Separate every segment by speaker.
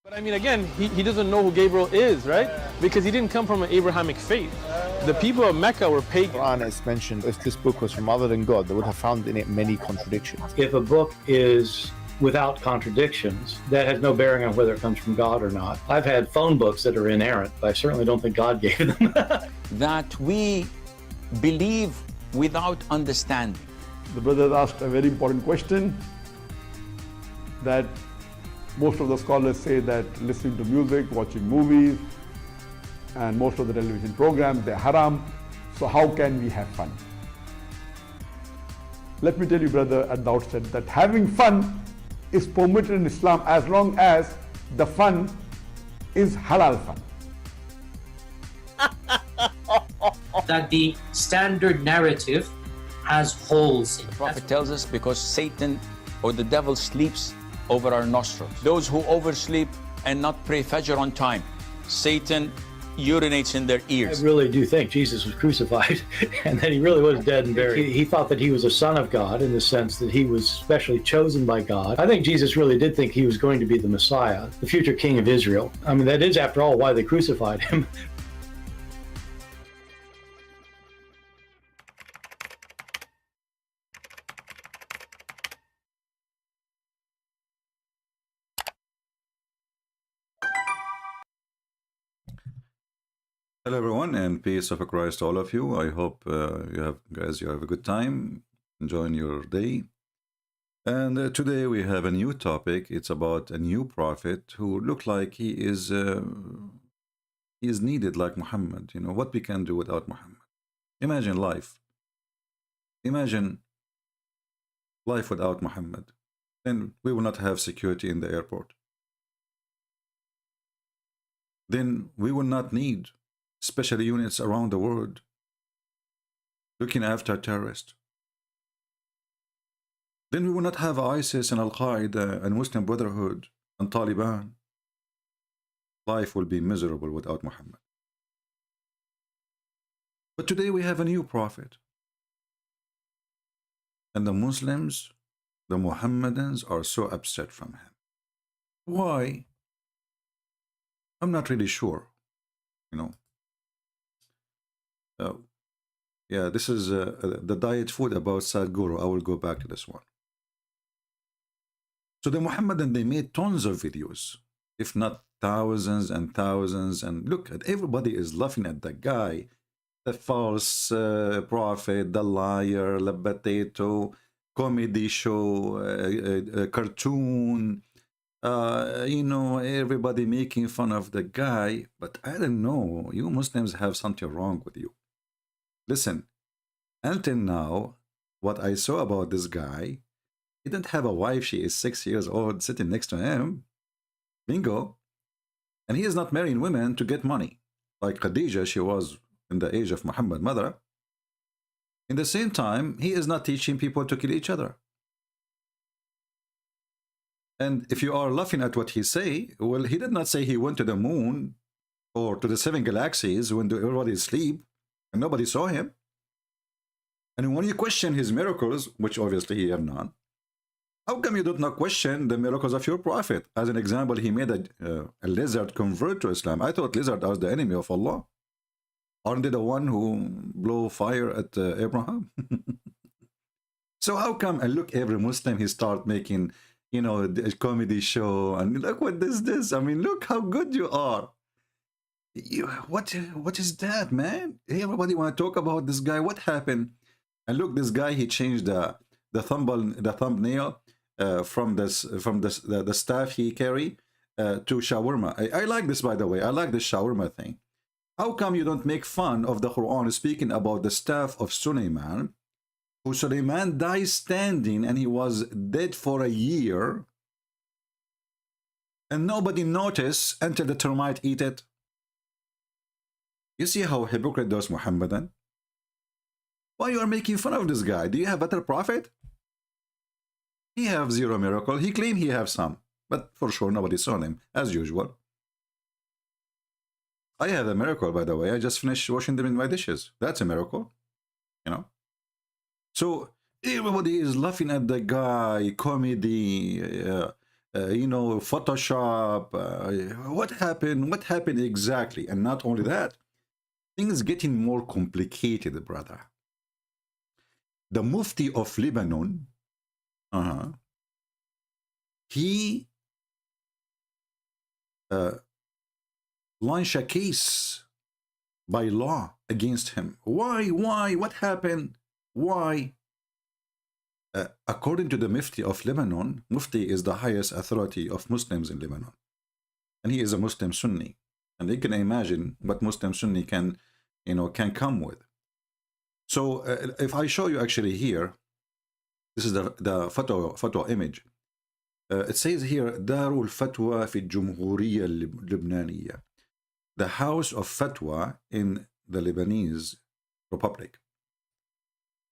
Speaker 1: But I mean, again, he doesn't know who Gabriel is, right? Because he didn't come from an Abrahamic faith. The people of Mecca were pagan.
Speaker 2: Quran is mentioned, if this book was from other than God, they would have found in it many contradictions.
Speaker 3: If a book is without contradictions, that has no bearing on whether it comes from God or not. I've had phone books that are inerrant, but I certainly don't think God gave them.
Speaker 4: That we believe without understanding.
Speaker 5: The brother asked a very important question, that most of the scholars say that listening to music, watching movies, and most of the television programs, they're haram. So how can we have fun? Let me tell you, brother, at the outset, that having fun is permitted in Islam as long as the fun is halal fun.
Speaker 6: That the standard narrative has holes in it.
Speaker 4: The Prophet tells us because Satan or the devil sleeps over our nostrils. Those who oversleep and not pray Fajr on time, Satan urinates in their ears.
Speaker 3: I really do think Jesus was crucified and that he really was dead and buried. He thought that he was a son of God in the sense that he was specially chosen by God. I think Jesus really did think he was going to be the Messiah, the future king of Israel. I mean, that is, after all, why they crucified him.
Speaker 7: Hello everyone, and peace of Christ to all of you. I hope you have a good time enjoying your day. And today we have a new topic. It's about a new prophet who looked like he is needed like Muhammad. You know what we can do without Muhammad. Imagine life. Imagine life without Muhammad. Then we will not have security in the airport. Then we will not need special units around the world looking after terrorists. Then we will not have ISIS and Al-Qaeda and Muslim Brotherhood and Taliban. Life will be miserable without Muhammad. But today we have a new prophet. And the Muslims, the Muhammadans, are so upset from him. Why? I'm not really sure, you know. Yeah, this is the diet food about Sadhguru. I will go back to this one. So the Muhammadan, they made tons of videos, if not thousands and thousands. And look, at everybody is laughing at the guy, the false prophet, the liar, the potato, comedy show, cartoon. You know, everybody making fun of the guy. But I don't know, you Muslims have something wrong with you. Listen, until now, what I saw about this guy, he didn't have a wife. She is 6 years old sitting next to him. Bingo. And he is not marrying women to get money. Like Khadija, she was in the age of Muhammad, mother. In the same time, he is not teaching people to kill each other. And if you are laughing at what he say, well, he did not say he went to the moon or to the 7 galaxies when everybody is asleep and nobody saw him. And when you question his miracles, which obviously he have none, how come you do not question the miracles of your prophet? As an example, he made a lizard convert to Islam. I thought lizard was the enemy of Allah. Aren't they the one who blow fire at Abraham? So how come, and look, every Muslim, he start making, you know, a comedy show, and look what this. I mean, look how good you are. What is that, man? Everybody want to talk about this guy. What happened? And look, this guy, he changed the thumbnail from the staff he carry to shawarma. I like this, by the way. I like this shawarma thing. How come you don't make fun of the Quran speaking about the staff of Sulaiman, who Sulaiman died standing and he was dead for a year, and nobody noticed until the termite eat it? You see how hypocrite those Muhammadan? Why you are making fun of this guy? Do you have better prophet? He have zero miracle. He claim he have some, but for sure nobody saw him, as usual. I have a miracle, by the way. I just finished washing them in my dishes. That's a miracle, you know. So everybody is laughing at the guy, comedy. you know, Photoshop. What happened? What happened exactly? And not only that, things getting more complicated, brother. The Mufti of Lebanon, he launched a case by law against him. Why? What happened? Why? According to the Mufti of Lebanon, Mufti is the highest authority of Muslims in Lebanon, and he is a Muslim Sunni, and you can imagine what Muslim Sunni can, you know, can come with. So if I show you actually here, this is the photo image. It says here Darul Fatwa fi Jumhuriyya Lebaniyya, the house of fatwa in the Lebanese Republic.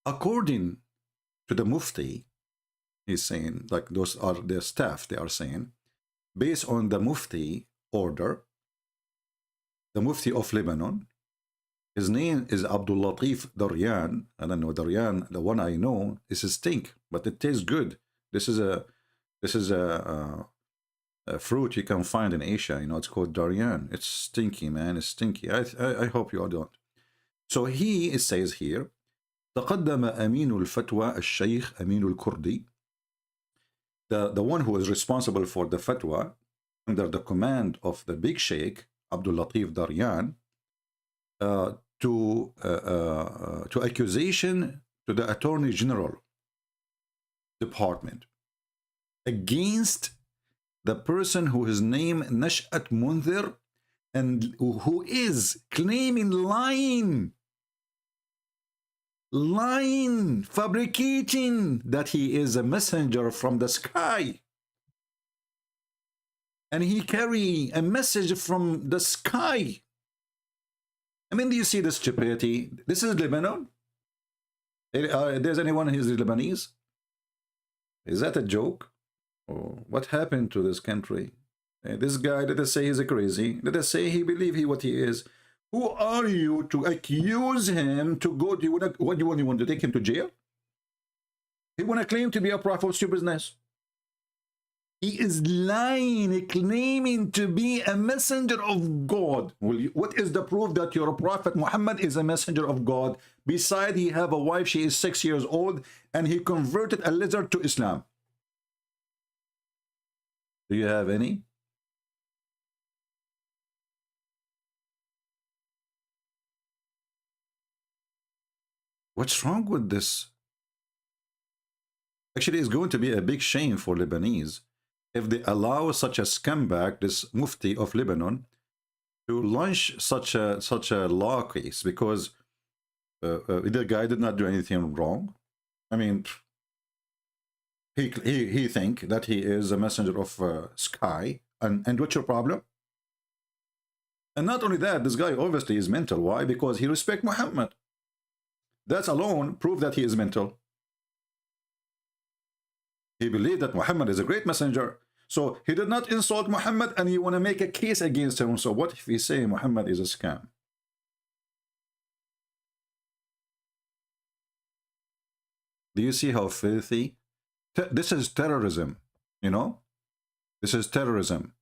Speaker 7: According to the Mufti, he's saying, like those are their staff, they are saying, based on the Mufti order, the Mufti of Lebanon, his name is Abdul Latif Daryan. I don't know Daryan, the one I know is a stink, but it tastes good. This is a fruit you can find in Asia. You know, it's called Daryan. It's stinky, man. It's stinky. I hope you all don't. So he says here, تقدم أمين الفتوى الشيخ أمين الكردي, the one who is responsible for the fatwa under the command of the big sheikh Abdul Latif Daryan, to accusation to the Attorney General Department against the person who is named Nashat Munzir, and who is claiming lying, fabricating that he is a messenger from the sky, and he carry a message from the sky. I mean, do you see the stupidity? This is Lebanon. There's anyone who is Lebanese? Is that a joke? Oh, what happened to this country? This guy, let us say he's a crazy. Let us say he believes what he is. Who are you to accuse him to go? What do you want to take him to jail? He want to claim to be a prophet. What's your business? He is lying, claiming to be a messenger of God. What is the proof that your prophet Muhammad is a messenger of God? Besides, he have a wife, she is 6 years old, and he converted a lizard to Islam. Do you have any? What's wrong with this? Actually, it's going to be a big shame for Lebanese if they allow such a scumbag, this Mufti of Lebanon, to launch such a law case, because the guy did not do anything wrong. I mean, he think that he is a messenger of sky, and what's your problem? And not only that, this guy obviously is mental. Why? Because he respects Muhammad. That alone prove that he is mental. He believed that Muhammad is a great messenger. So he did not insult Muhammad, and you want to make a case against him. So what if we say Muhammad is a scam? Do you see how filthy? This is terrorism, you know? This is terrorism.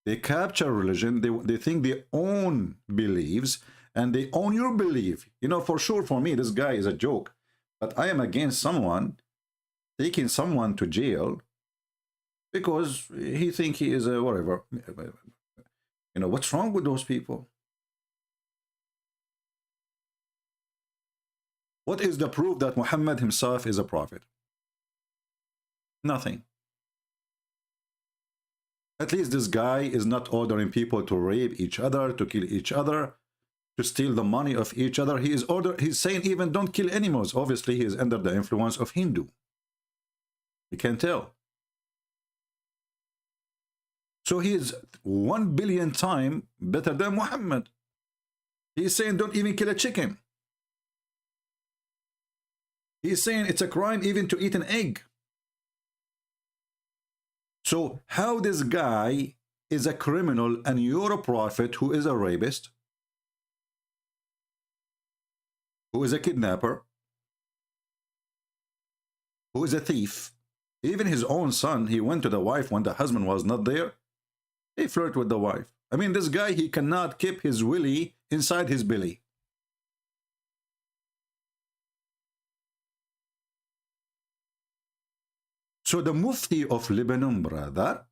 Speaker 7: They capture religion. They think they own beliefs, and they own your belief. You know, for sure, for me, this guy is a joke. But I am against someone taking someone to jail because he think he is a whatever. You know, what's wrong with those people? What is the proof that Muhammad himself is a prophet? Nothing. At least this guy is not ordering people to rape each other, to kill each other, to steal the money of each other. He's saying even don't kill animals. Obviously, he is under the influence of Hindu. You can tell. So he is 1 billion times better than Muhammad. He's saying don't even kill a chicken. He's saying it's a crime even to eat an egg. So how this guy is a criminal and you're a prophet who is a rapist, who is a kidnapper, who is a thief, Even his own son, he went to the wife when the husband was not there. He flirted with the wife. I mean, this guy, he cannot keep his willy inside his belly. So the Mufti of Lebanon, brother,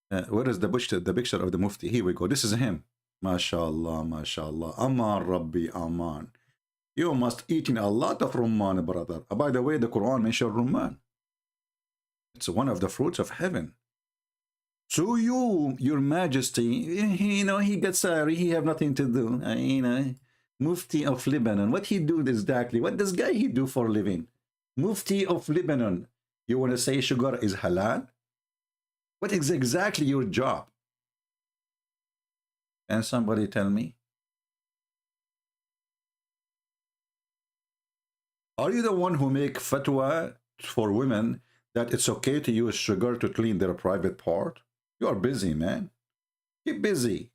Speaker 7: where is the picture of the Mufti? Here we go. This is him. MashaAllah, MashaAllah. Aman Rabbi, Aman. You must eat in a lot of rumman, brother. By the way, the Quran mentions rumman. It's one of the fruits of heaven. So you, your majesty, you know, he gets sorry, he have nothing to do. You know, Mufti of Lebanon. What he do exactly? What does guy he do for a living? Mufti of Lebanon. You want to say sugar is halal? What is exactly your job? Can somebody tell me? Are you the one who make fatwa for women that it's okay to use sugar to clean their private part? You are busy, man. Keep busy.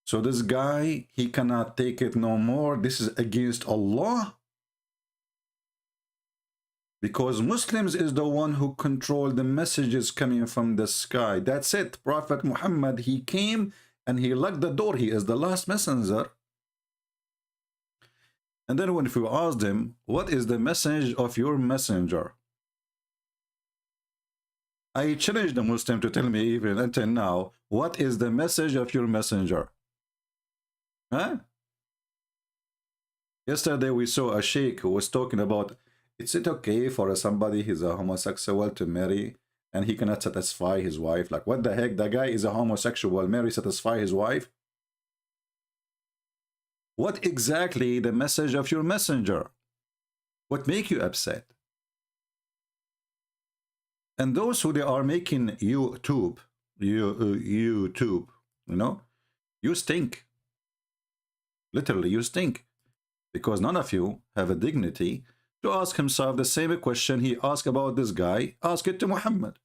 Speaker 7: So this guy, he cannot take it no more. This is against Allah. Because Muslims is the one who control the messages coming from the sky. That's it. Prophet Muhammad, he came and he locked the door. He is the last messenger. And then when we asked him, what is the message of your messenger? I challenged the Muslim to tell me even until now, what is the message of your messenger? Huh? Yesterday we saw a sheikh who was talking about, is it okay for somebody who's a homosexual to marry and he cannot satisfy his wife? Like, what the heck? The guy is a homosexual, marry, satisfy his wife? What exactly the message of your messenger? What make you upset? And those who they are making YouTube, you know, you stink. Literally, you stink. Because none of you have a dignity to ask himself the same question he asked about this guy. Ask it to Muhammad.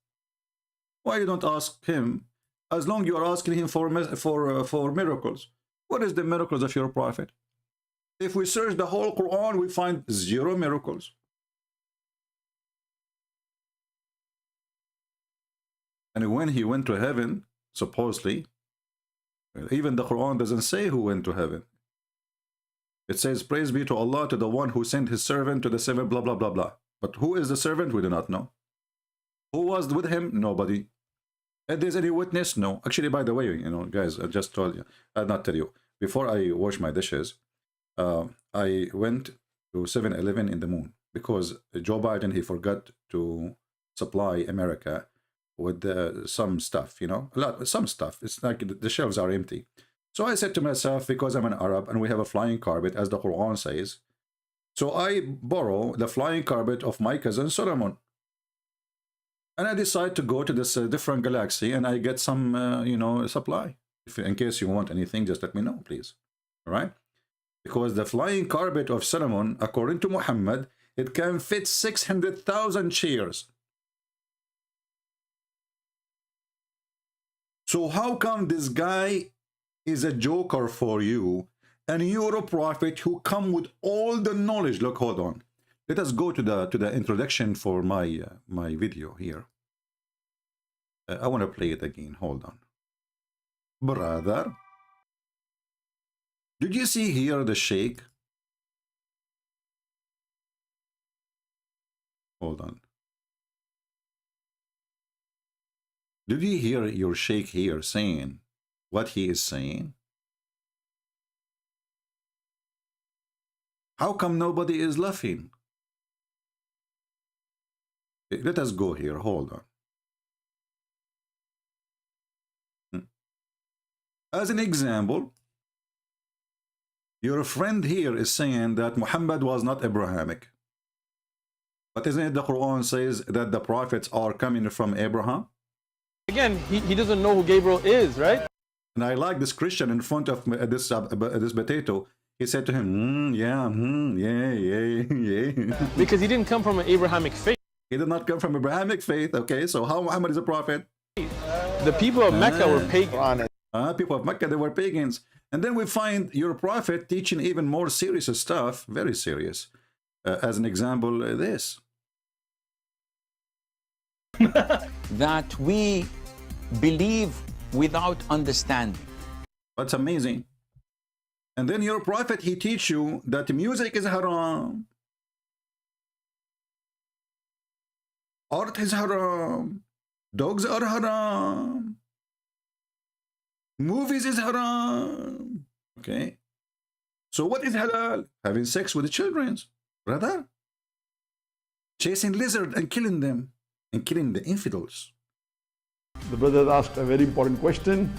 Speaker 7: Why you don't ask him? As long you are asking him for miracles. What is the miracles of your prophet? If we search the whole Quran, we find 0 miracles. And when he went to heaven, supposedly, even the Quran doesn't say who went to heaven. It says, praise be to Allah, to the one who sent his servant to the 7 blah, blah, blah, blah. But who is the servant? We do not know. Who was with him? Nobody. If there's any witness? No. Actually, by the way, you know, guys, I just told you, I'll not tell you. Before I wash my dishes, I went to 7-Eleven in the moon because Joe Biden, he forgot to supply America with some stuff, you know, some stuff. It's like the shelves are empty. So I said to myself, because I'm an Arab and we have a flying carpet, as the Quran says, so I borrow the flying carpet of my cousin Solomon. And I decide to go to this different galaxy and I get some, you know, supply. In case you want anything, just let me know, please. All right? Because the flying carpet of Solomon, according to Muhammad, it can fit 600,000 chairs. So how come this guy is a joker for you and you're a prophet who come with all the knowledge? Look, hold on. Let us go to the introduction for my my video here. I want to play it again. Hold on. Brother, did you see here the sheikh? Hold on. Did you hear your sheikh here saying what he is saying? How come nobody is laughing? Let us go here. Hold on. As an example, your friend here is saying that Muhammad was not Abrahamic. But isn't it the Quran says that the prophets are coming from Abraham?
Speaker 1: Again, he doesn't know who Gabriel is, right?
Speaker 7: And I like this Christian in front of this potato. He said to him, yeah.
Speaker 1: Because he didn't come from an Abrahamic faith.
Speaker 7: He did not come from Abrahamic faith. Okay, so how Muhammad is a prophet?
Speaker 1: The people of Mecca were pagan.
Speaker 7: People of Mecca, they were pagans. And then we find your prophet teaching even more serious stuff, very serious. as an example, this.
Speaker 4: That we believe without understanding.
Speaker 7: That's amazing. And then your prophet, he teach you that music is haram. Art is haram. Dogs are haram. Movies is haram. Okay. So what is halal? Having sex with the children, brother. Chasing lizards and killing them. And killing the infidels.
Speaker 5: The brother asked a very important question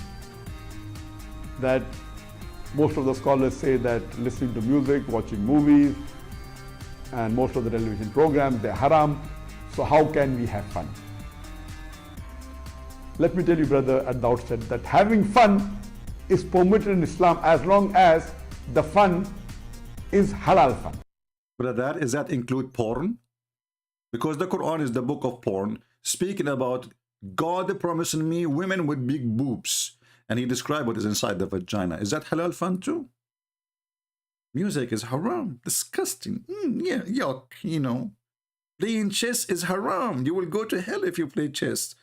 Speaker 5: that most of the scholars say that listening to music, watching movies, and most of the television programs, they're haram. So how can we have fun? Let me tell you, brother, at the outset that having fun is permitted in Islam as long as the fun is halal fun.
Speaker 7: Brother, does that include porn? Because the Quran is the book of porn, speaking about God promising me women with big boobs. And he described what is inside the vagina. Is that halal fun too? Music is haram. Disgusting. Yeah, yuck, you know. Playing chess is haram. You will go to hell if you play chess.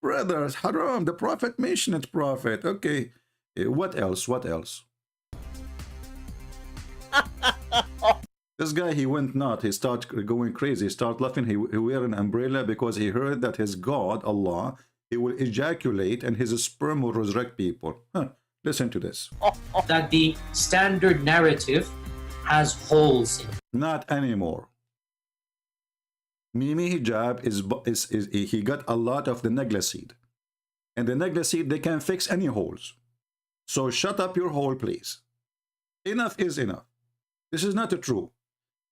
Speaker 7: Brothers, haram. The Prophet mentioned it, Prophet. Okay. What else? What else? This guy, he went nuts. He started going crazy. He started laughing. He wear an umbrella because he heard that his God, Allah, he will ejaculate and his sperm will resurrect people. Huh. Listen to this.
Speaker 6: That the standard narrative has holes in it.
Speaker 7: Not anymore. Mimi hijab is he got a lot of the negla seed. And the negla seed, they can fix any holes. So shut up your hole, please. Enough is enough. This is not true.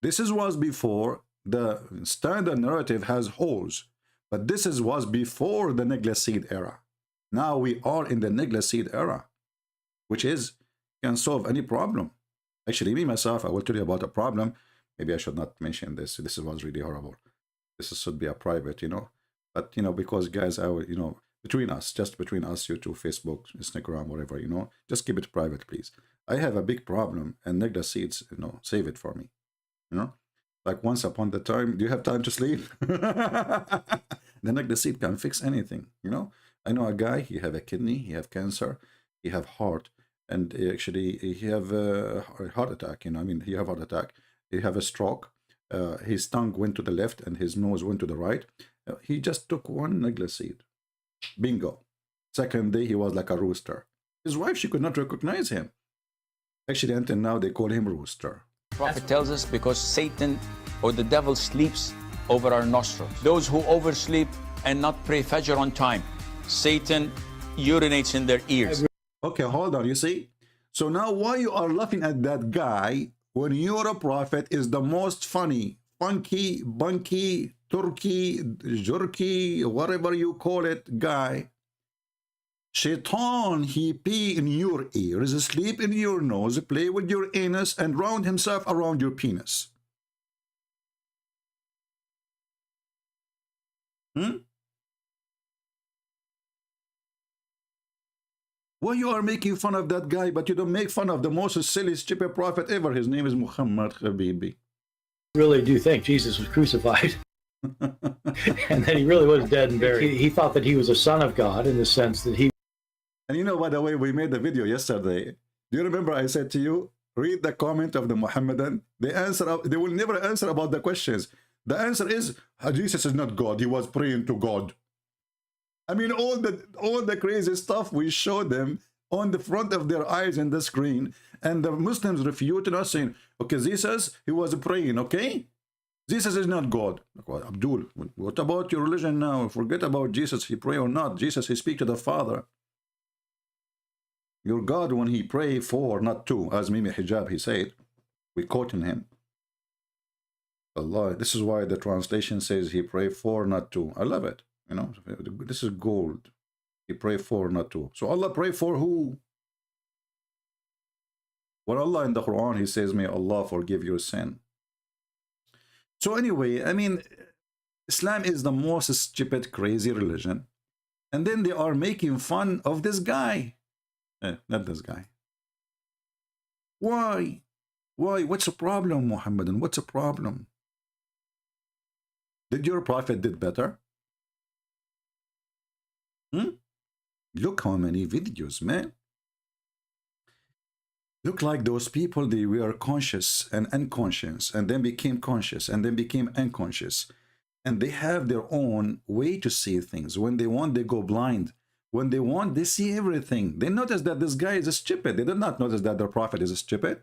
Speaker 7: This was before the standard narrative has holes. But this was before the negla seed era. Now we are in the negla seed era, which is can solve any problem. Actually, me myself, I will tell you about a problem. Maybe I should not mention this. This was really horrible. This should be a private, you know. But you know, because guys, you know, between us, just between us, YouTube, Facebook, Instagram, whatever, you know, just keep it private, please. I have a big problem, and negla seeds, you know, save it for me. You know, like once upon the time, do you have time to sleep? The negla seed can fix anything, you know. I know a guy, he have a kidney, he have cancer, he have heart, and actually he have a heart attack, you know, I mean, he have heart attack, he have a stroke, his tongue went to the left and his nose went to the right. He just took one negla seed. Bingo. Second day, he was like a rooster. His wife, she could not recognize him. Actually, until now, they call him Rooster.
Speaker 4: Prophet tells us because Satan or the devil sleeps over our nostrils. Those who oversleep and not pray Fajr on time, Satan urinates in their ears.
Speaker 7: Okay, hold on, you see? So now why you are laughing at that guy when your prophet is the most funny, funky, bunky, turkey, jerky, whatever you call it, guy? Shaitan, he pee in your ears, sleep in your nose, play with your anus, and round himself around your penis. Why you are making fun of that guy, but you don't make fun of the most silly, stupid prophet ever? His name is Muhammad, Habibi.
Speaker 3: I really do think Jesus was crucified. And that he really was dead and buried. He thought that he was a son of God in the sense that he...
Speaker 7: And you know, by the way, we made the video yesterday. Do you remember I said to you, read the comment of the Muhammadan? They will never answer about the questions. The answer is, Jesus is not God. He was praying to God. I mean, all the crazy stuff we showed them on the front of their eyes in the screen. And the Muslims refuted us saying, okay, Jesus, he was praying, okay? Jesus is not God. Well, Abdul, what about your religion now? Forget about Jesus, he pray or not. Jesus, he speak to the Father. Your God, when he pray for, not to, as Mimi Hijab, he said, we quoting him. Allah, this is why the translation says he pray for, not to. I love it. You know, this is gold. He pray for, not to. So Allah pray for who? When Allah in the Quran, he says, may Allah forgive your sin. So anyway, I mean, Islam is the most stupid, crazy religion. And then they are making fun of this guy. Not this guy. Why? Why? What's the problem, Muhammadan? What's the problem? Did your prophet did better? Hmm? Look how many videos, man. Look like those people, they were conscious and unconscious, and then became conscious, and then became unconscious. And they have their own way to see things. When they want, they go blind. When they want, they see everything. They notice that this guy is stupid. They did not notice that their prophet is stupid.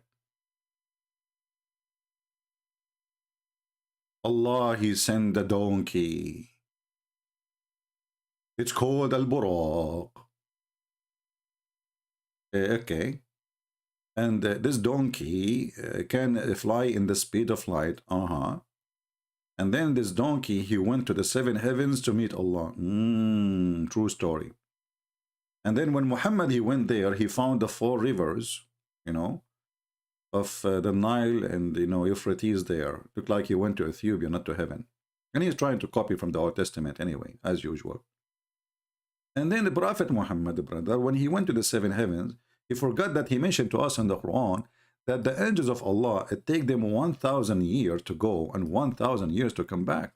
Speaker 7: Allah, he sent the donkey. It's called Al-Buraq. Okay. And this donkey can fly in the speed of light. And then this donkey, he went to the 7 heavens to meet Allah. True story. And then when Muhammad, he went there, he found the 4 rivers, you know, of the Nile and, you know, Euphrates there. Looked like he went to Ethiopia, not to heaven. And he's trying to copy from the Old Testament anyway, as usual. And then the Prophet Muhammad, brother, when he went to the 7 heavens, he forgot that he mentioned to us in the Quran that the angels of Allah, it take them 1,000 years to go and 1,000 years to come back.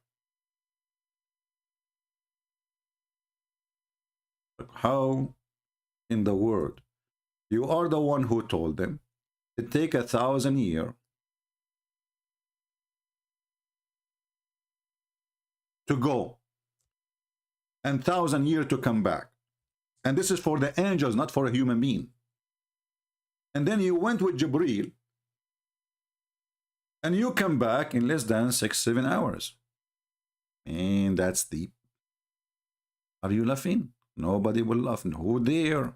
Speaker 7: How in the world? You are the one who told them it take 1,000 years to go and 1,000 years to come back. And this is for the angels, not for a human being. And then you went with Jibreel and you come back in less than 6-7 hours. And that's deep. Are you laughing? Nobody will laugh. Who dare?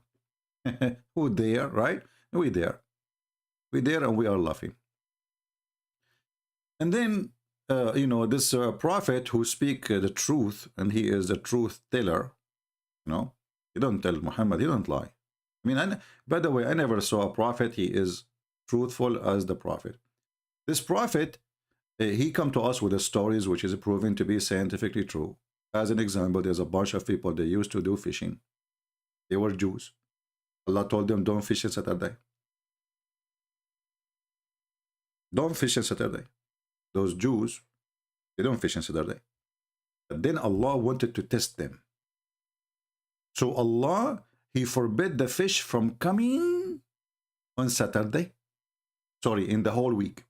Speaker 7: Who dare, right? We dare. We dare and we are laughing. And then, you know, this prophet who speak the truth, and he is the truth teller, you know, he don't tell Muhammad, he don't lie. I mean, by the way, I never saw a prophet, he is truthful as the prophet. This prophet, he come to us with the stories which is proven to be scientifically true. As an example, there's a bunch of people, they used to do fishing. They were Jews. Allah told them, don't fish on Saturday. Don't fish on Saturday. Those Jews, they don't fish on Saturday. But then Allah wanted to test them. So Allah, he forbid the fish from coming on Saturday. Sorry, in the whole week.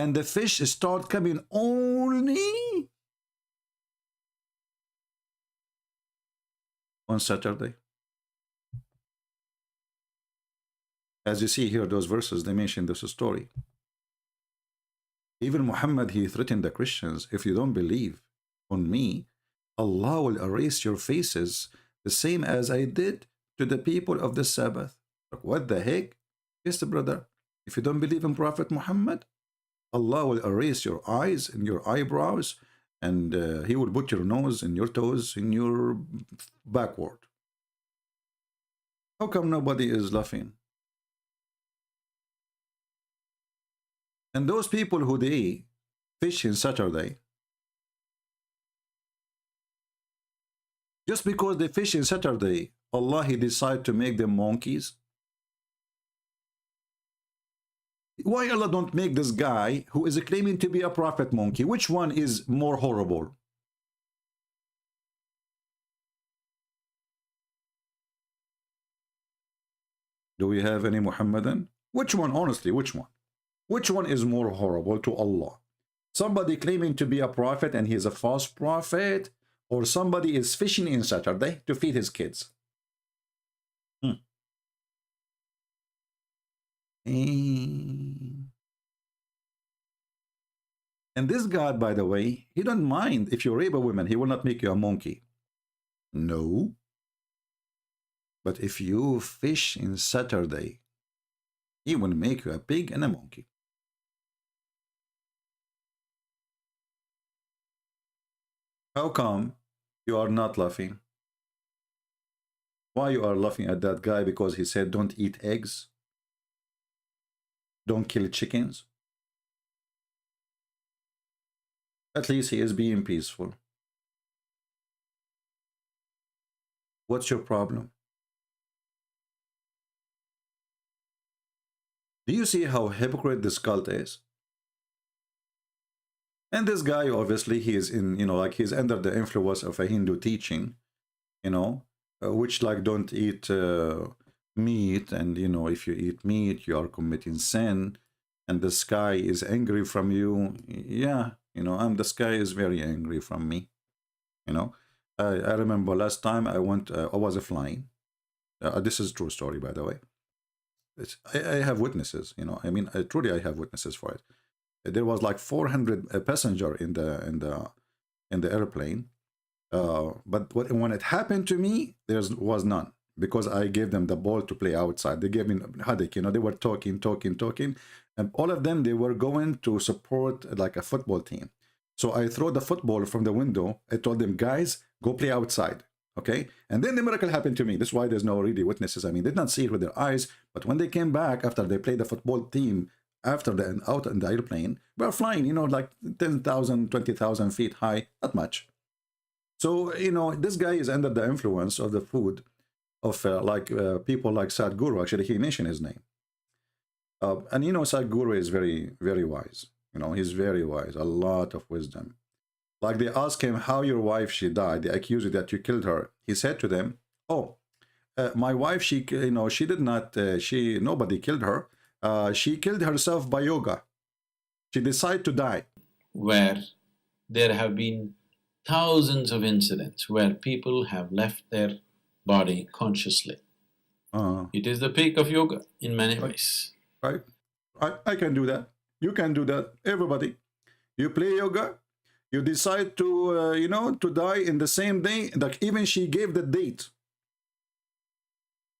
Speaker 7: And the fish start coming only on Saturday. As you see here, those verses, they mention this story. Even Muhammad, he threatened the Christians, if you don't believe on me, Allah will erase your faces the same as I did to the people of the Sabbath. Like, what the heck? Yes, brother. If you don't believe in Prophet Muhammad, Allah will erase your eyes and your eyebrows, and he will put your nose and your toes in your backward. How come nobody is laughing? And those people who they fish in Saturday, just because they fish in Saturday, Allah, he decide to make them monkeys. Why Allah don't make this guy who is claiming to be a prophet monkey? Which one is more horrible? Do we have any Muhammadan? Which one, honestly, which one? Which one is more horrible to Allah? Somebody claiming to be a prophet and he is a false prophet, or somebody is fishing in Saturday to feed his kids? And this God, by the way, he don't mind if you rape a woman, he will not make you a monkey. No. But if you fish in Saturday, he will make you a pig and a monkey. How come you are not laughing? Why you are laughing at that guy? Because he said don't eat eggs, don't kill chickens. At least he is being peaceful. What's your problem? Do you see how hypocrite this cult is? And this guy, obviously, he is in, you know, like he's under the influence of a Hindu teaching, you know, which like don't eat meat. And, you know, if you eat meat, you are committing sin. And the sky is angry from you. Yeah, you know, and the sky is very angry from me. You know, I remember last time I went, I was flying. This is a true story, by the way. I have witnesses, you know, I mean, truly I have witnesses for it. There was like 400 passenger in the airplane, but when it happened to me, there was none, because I gave them the ball to play outside. They gave me a headache, you know. They were talking, and all of them, they were going to support like a football team. So I throw the football from the window. I told them, guys, go play outside, okay? And then the miracle happened to me. That's why there's no really witnesses. I mean, they did not see it with their eyes, but when they came back after they played the football team, after the out in the airplane, we are flying, you know, like 10,000, 20,000 feet high, not much. So, you know, this guy is under the influence of the food of people like Sadhguru. Actually, he mentioned his name. And, you know, Sadhguru is very, very wise. You know, he's very wise, a lot of wisdom. Like they asked him how your wife, she died. They accused you that you killed her. He said to them, oh, my wife, she, you know, she did not, nobody killed her. She killed herself by yoga. She decided to die.
Speaker 8: Where there have been thousands of incidents where people have left their body consciously. It is the peak of yoga in many ways.
Speaker 7: Right. I can do that. You can do that. Everybody. You play yoga. You decide to, you know, to die in the same day. Like even she gave the date.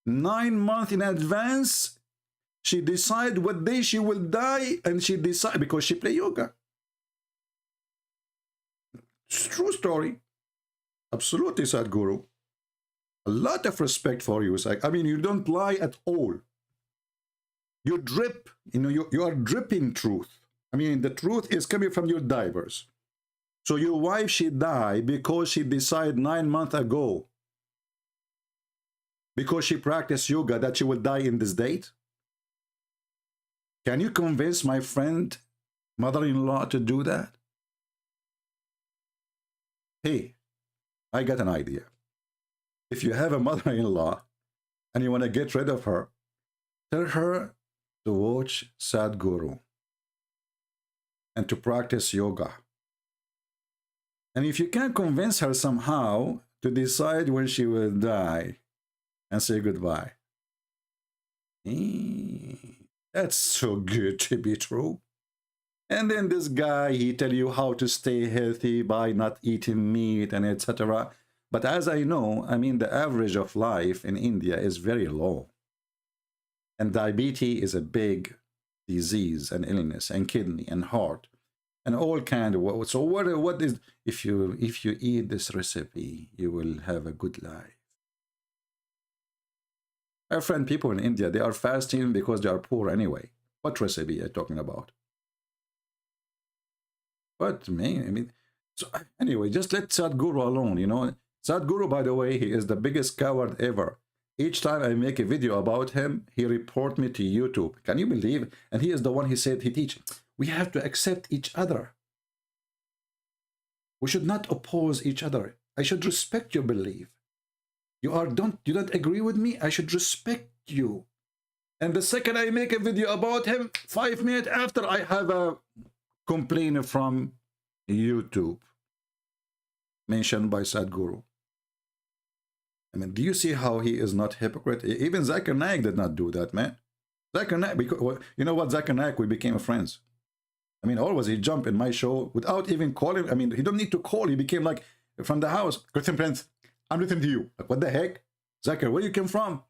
Speaker 7: 9 months in advance. She decide what day she will die, and she decide because she play yoga. It's a true story. Absolutely, Sadhguru. A lot of respect for you. It's like, I mean, you don't lie at all. You drip, you know, you are dripping truth. I mean, the truth is coming from your divers. So your wife, she died because she decided 9 months ago, because she practiced yoga, that she will die in this date. Can you convince my friend, mother-in-law, to do that? Hey, I got an idea. If you have a mother-in-law and you want to get rid of her, tell her to watch Sadhguru and to practice yoga. And if you can convince her somehow to decide when she will die and say goodbye, that's so good to be true. And then this guy, he tell you how to stay healthy by not eating meat and etc. But as I know, I mean, the average of life in India is very low. And diabetes is a big disease and illness, and kidney and heart and all kind of. So what is, if you eat this recipe, you will have a good life. I friend people in India, they are fasting because they are poor anyway. What recipe are you talking about? What, man? I mean, so anyway, just let Sadhguru alone, you know. Sadhguru, by the way, he is the biggest coward ever. Each time I make a video about him, he report me to YouTube. Can you believe? And he is the one, he said, he teach, we have to accept each other. We should not oppose each other. I should respect your belief. You don't agree with me? I should respect you. And the second I make a video about him, 5 minutes after, I have a complaint from YouTube mentioned by Sadhguru. I mean, do you see how he is not hypocrite? Even Zakir Naik did not do that, man. Zakir Naik, because, you know what, Zakir Naik, we became friends. I mean, always he jumped in my show without even calling. I mean, he don't need to call. He became like from the house. Christian Prince, I'm listening to you. Like, what the heck? Zakir, where you came from?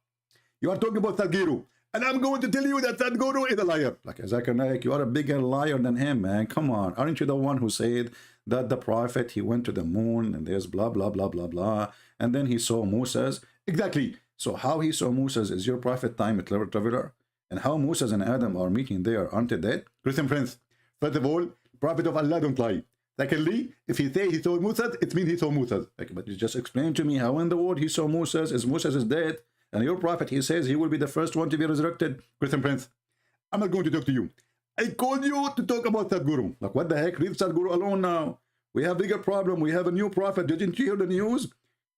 Speaker 7: You are talking about Sadhguru. And I'm going to tell you that Sadhguru is a liar. Like, Zakir Naik, you are a bigger liar than him, man. Come on. Aren't you the one who said that the prophet, he went to the moon and there's blah, blah, blah, blah, blah. And then he saw Moses. Exactly. So how he saw Moses is your prophet time traveler. And how Moses and Adam are meeting there, aren't they dead? Christian Prince, first of all, prophet of Allah don't lie. Secondly, if he say he saw Moses, it means he saw Moses. Like, but you just explain to me how in the world he saw Moses is dead. And your prophet, he says he will be the first one to be resurrected. Christian Prince, I'm not going to talk to you. I called you to talk about Sadhguru. Like, what the heck? Leave Sadhguru alone now. We have bigger problem. We have a new prophet. Didn't you hear the news?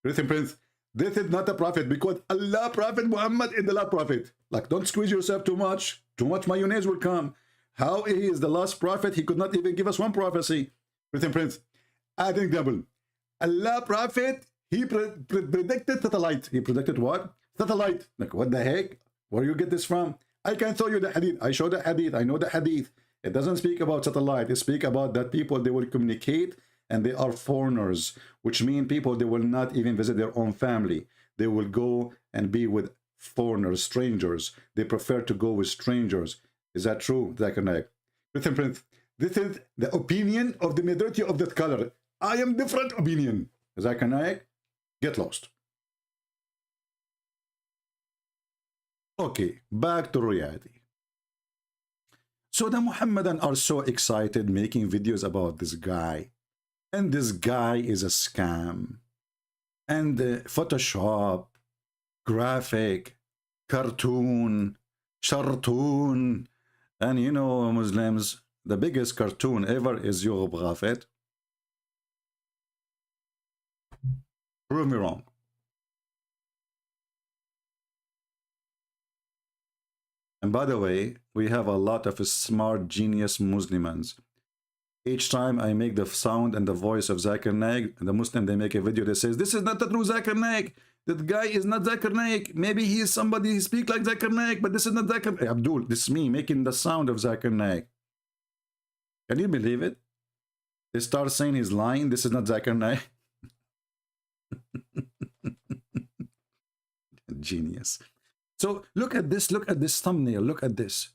Speaker 7: Listen, Prince, this is not a prophet because Allah, Prophet Muhammad is the last prophet. Like, don't squeeze yourself too much. Too much mayonnaise will come. How he is the last prophet? He could not even give us one prophecy. Listen, Prince, I think double. Allah, Prophet, he predicted satellite. He predicted what? Satellite. Like, what the heck? Where you get this from? I can show you the hadith. I show the hadith. I know the hadith. It doesn't speak about satellite. It speaks about that people, they will communicate and they are foreigners, which means people, they will not even visit their own family. They will go and be with foreigners, strangers. They prefer to go with strangers. Is that true, Zakir Naik? Listen, Prince, this is the opinion of the majority of the scholar. I am different opinion. Zakir Naik, get lost. Okay, back to reality. So the Muhammadan are so excited making videos about this guy. And this guy is a scam. And Photoshop, graphic, cartoon, shartoon. And you know, Muslims, the biggest cartoon ever is Yugub Ghafet. Prove me wrong. And by the way, we have a lot of smart, genius Muslims. Each time I make the sound and the voice of Zakir Naik, the Muslim, they make a video that says, this is not the true Zakir Naik. That guy is not Zakir Naik. Maybe he is somebody, he speaks like Zakir Naik, but this is not Zakir Naik. Abdul, this is me making the sound of Zakir Naik. Can you believe it? They start saying he's lying. This is not Zakir Naik. Genius. So look at this thumbnail, look at this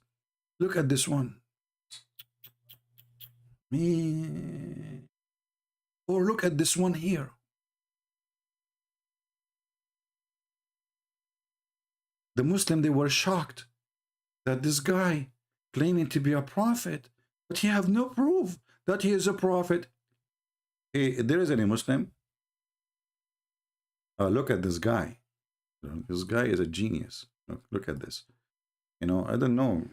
Speaker 7: one. Me. Or look at this one here. The Muslim, they were shocked that this guy claiming to be a prophet, but he have no proof that he is a prophet. Hey, there is any Muslim? Look at this guy. This guy is a genius. Look at this. You know, I don't know.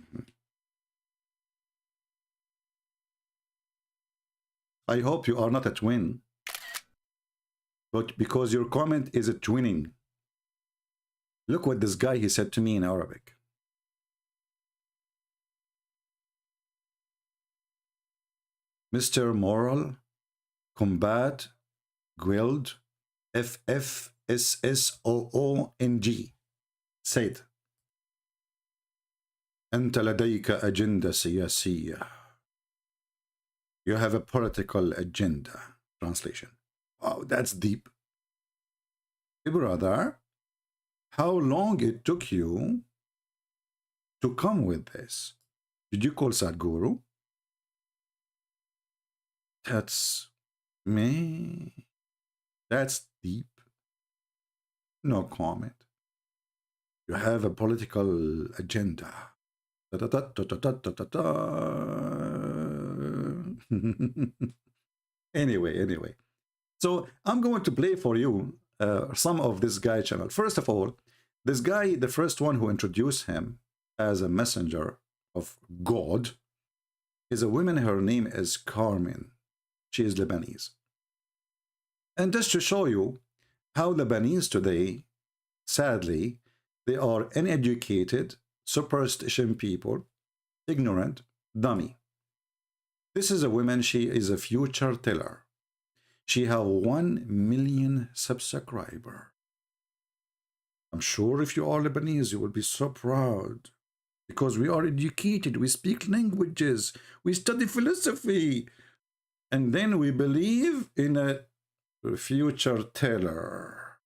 Speaker 7: I hope you are not a twin. But because your comment is a twinning. Look what this guy, he said to me in Arabic. Mr. Moral, Combat, Guild, FFSSOONG. Say it. أنت لديك أجندة سياسية. You have a political agenda. Translation. Wow, that's deep. Hey, brother, how long it took you to come with this? Did you call Sadhguru? That's me. That's deep. No comment. You have a political agenda. Anyway. So I'm going to play for you some of this guy channel. First of all, this guy, the first one who introduced him as a messenger of God, is a woman. Her name is Carmen. She is Lebanese. And just to show you how Lebanese today, sadly, they are uneducated, superstition people, ignorant, dummy. This is a woman, she is a future teller. She have 1 million subscribers. I'm sure if you are Lebanese, you will be so proud. Because we are educated, we speak languages, we study philosophy. And then we believe in a future teller.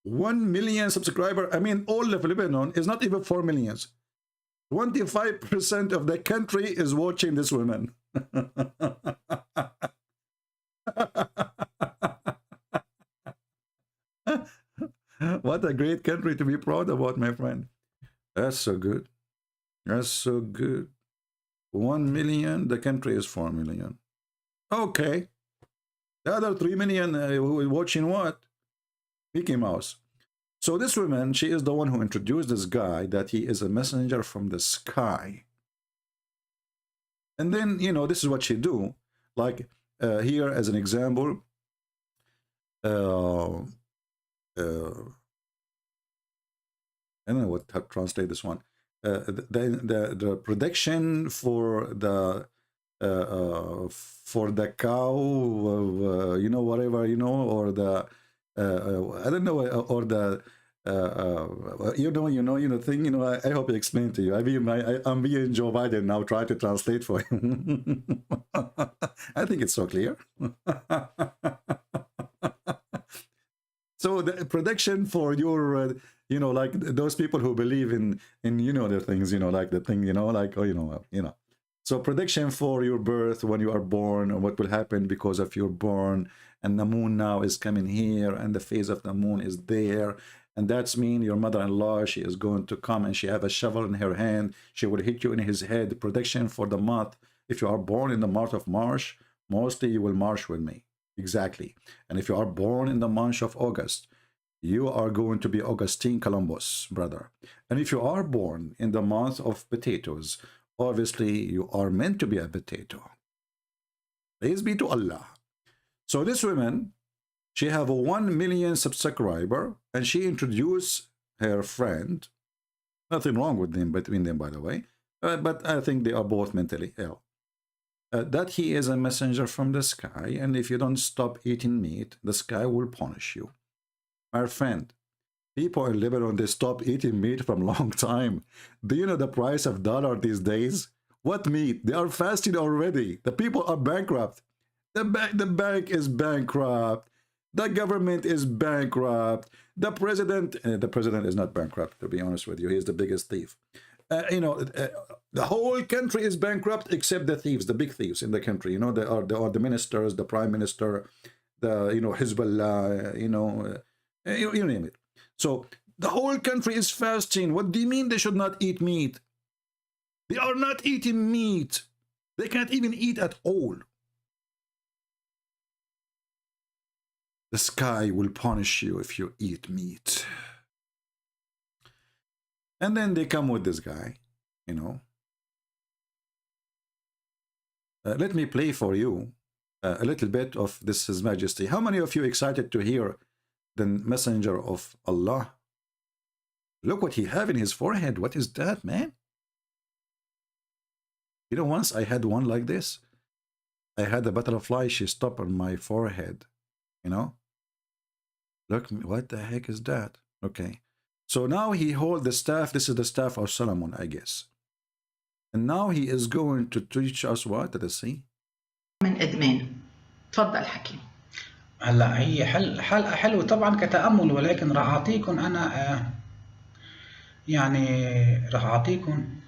Speaker 7: 1 million subscribers. I mean, all of Lebanon is not even 4 million. 25% of the country is watching this woman. What a great country to be proud about, my friend. That's so good. That's so good. 1 million, the country is 4 million. Okay. The other 3 million watching what? Mickey Mouse. So this woman, she is the one who introduced this guy that he is a messenger from the sky. And then, you know, this is what she do. Like here as an example, I don't know what to translate this one. The production for the cow, you know, whatever, you know, or the I don't know, or the you know thing, you know. I hope I explained to you. I mean, I'm being Joe Biden now, try to translate for him. I think it's so clear. So the production for your you know, like those people who believe in you know, the things, you know, like the thing, you know, like, oh, you know. So prediction for your birth, when you are born, or what will happen because of your born, and the moon now is coming here, and the phase of the moon is there, and that's mean your mother-in-law, she is going to come, and she have a shovel in her hand, she will hit you in his head. Prediction for the month: if you are born in the month of March, mostly you will march with me. Exactly. And if you are born in the month of August, you are going to be Augustine Columbus, brother. And if you are born in the month of potatoes, obviously you are meant to be a potato. Praise be to Allah. So this woman, she have a 1 million subscriber, and she introduced her friend. Nothing wrong with them, between them, by the way, but I think they are both mentally ill. That he is a messenger from the sky, and if you don't stop eating meat, the sky will punish you. My friend, people in Lebanon, they stopped eating meat from a long time. Do you know the price of dollar these days? What meat? They are fasting already. The people are bankrupt. The bank is bankrupt. The government is bankrupt. The president is not bankrupt, to be honest with you. He is the biggest thief. You know, the whole country is bankrupt except the thieves, the big thieves in the country. You know, they are the ministers, the prime minister, the, you know, Hezbollah, you know, you name it. So the whole country is fasting. What do you mean they should not eat meat? They are not eating meat. They can't even eat at all. The sky will punish you if you eat meat. And then they come with this guy, you know. Let me play for you a little bit of this His Majesty. How many of you excited to hear the messenger of Allah? Look what he have in his forehead. What is that, man? You know, once I had one like this. I had a butterfly, she stopped on my forehead, you know. Look, what the heck is that? Okay. So now he hold the staff. This is the staff of Solomon, I guess. And now he is going to teach us what? Let us see.
Speaker 9: من إدمان. تفضل حكي.
Speaker 10: هلا هي حلقة حلوة طبعا كتأمل، ولكن راح أعطيكم أنا يعني راح أعطيكم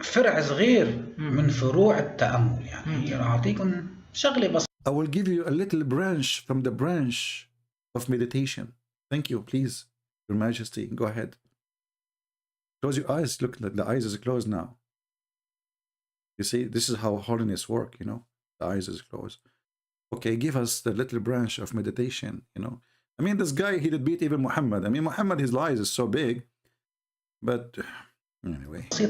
Speaker 10: فرع صغير من فروع التأمل. يعني راح أعطيكم شغلة بس.
Speaker 7: I will give you a little branch from the branch of meditation. Thank you, please. Your Majesty, go ahead. Close your eyes. Look, the eyes is closed now. You see, this is how holiness work, you know. The eyes is closed. Okay, give us the little branch of meditation, you know. I mean, this guy, he did beat even Muhammad. I mean, Muhammad, his eyes is so big. But anyway. This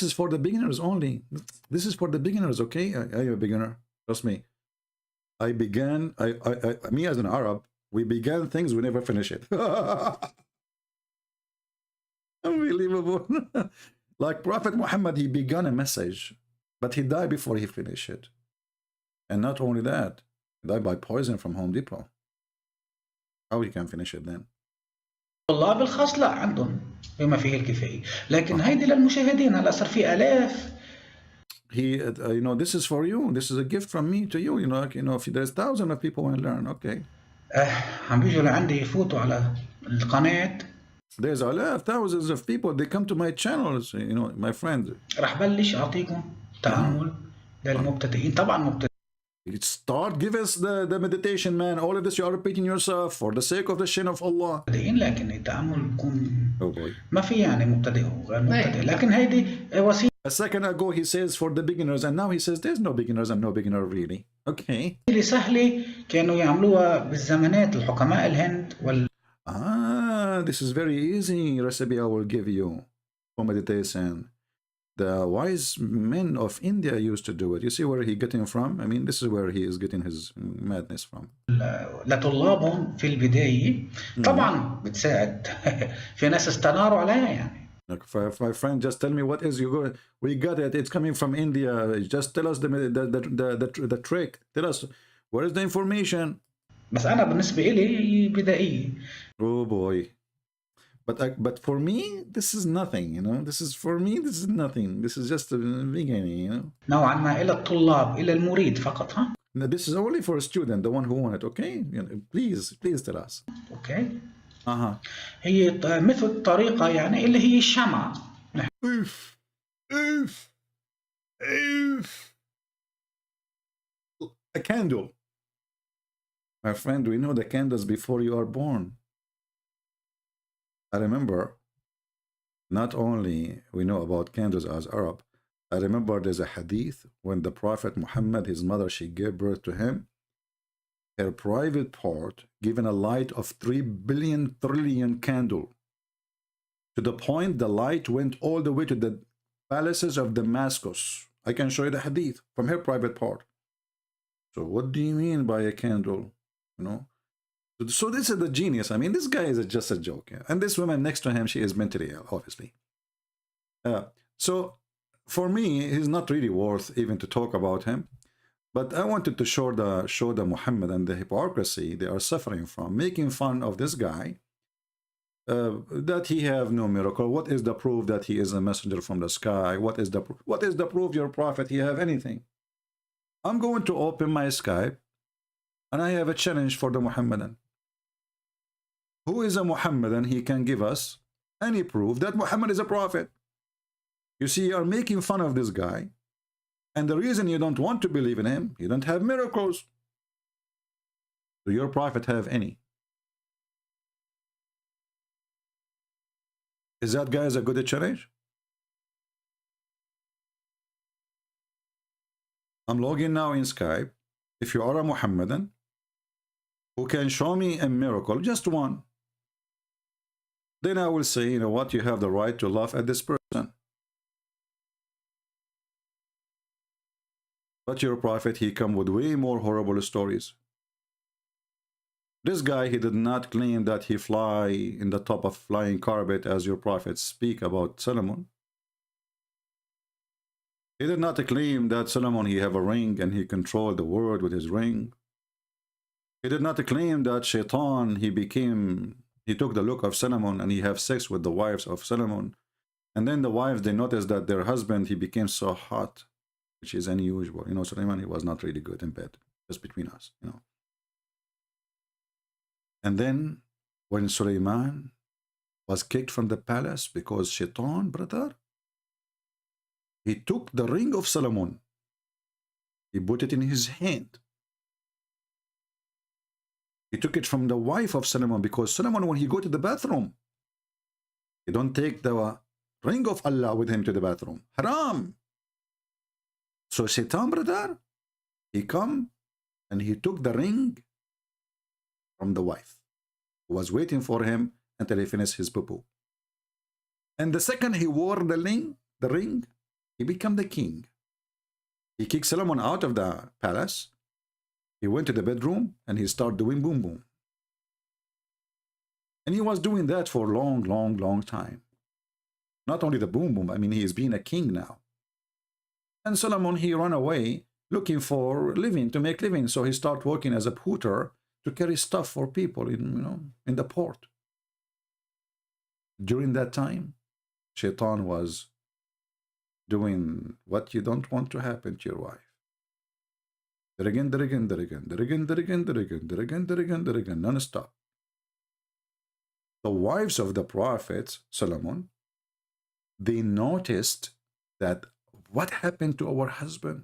Speaker 7: is for the beginners only. This is for the beginners, okay? I am a beginner. Trust me. I began, me as an Arab, we began things, we never finish it. Unbelievable. Like Prophet Muhammad, he began a message, but he died before he finished it. And not only that, he died by poison from Home Depot. How he can finish it then?
Speaker 10: الله بالخاص لا عندهم بما فيه الكفاية، لكن هيدي للمشاهدين هلا صار في آلاف.
Speaker 7: He, you know, this is for you. This is a gift from me to you. You know, like, you know, if there's thousands of people want to learn, okay.
Speaker 10: عم بيجوا لعندي يفوتوا على القناة.
Speaker 7: There's thousands of people. They come to my channels. You know, my friend.
Speaker 10: راح بلش أعطيكم تأمل للمبتدئين طبعا مبتدئين.
Speaker 7: Start, give us the meditation, man. All of this you are repeating yourself for the sake of the shin of Allah.
Speaker 10: لكن التأمل بكون
Speaker 7: oh boy.
Speaker 10: ما في يعني مبتدئ وغير مبتدئ، لكن هيدي وسيلة.
Speaker 7: A second ago he says for the beginners, and now he says there's no beginners and no beginner really. Okay.
Speaker 10: سهلة كانوا يعملوها بالزمانات الحكماء الهند
Speaker 7: this is very easy recipe I will give you for meditation. the wise men of India used to do it. You see where he getting from? I mean, this is where he is getting his madness from.
Speaker 10: لطلابهم في البداية طبعا بتساعد في ناس استناروا عليها يعني.
Speaker 7: Like my friend, just tell me what is you go. We got it. It's coming from India. Just tell us the trick. Tell us where is the information.
Speaker 10: بس أنا بالنسبة إلي بدائية.
Speaker 7: Oh boy. But for me, this is nothing, you know. This is nothing. This is just a beginning, you know.
Speaker 10: نوعا ما إلى الطلاب إلى المريد فقط ها.
Speaker 7: Now, this is only for a student, the one who want it, okay? You know, please tell us.
Speaker 10: Okay. هي مثل طريقة يعني اللي هي الشمعة.
Speaker 7: Oof. A candle. My friend, we know the candles before you are born. I remember, not only we know about candles as Arab, I remember there's a hadith when the Prophet Muhammad, his mother, she gave birth to him, her private part given a light of 3 billion trillion candle, to the point the light went all the way to the palaces of Damascus. I can show you the hadith from her private part. So what do you mean by a candle? You know? So this is the genius. I mean, this guy is just a joke. Yeah? And this woman next to him, she is mentally ill, obviously. So for me, he's not really worth even to talk about him. But I wanted to show the Muhammad and the hypocrisy they are suffering from, making fun of this guy, that he have no miracle. What is the proof that he is a messenger from the sky? What is the proof your prophet he have anything? I'm going to open my Skype, and I have a challenge for the Muhammadan. Who is a Muhammadan? He can give us any proof that Muhammad is a prophet. You see, you are making fun of this guy, and the reason you don't want to believe in him, you don't have miracles. Do your prophet have any? Is that guy a good challenge? I'm logging now in Skype. If you are a Muhammadan who can show me a miracle, just one, then I will say, you know what, you have the right to laugh at this person. But your prophet, he come with way more horrible stories. This guy, he did not claim that he fly in the top of flying carpet as your prophets speak about Solomon. He did not claim that Solomon, he have a ring and he controlled the world with his ring. He did not claim that Shaitan, he took the look of Solomon and he have sex with the wives of Solomon. And then the wives, they noticed that their husband, he became so hot, which is unusual. You know, Solomon, he was not really good in bed, just between us, you know. And then when Suleiman was kicked from the palace because Shaitan, brother, he took the ring of Solomon. He put it in his hand. He took it from the wife of Solomon, because Solomon, when he go to the bathroom, he don't take the ring of Allah with him to the bathroom. Haram. So Shaitan, brother, he come and he took the ring from the wife, who was waiting for him until he finished his poo-poo. And the second he wore the ring, he became the king. He kicked Solomon out of the palace. He went to the bedroom and he started doing boom boom. And he was doing that for a long, long, long time. Not only the boom boom, I mean, he is being a king now. And Solomon, he ran away looking for living, to make living. So he started working as a porter to carry stuff for people in the port. During that time, Shaitan was doing what you don't want to happen to your wife. Non-stop. The wives of the prophet Solomon, they noticed that what happened to our husband?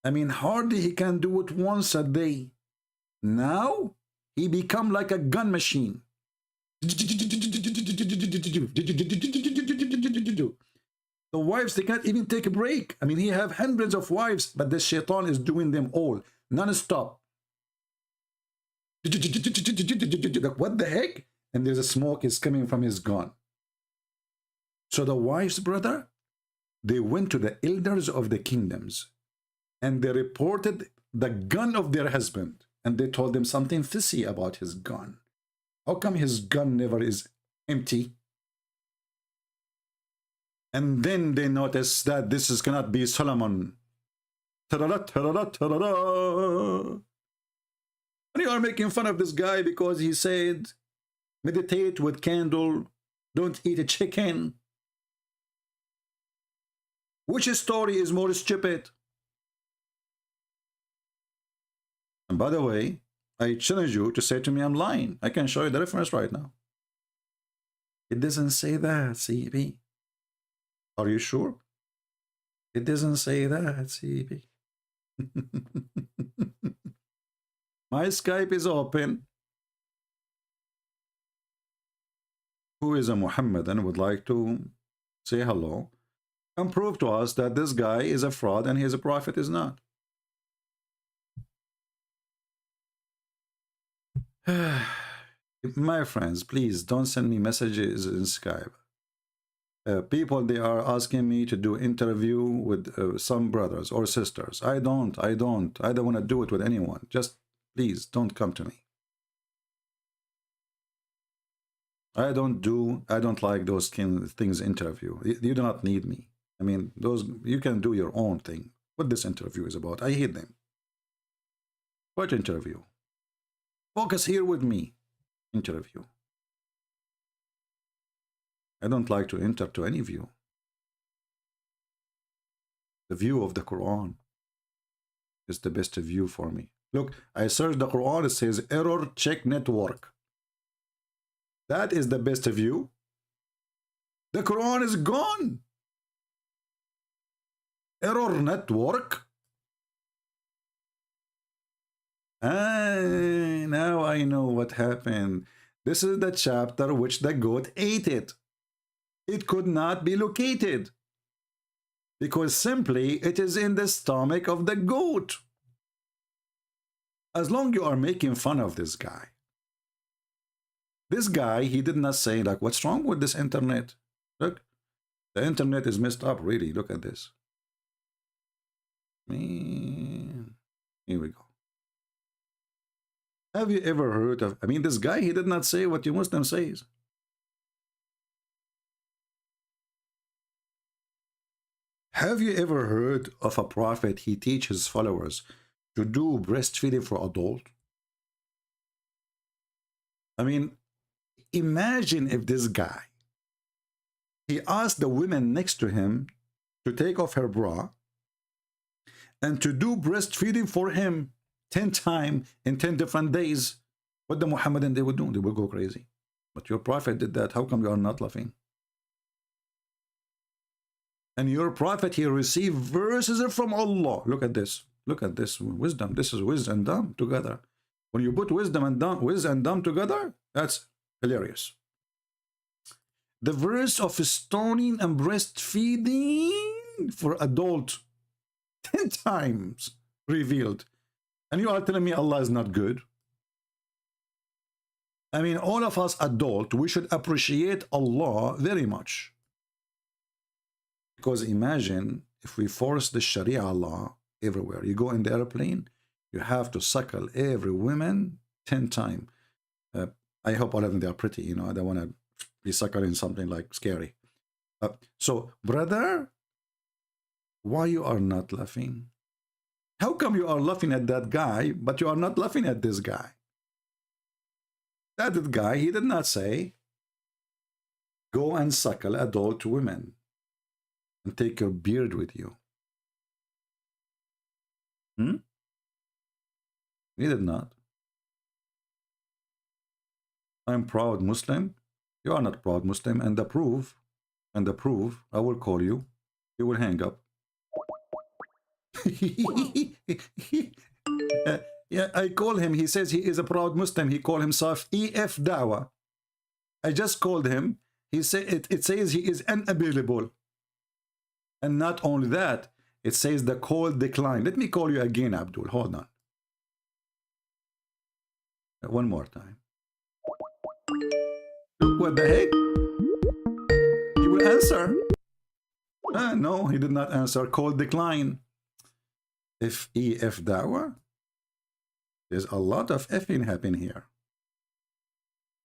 Speaker 7: I mean, hardly he can do it once a day. Now he become like a gun machine. The wives, they can't even take a break. I mean, he have hundreds of wives, but the Shaitan is doing them all non-stop. What the heck? And there's a smoke is coming from his gun. So the wives, brother, They went to the elders of the kingdoms and they reported the gun of their husband, and they told them something fishy about his gun. How come his gun never is empty? And then they noticed that this is cannot be Solomon. Ta-da-da, ta-da-da, ta-da-da. And you are making fun of this guy because he said, meditate with candle, don't eat a chicken. Which story is more stupid? And by the way, I challenge you to say to me I'm lying. I can show you the reference right now. It doesn't say that, CB. Are you sure? It doesn't say that, CB. My Skype is open. Who is a Muhammadan and would like to say hello and prove to us that this guy is a fraud and he is a prophet is not. My friends, please don't send me messages in Skype. People, they are asking me to do interview with some brothers or sisters. I don't want to do it with anyone. Just please don't come to me. I don't like those things interview. You do not need me. I mean, those, you can do your own thing. What this interview is about, I hate them. What interview? Focus here with me. Interview. I don't like to enter to any view. The view of the Quran is the best view for me. Look, I searched the Quran, it says error check network. That is the best view. The Quran is gone. Error network. Now I know what happened. This is the chapter which the goat ate it. It could not be located because simply it is in the stomach of the goat. As long as you are making fun of this guy. This guy, he did not say like, what's wrong with this internet? Look, the internet is messed up, really. Look at this. Man. Here we go. Have you ever heard of, I mean, this guy, he did not say what you Muslim says. Have you ever heard of a prophet, he teaches his followers to do breastfeeding for adult? I mean, imagine if this guy, he asked the women next to him to take off her bra and to do breastfeeding for him 10 times in 10 different days. What the Muhammadan they would do? They would go crazy. But your prophet did that. How come you are not laughing? And your prophet, he received verses from Allah. Look at this. Look at this wisdom. This is wisdom and dumb together. When you put wisdom and dumb together, that's hilarious. The verse of stoning and breastfeeding for adult 10 times revealed. And you are telling me Allah is not good? I mean, all of us adult, we should appreciate Allah very much. Because imagine if we force the Sharia law everywhere. You go in the airplane, you have to suckle every woman 10 times. I hope all of them, they are pretty, you know, I don't want to be suckling something like scary. So, brother, why you are not laughing? How come you are laughing at that guy, but you are not laughing at this guy? That guy, he did not say, go and suckle adult women and take your beard with you. He did not. I'm proud Muslim. You are not proud Muslim. And the proof, I will call you. You will hang up. Yeah, I call him. He says he is a proud Muslim. He call himself EF Dawa. I just called him. He said it says he is unavailable. And not only that, it says the call declined. Let me call you again, Abdul. Hold on. One more time. What the heck? He will answer. No, he did not answer. Call decline. F-E-F dawah. There's a lot of effing happening here.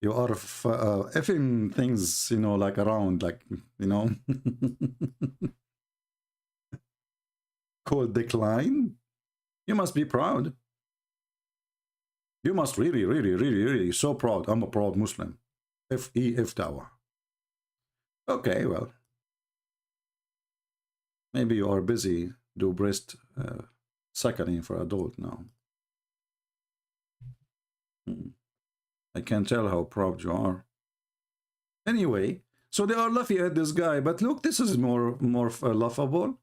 Speaker 7: You are effing things, you know, like around, like, you know. Call decline. You must be proud. You must really so proud. I'm a proud Muslim. F-E-F dawah. Okay, well. Maybe you are busy do breast suckling for adult now. I can tell how proud you are. Anyway, so they are laughing at this guy, but look, this is more laughable,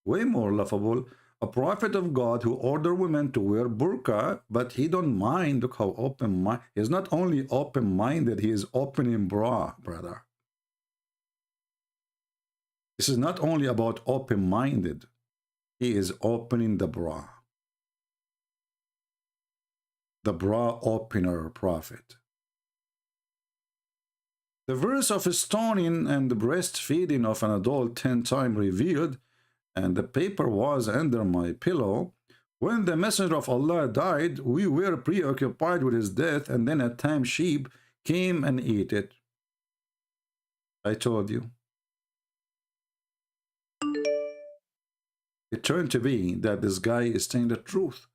Speaker 7: way more laughable. A prophet of God who ordered women to wear burqa, but he don't mind. Look how open-minded. He's not only open-minded, he is opening bra, brother. This is not only about open-minded. He is opening the bra. The bra opener prophet. The verse of stoning and the breastfeeding of an adult 10 times revealed, and the paper was under my pillow. When the messenger of Allah died, we were preoccupied with his death, and then a tame sheep came and ate it. I told you. It turned to be that this guy is saying the truth.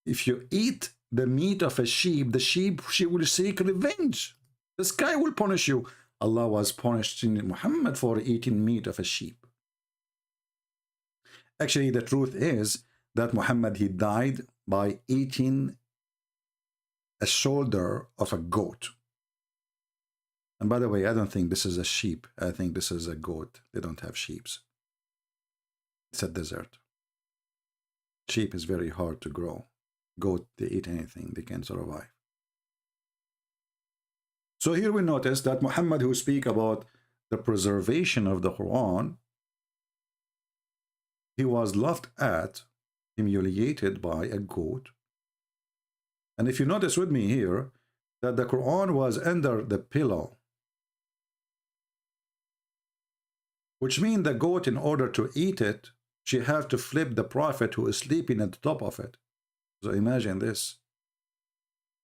Speaker 7: If you eat the meat of a sheep, the sheep, she will seek revenge. The sky will punish you. Allah was punishing Muhammad for eating meat of a sheep. Actually, the truth is that Muhammad, he died by eating a shoulder of a goat. And by the way, I don't think this is a sheep. I think this is a goat. They don't have sheep. It's a desert. Sheep is very hard to grow. Goat, they eat anything. They can survive. So here we notice that Muhammad, who speak about the preservation of the Quran, he was laughed at, humiliated by a goat. And if you notice with me here, that the Quran was under the pillow, which means the goat, in order to eat it, she have to flip the prophet who is sleeping at the top of it. So imagine this.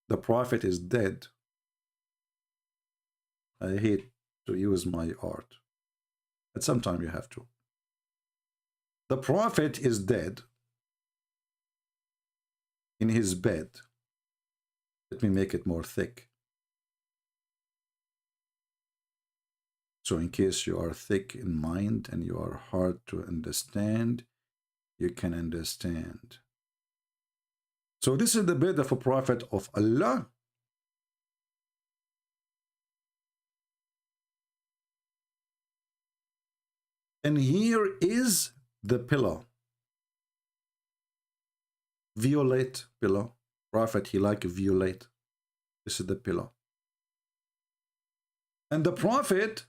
Speaker 7: The prophet is dead. I hate to use my art, but sometimes you have to. The prophet is dead in his bed. Let me make it more thick. So in case you are thick in mind and you are hard to understand, you can understand. So this is the bed of a prophet of Allah. And here is the pillow. Violet pillow. Prophet, he like violet. This is the pillow. And the prophet,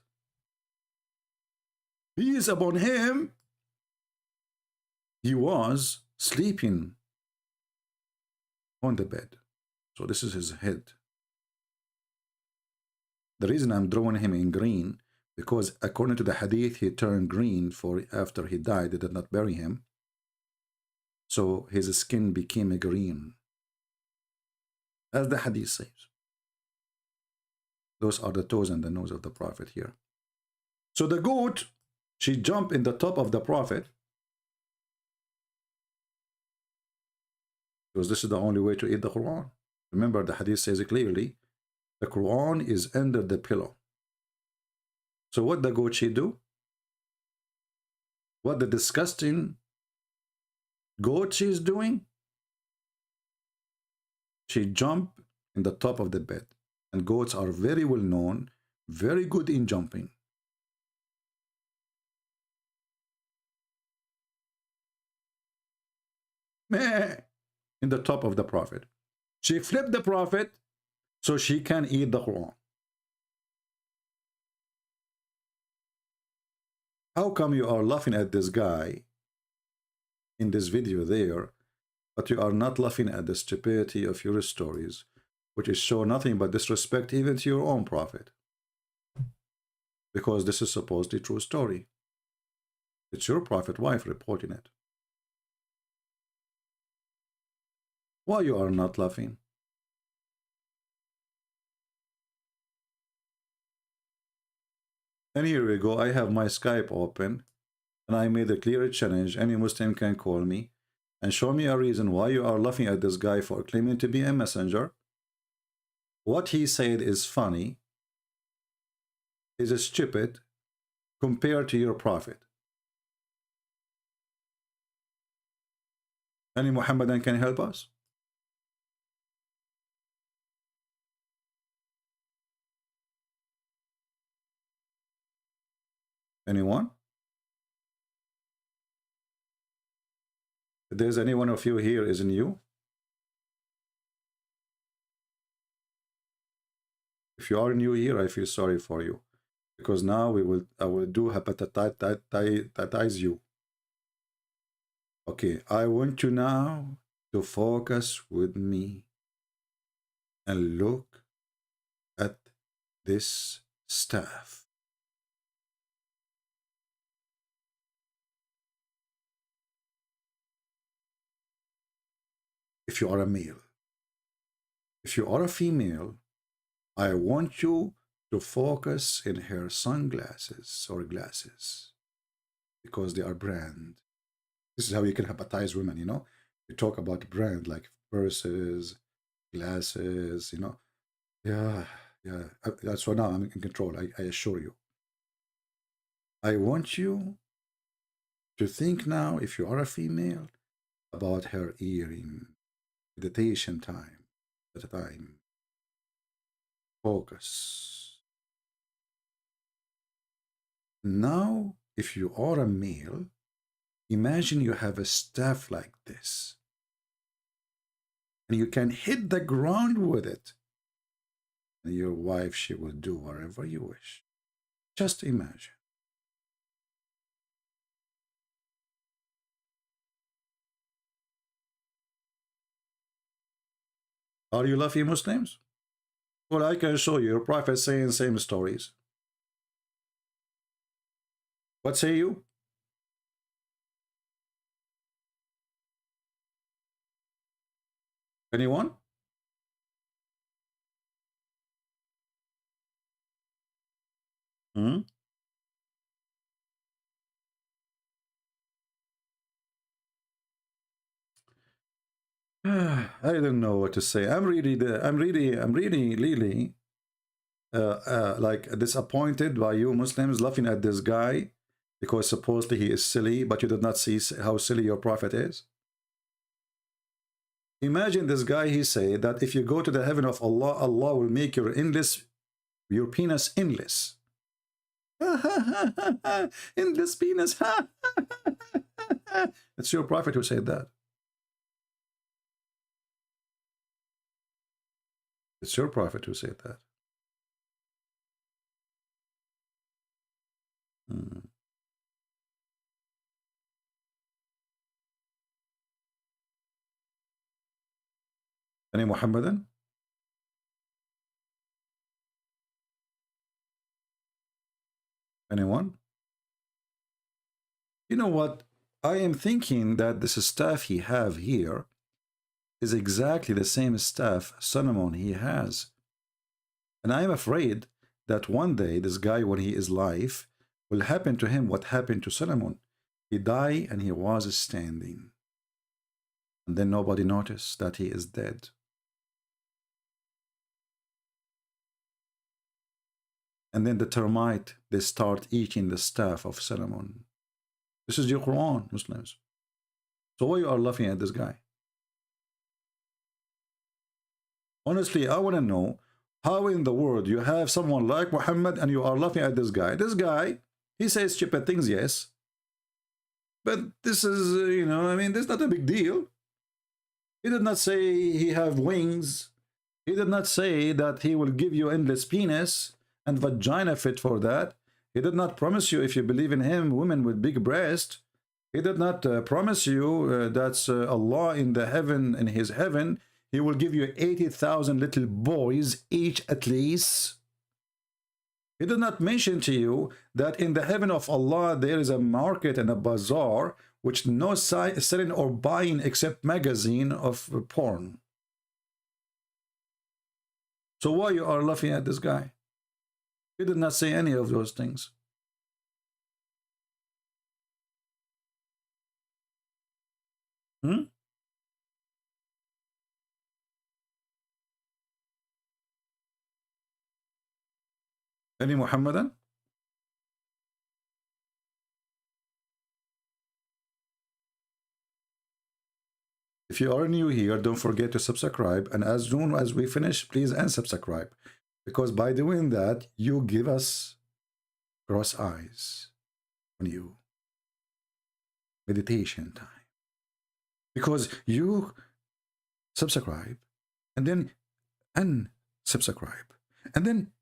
Speaker 7: peace upon him, he was sleeping on the bed. So this is his head. The reason I'm drawing him in green, because according to the hadith, he turned green for after he died. They did not bury him. So his skin became green. As the hadith says. Those are the toes and the nose of the prophet here. So the goat, she jumped in the top of the prophet. Because this is the only way to eat the Quran. Remember, the hadith says it clearly. The Quran is under the pillow. So what the goat she do? What the disgusting goat she is doing? She jumped in the top of the bed. And goats are very well known, very good in jumping. In the top of the prophet. She flipped the prophet so she can eat the Quran. How come you are laughing at this guy in this video there, but you are not laughing at the stupidity of your stories, which is show nothing but disrespect even to your own prophet? Because this is supposedly true story. It's your prophet wife reporting it. Why you are not laughing? And here we go. I have my Skype open, and I made a clear challenge. Any Muslim can call me and show me a reason why you are laughing at this guy for claiming to be a messenger. What he said is funny, is stupid compared to your prophet. Any Muhammadan can help us? Anyone? If there's any one of you here is new, if you are new here, I feel sorry for you, because now I will do hepatize you. Okay, I want you now to focus with me and look at this staff. If you are a male. If you are a female, I want you to focus in her sunglasses or glasses, because they are brand. This is how you can hepatize women, you know. You talk about brand like purses, glasses, you know. Yeah. So now I'm in control, I assure you. I want you to think now, if you are a female, about her earring, meditation time, at a time. Focus. Now, if you are a male, imagine you have a staff like this, and you can hit the ground with it, and your wife, she will do whatever you wish. Just imagine. Are you laughing, Muslims? Well, I can show you your prophet saying same stories. What say you? Anyone? Hmm? I don't know what to say. I'm really like disappointed by you Muslims laughing at this guy because supposedly he is silly, but you did not see how silly your prophet is. Imagine this guy, he said that if you go to the heaven of Allah, Allah will make your penis endless. Endless penis. It's your prophet who said that. It's your prophet who said that. Any Muhammadan? Anyone? You know what? I am thinking that this staff he have here is exactly the same staff Solomon he has. And I am afraid that one day this guy, when he is alive, will happen to him what happened to Solomon. He died and he was standing. And then nobody noticed that he is dead. And then the termite, they start eating the staff of Solomon. This is your Quran, Muslims. So why you are laughing at this guy? Honestly, I want to know how in the world you have someone like Muhammad and you are laughing at this guy. This guy, he says stupid things, yes. But this is, you know, I mean, this is not a big deal. He did not say he have wings. He did not say that he will give you endless penis and vagina fit for that. He did not promise you, if you believe in him, women with big breast. He did not promise you that's Allah in the heaven, in his heaven, he will give you 80,000 little boys each at least. He did not mention to you that in the heaven of Allah there is a market and a bazaar which no selling or buying except magazine of porn. So why you are laughing at this guy? He did not say any of those things. Any Muhammadan? If you are new here, don't forget to subscribe, and as soon as we finish, please unsubscribe, because by doing that you give us cross eyes on you. Meditation time, because you subscribe and then unsubscribe and then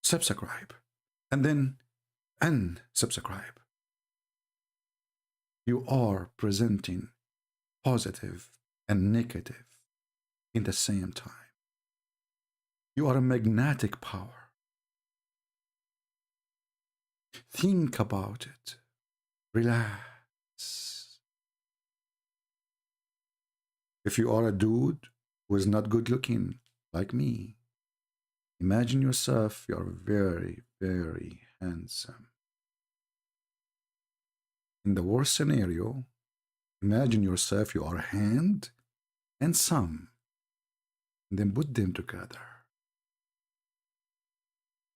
Speaker 7: subscribe and then unsubscribe. You are presenting positive and negative in the same time. You are a magnetic power. Think about it. Relax. If you are a dude who is not good looking like me, imagine yourself, you are very, very handsome. In the worst scenario, imagine yourself, you are hand and thumb, and then put them together.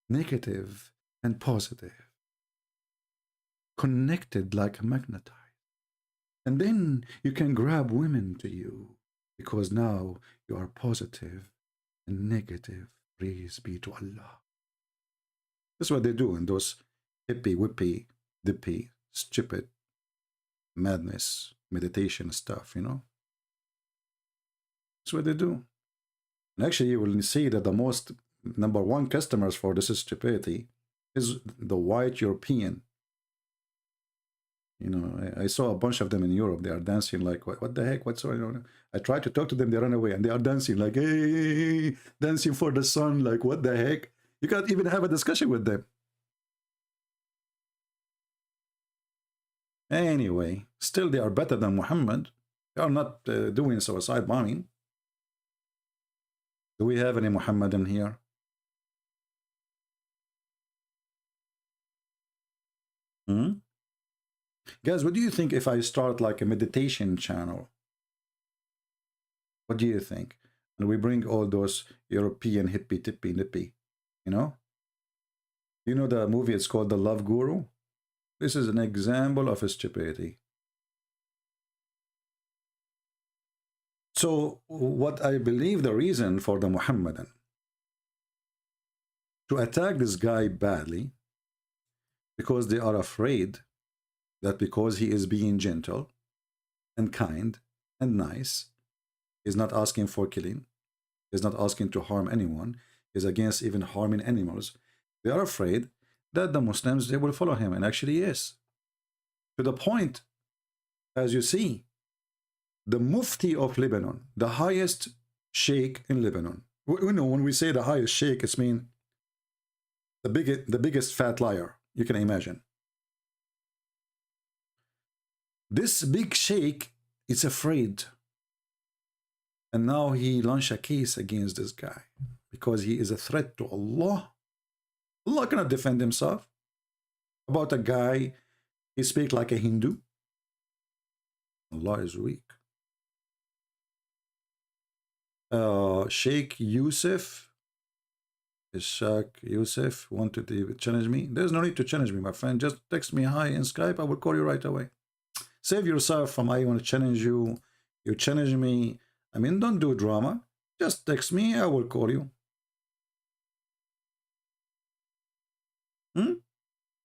Speaker 7: Negative and positive, connected like magnetized. And then you can grab women to you, because now you are positive and negative. Praise be to Allah. That's what they do in those hippie, whippy, dippy, stupid, madness, meditation stuff, you know. That's what they do. And actually, you will see that the most #1 customers for this stupidity is the white European. You know, I saw a bunch of them in Europe. They are dancing like, what the heck? What's going on? I tried to talk to them. They run away, and they are dancing like, hey, dancing for the sun. Like, what the heck? You can't even have a discussion with them. Anyway, still they are better than Muhammad. They are not doing suicide bombing. Do we have any Muhammadan here? Guys, what do you think if I start like a meditation channel? What do you think? And we bring all those European hippie, tippy, nippy, you know? You know the movie, it's called The Love Guru? This is an example of a stupidity. So what I believe the reason for the Muhammadan to attack this guy badly, because they are afraid that because he is being gentle and kind and nice, he's not asking for killing, he's not asking to harm anyone, he's against even harming animals. They are afraid that the Muslims, they will follow him, and actually yes. To the point, as you see, the Mufti of Lebanon, the highest sheikh in Lebanon. You know, when we say the highest sheikh, it's mean the biggest fat liar you can imagine. This big sheikh is afraid, and now he launched a case against this guy because he is a threat to Allah. Allah cannot defend himself about a guy, he speaks like a Hindu. Allah is weak. Sheikh Yusuf, Sheikh Yusuf wanted to challenge me. There's no need to challenge me, my friend. Just text me hi in Skype. I will call you right away. Save yourself from I want to challenge you. You challenge me. I mean, don't do drama. Just text me. I will call you.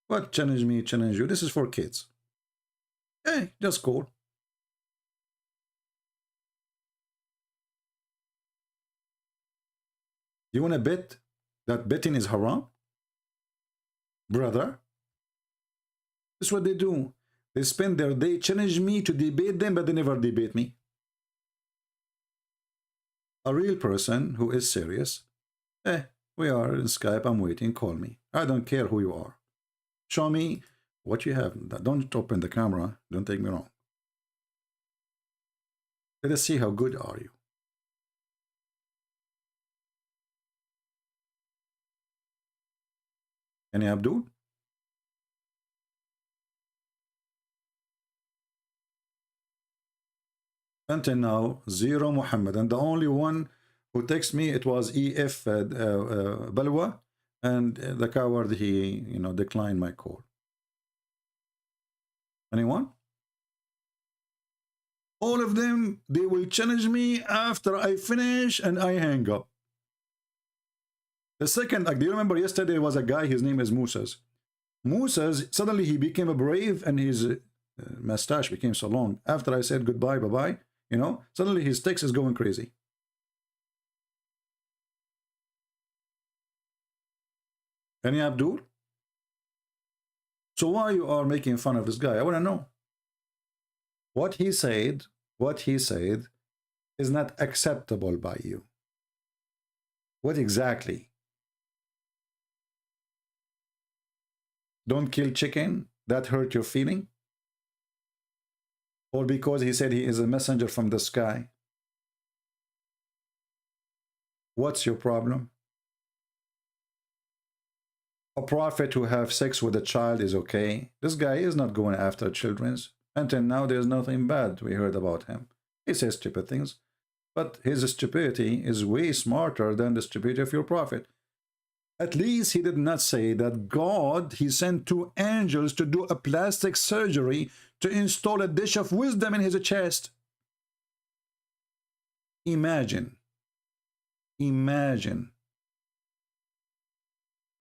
Speaker 7: What challenge me, challenge you? This is for kids. Hey, just call. You want to bet that betting is haram? Brother, that's what they do. They spend their day challenge me to debate them, but they never debate me. A real person who is serious, We are in Skype. I'm waiting. Call me. I don't care who you are. Show me what you have. Don't open the camera. Don't take me wrong. Let us see how good are you. Any Abdul? Until now, 0 Muhammad. And the only one who texted me, it was EF Balwa. And the coward, he, declined my call. Anyone? All of them, they will challenge me after I finish and I hang up. The second, do you remember yesterday was a guy, his name is Musas. Musas, suddenly he became a brave and his mustache became so long. After I said goodbye, bye-bye, suddenly his text is going crazy. Any Abdul? So why you are making fun of this guy? I want to know. What he said is not acceptable by you. What exactly? Don't kill chicken, that hurt your feeling? Or because he said he is a messenger from the sky? What's your problem? A prophet who have sex with a child is okay. This guy is not going after children's. Until now, there's nothing bad we heard about him. He says stupid things, but his stupidity is way smarter than the stupidity of your prophet. At least he did not say that God, he sent 2 angels to do a plastic surgery to install a dish of wisdom in his chest. Imagine. Imagine.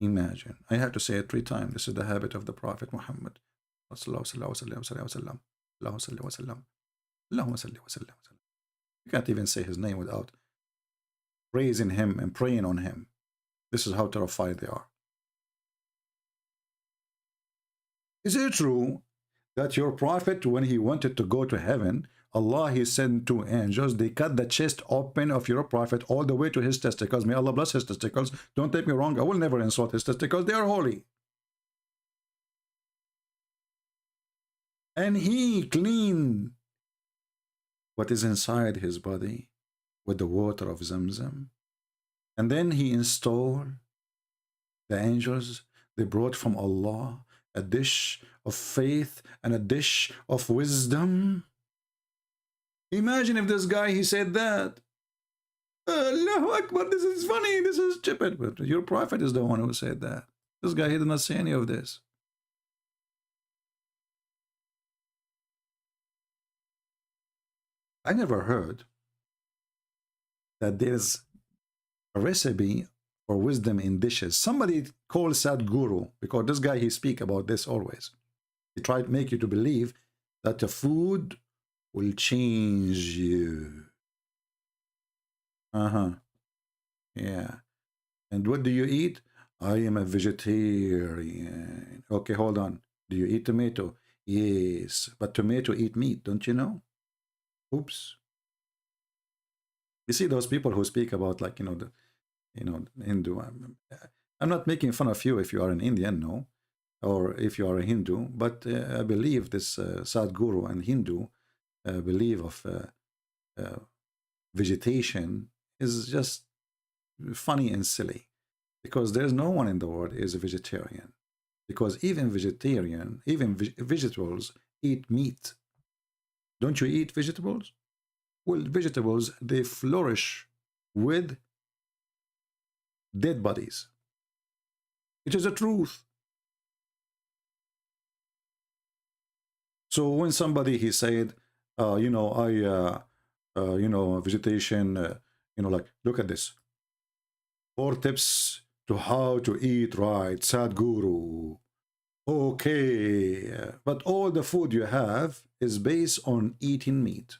Speaker 7: Imagine. I have to say it 3 times. This is the habit of the Prophet Muhammad. You can't even say his name without praising him and praying on him. This is how terrified they are. Is it true that your prophet, when he wanted to go to heaven, Allah, he sent 2 angels, they cut the chest open of your prophet all the way to his testicles. May Allah bless his testicles. Don't take me wrong, I will never insult his testicles, they are holy. And he cleaned what is inside his body with the water of Zamzam. And then he installed the angels, they brought from Allah a dish of faith and a dish of wisdom. Imagine if this guy, he said that. Allahu Akbar, this is funny, this is stupid. But your prophet is the one who said that. This guy, he did not say any of this. I never heard that there's a recipe for wisdom in dishes. Somebody called Sadhguru, because this guy, he speak about this always. He tried to make you to believe that the food will change you. Yeah. And what do you eat? I am a vegetarian. Okay, hold on. Do you eat tomato? Yes, but tomato eat meat, don't you know? Oops. You see those people who speak about, like, Hindu. I'm not making fun of you if you are an Indian, no, or if you are a Hindu, but I believe this Sadhguru and Hindu belief of vegetation is just funny and silly, because there's no one in the world is a vegetarian, because even vegetables eat meat. Don't you eat vegetables? Well, vegetables, they flourish with dead bodies. It is the truth. So when somebody, he said, vegetation, like, look at this. 4 tips to how to eat right, Sadhguru. Okay, but all the food you have is based on eating meat.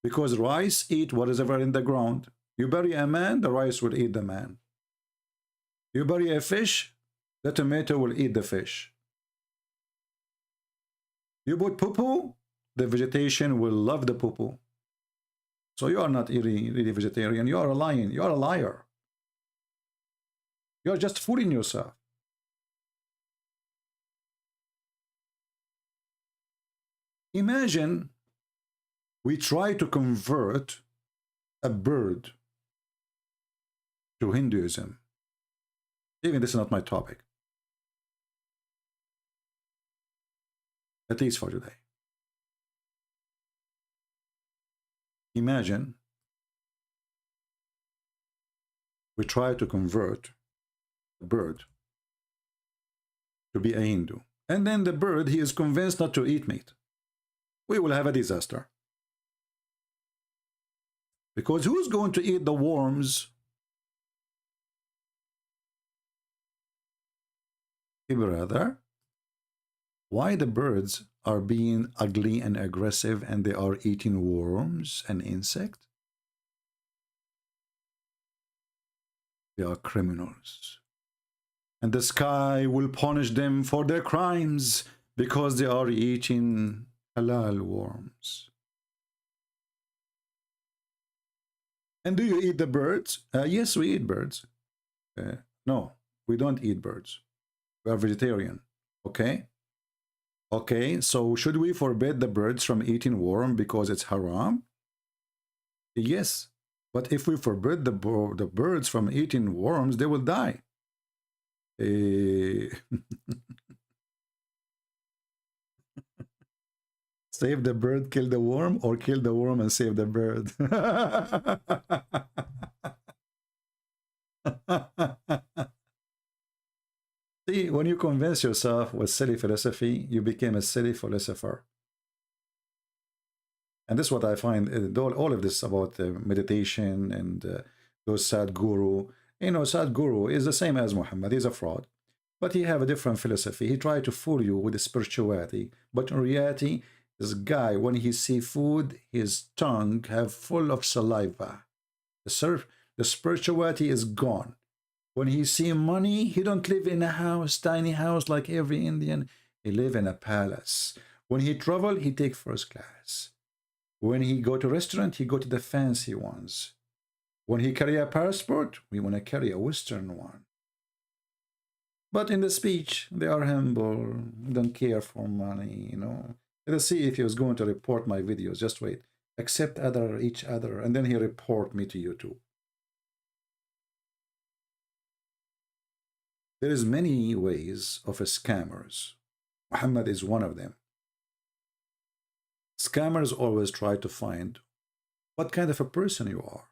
Speaker 7: Because rice eat whatever in the ground. You bury a man, the rice will eat the man. You bury a fish, the tomato will eat the fish. You put poo-poo, the vegetation will love the poo-poo. So you are not really vegetarian, you are a lion, you are a liar. You're just fooling yourself. Imagine we try to convert a bird to Hinduism. Even this is not my topic, at least for today. Imagine we try to convert a bird to be a Hindu, and then the bird, he is convinced not to eat meat. We will have a disaster. Because who's going to eat the worms? Hey, brother, why the birds are being ugly and aggressive and they are eating worms and insects? They are criminals. And the sky will punish them for their crimes because they are eating halal worms. And do you eat the birds? Yes, we eat birds. No, we don't eat birds. We are vegetarian. Okay? Okay, so should we forbid the birds from eating worm because it's haram? Yes, but if we forbid the birds from eating worms, they will die. Save the bird, kill the worm, or kill the worm and save the bird. See, when you convince yourself with silly philosophy, you became a silly philosopher. And this is what I find, all of this about meditation and those Sadhguru. You know, Sadhguru is the same as Muhammad. He's a fraud. But he have a different philosophy. He tried to fool you with the spirituality. But in reality, this guy, when he see food, his tongue have full of saliva. The spirituality is gone. When he see money, he don't live in a house, tiny house like every Indian. He live in a palace. When he travel, he take first class. When he go to restaurant, he go to the fancy ones. When he carry a passport, we want to carry a Western one. But in the speech, they are humble, don't care for money, you know. Let's see if he was going to report my videos. Just wait. Accept each other, and then he report me to YouTube. There is many ways of scammers. Muhammad is one of them. Scammers always try to find what kind of a person you are.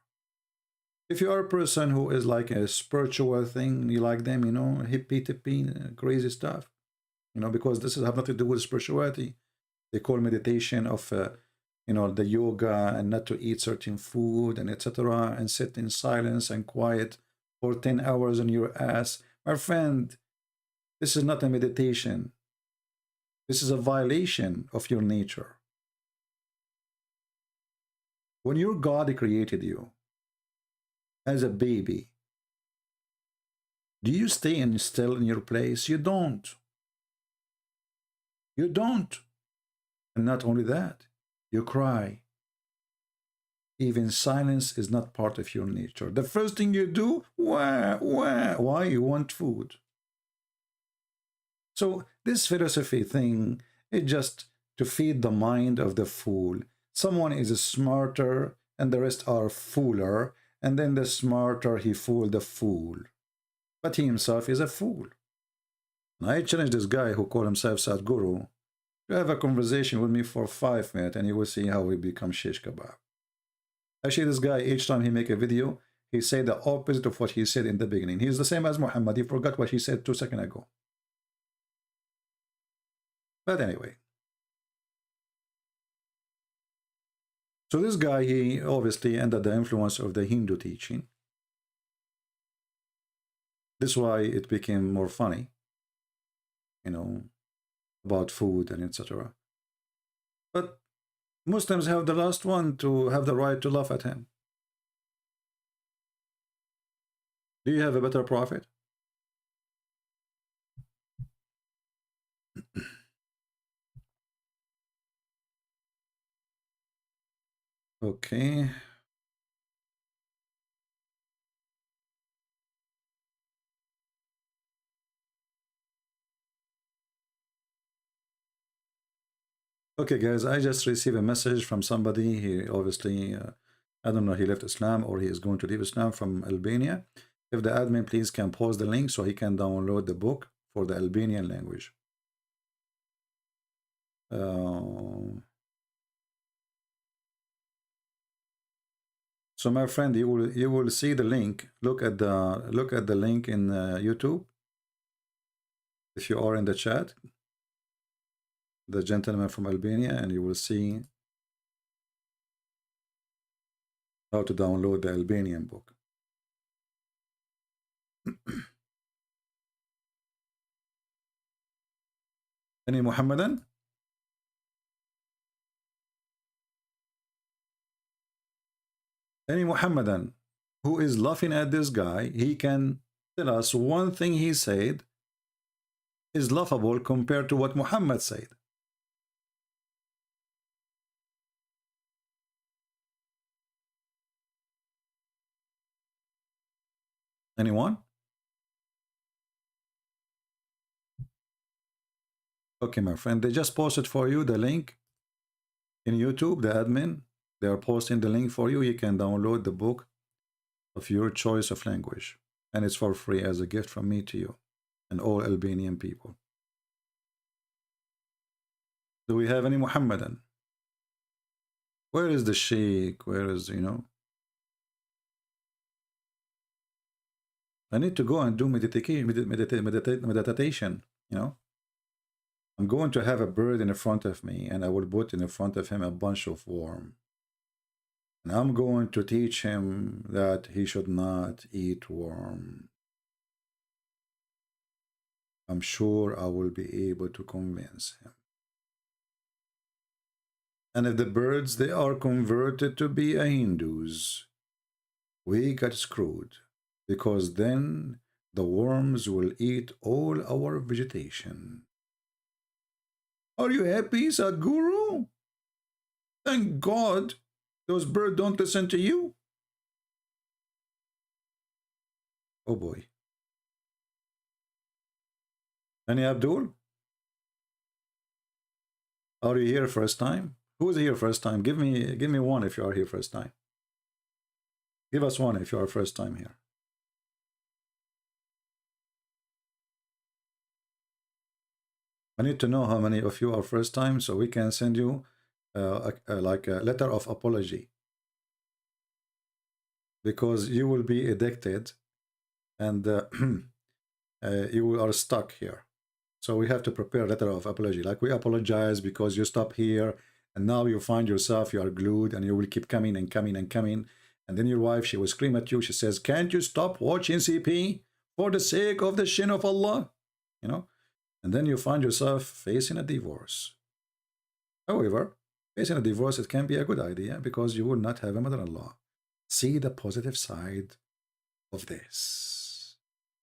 Speaker 7: If you are a person who is like a spiritual thing, you like them, you know, hippie, crazy stuff, you know, because this have nothing to do with spirituality. They call meditation of, you know, the yoga and not to eat certain food and etc. and sit in silence and quiet for 10 hours on your ass. My friend, this is not a meditation. This is a violation of your nature. When your God created you as a baby, do you stay still in your place? You don't. You don't. And not only that, you cry. Even silence is not part of your nature. The first thing you do, wah, wah. Why? You want food. So this philosophy thing is just to feed the mind of the fool. Someone is smarter and the rest are fooler, and then the smarter he fooled the fool. But he himself is a fool. And I challenge this guy who called himself Sadhguru to have a conversation with me for 5 minutes, and you will see how we become shish kebab. Actually, this guy, each time he make a video, he say the opposite of what he said in the beginning. He's the same as Muhammad. He forgot what he said 2 seconds ago. But anyway. So this guy, he obviously under the influence of the Hindu teaching. This is why it became more funny, you know, about food and etc. But Muslims have the last one to have the right to laugh at him. Do you have a better prophet? Okay. Okay, guys, I just received a message from somebody. He obviously, I don't know, he left Islam or he is going to leave Islam from Albania. If the admin please can post the link so he can download the book for the Albanian language. So my friend, you will see the link. Look at the link in YouTube. If you are in the chat, the gentleman from Albania, and you will see how to download the Albanian book. Any Muhammadan? Any Muhammadan who is laughing at this guy, he can tell us one thing he said is laughable compared to what Muhammad said. Anyone? Okay, my friend, they just posted for you the link in YouTube, the admin. They are posting the link for you. You can download the book of your choice of language. And it's for free as a gift from me to you and all Albanian people. Do we have any Muhammadan? Where is the Sheikh? Where is, you know? I need to go and do meditation, you know? I'm going to have a bird in front of me, and I will put in front of him a bunch of worm. And I'm going to teach him that he should not eat worm. I'm sure I will be able to convince him. And if the birds, they are converted to be Hindus, we got screwed, because then the worms will eat all our vegetation. Are you happy, Sadhguru? Thank God those birds don't listen to you. Oh boy. Any Abdul? Are you here first time? Who is here first time? Give me one if you are here first time. Give us one if you are first time here. I need to know how many of you are first time so we can send you like a letter of apology. Because you will be addicted and you are stuck here. So we have to prepare a letter of apology. Like, we apologize because you stop here and now you find yourself, you are glued and you will keep coming and coming and coming. And then your wife, she will scream at you. She says, can't you stop watching CP for the sake of the shin of Allah? You know? And then you find yourself facing a divorce. However, facing a divorce, it can be a good idea because you will not have a mother-in-law. See the positive side of this.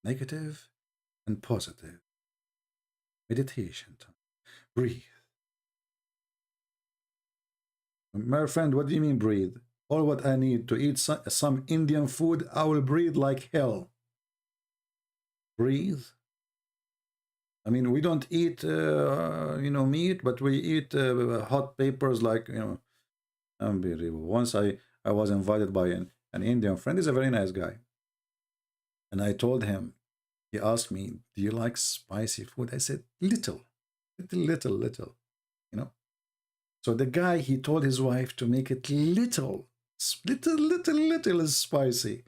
Speaker 7: Negative and positive. Meditation time. Breathe. My friend, what do you mean breathe? All what I need to eat some Indian food, I will breathe like hell. Breathe. I mean, we don't eat, you know, meat, but we eat hot peppers like, you know, unbelievable. Once I was invited by an Indian friend. He's a very nice guy. And I told him, he asked me, do you like spicy food? I said, little, you know. So the guy, he told his wife to make it little spicy.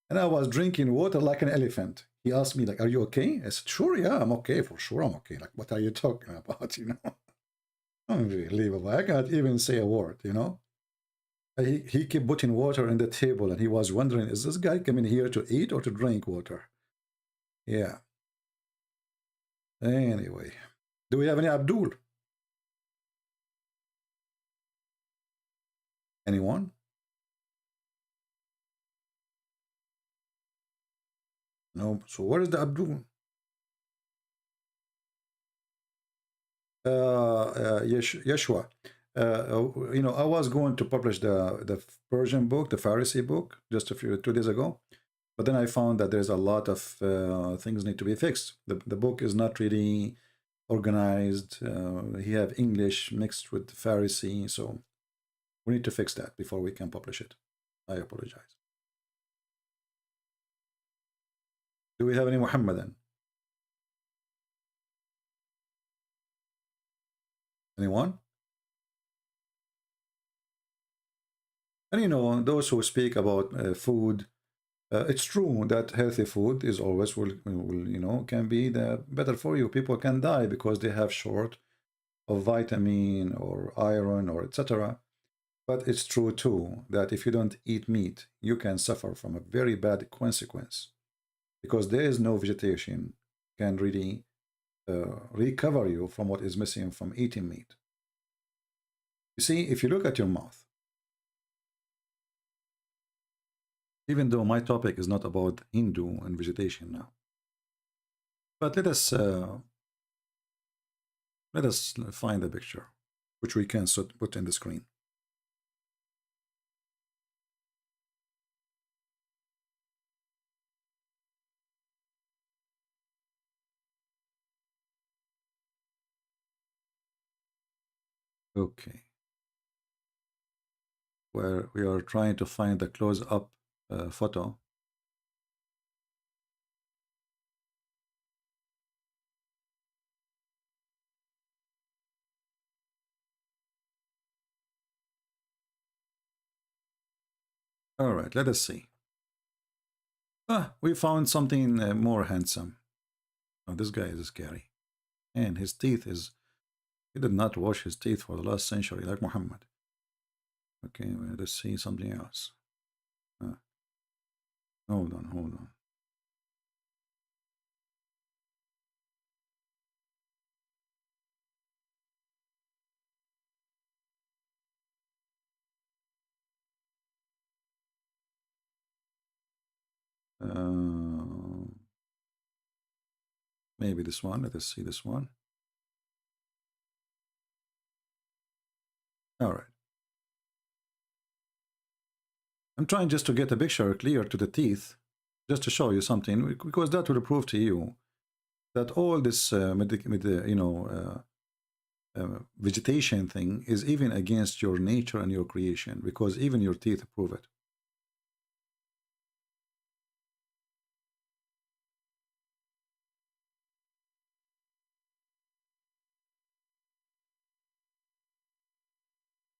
Speaker 7: And I was drinking water like an elephant. He asked me, like, are you okay? I said, sure, yeah, I'm okay. For sure, I'm okay. Like, what are you talking about, you know? Unbelievable. I can't even say a word, you know? He kept putting water on the table, and he was wondering, is this guy coming here to eat or to drink water? Yeah. Anyway, do we have any Abdul? Anyone? No. So where is the Abdul? Yeshua. You know, I was going to publish the Persian book, the Pharisee book, just 2 days ago. But then I found that there's a lot of things need to be fixed. The book is not really organized. He have English mixed with Pharisee, so we need to fix that before we can publish it. I apologize. Do we have any Muhammadan? Anyone? And you know, those who speak about food, it's true that healthy food is always will you know, can be the better for you. People can die because they have short of vitamin or iron or etc. But it's true too that if you don't eat meat, you can suffer from a very bad consequence, because there is no vegetation can really recover you from what is missing from eating meat. You see, if you look at your mouth, even though my topic is not about Hindu and vegetation now, but let us find the picture, which we can put in the screen. Okay. Where we are trying to find the close-up photo. All right, let us see. We found something more handsome. Oh, this guy is scary. And his teeth is... He did not wash his teeth for the last century like Muhammad. Okay, well, let's see something else. Hold on, hold on. Maybe this one. Let us see this one. All right. I'm trying just to get a picture clear to the teeth, just to show you something, because that will prove to you that all this vegetation thing is even against your nature and your creation, because even your teeth prove it.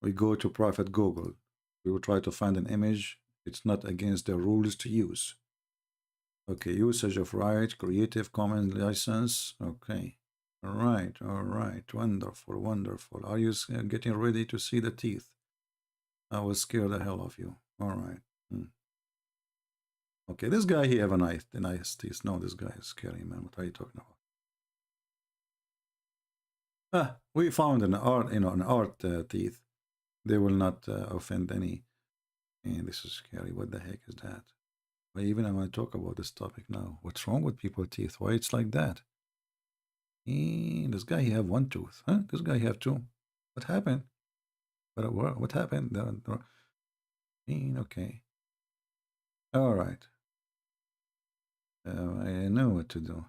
Speaker 7: We go to Prophet Google. We will try to find an image. It's not against the rules to use. Okay, usage of right, Creative Commons license. Okay. All right. Wonderful, wonderful. Are you getting ready to see the teeth? I will scare the hell of you. All right. Okay, this guy, he have a nice teeth. No, this guy is scary, man. What are you talking about? We found an art teeth. They will not offend any. And this is scary. What the heck is that? Why even I want to talk about this topic now? What's wrong with people's teeth? Why it's like that? This guy, he have one tooth. Huh? This guy, he have two. What happened? What happened? Okay. All right. I know what to do.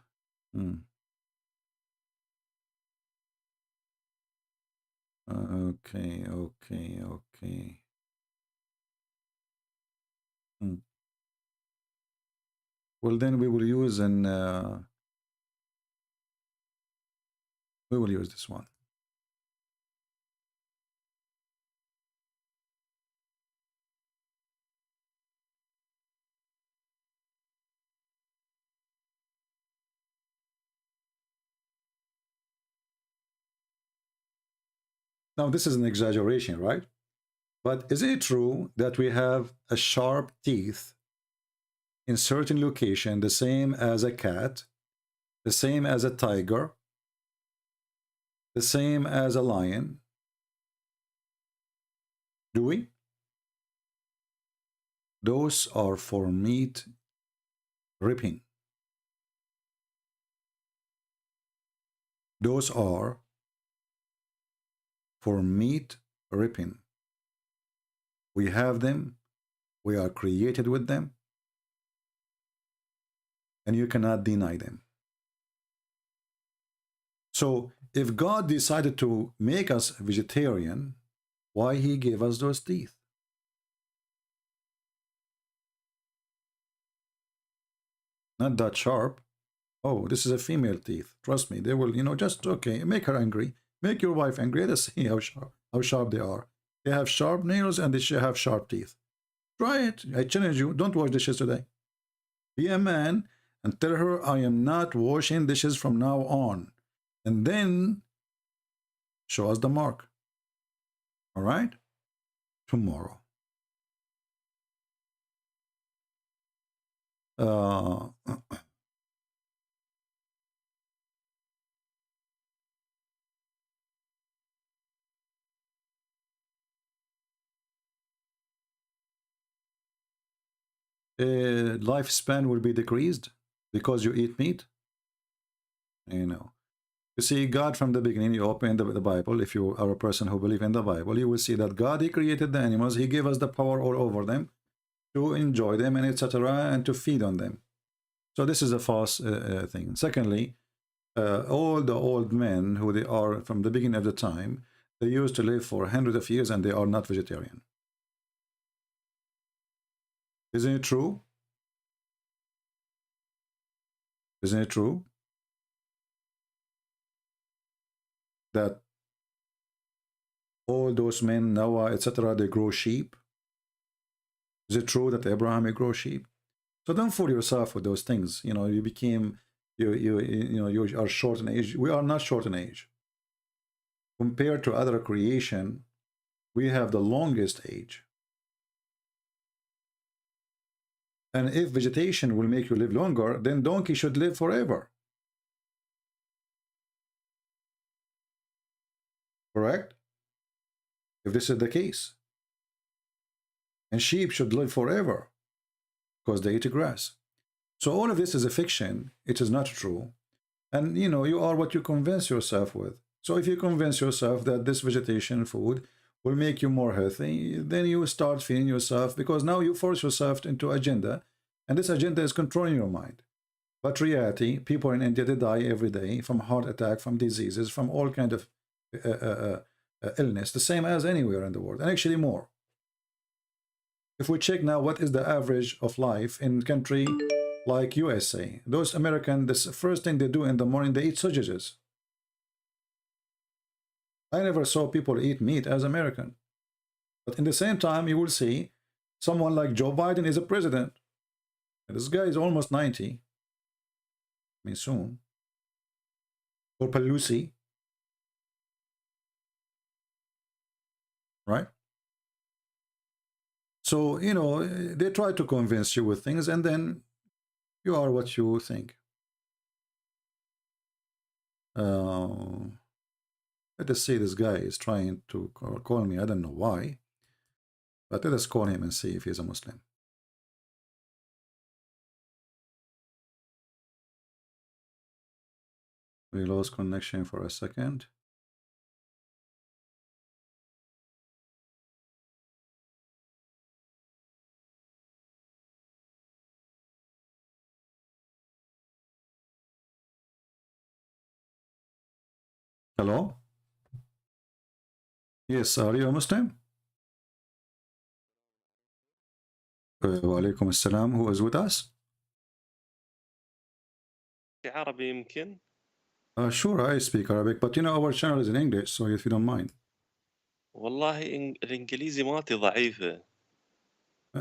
Speaker 7: Okay. Well, then we will use we will use this one. Now, this is an exaggeration, right? But is it true that we have a sharp teeth in certain location, the same as a cat, the same as a tiger, the same as a lion? Do we? Those are for meat ripping. Those are for meat ripping. We have them. We are created with them. And you cannot deny them. So if God decided to make us vegetarian, why he gave us those teeth? Not that sharp. Oh, this is a female teeth. Trust me, they will, you know, just, okay, make her angry. Make your wife angry. Let's see how sharp they are. They have sharp nails and they should have sharp teeth. Try it. I challenge you. Don't wash dishes today. Be a man and tell her, I am not washing dishes from now on. And then show us the mark. All right? Tomorrow. Lifespan will be decreased because you eat meat. You know, you see, God from the beginning, you open the Bible, if you are a person who believes in the Bible, you will see that God, he created the animals, he gave us the power all over them to enjoy them and etc. and to feed on them. So this is a false thing. Secondly, all the old men who they are from the beginning of the time, they used to live for hundreds of years and they are not vegetarian. Isn't it true? Isn't it true that all those men, Noah, etc., they grow sheep? Is it true that Abraham may grow sheep? So don't fool yourself with those things. You know, you became, you are short in age. We are not short in age. Compared to other creation, we have the longest age. And if vegetation will make you live longer, then donkey should live forever. Correct? If this is the case. And sheep should live forever because they eat grass. So all of this is a fiction. It is not true. And you know, you are what you convince yourself with. So if you convince yourself that this vegetation food will make you more healthy, then you start feeding yourself, because now you force yourself into agenda, and this agenda is controlling your mind. But reality, people in India, they die every day from heart attack, from diseases, from all kind of illness, the same as anywhere in the world, and actually more. If we check now what is the average of life in country like USA, those Americans, the first thing they do in the morning, they eat sausages. I never saw people eat meat as American. But in the same time, you will see someone like Joe Biden is a president. And this guy is almost 90. I mean, soon. Or Pelosi. Right? So, you know, they try to convince you with things, and then you are what you think. Let us see, this guy is trying to call me. I don't know why. But let us call him and see if he's a Muslim. We lost connection for a second. Hello? Yes, are you a Muslim? Wa alaikum assalam. Who is with us?
Speaker 11: عربي يمكن.
Speaker 7: Sure, I speak Arabic, but you know our channel is in English, so if you don't mind.
Speaker 11: والله الإنجليزي مالتي ضعيفة.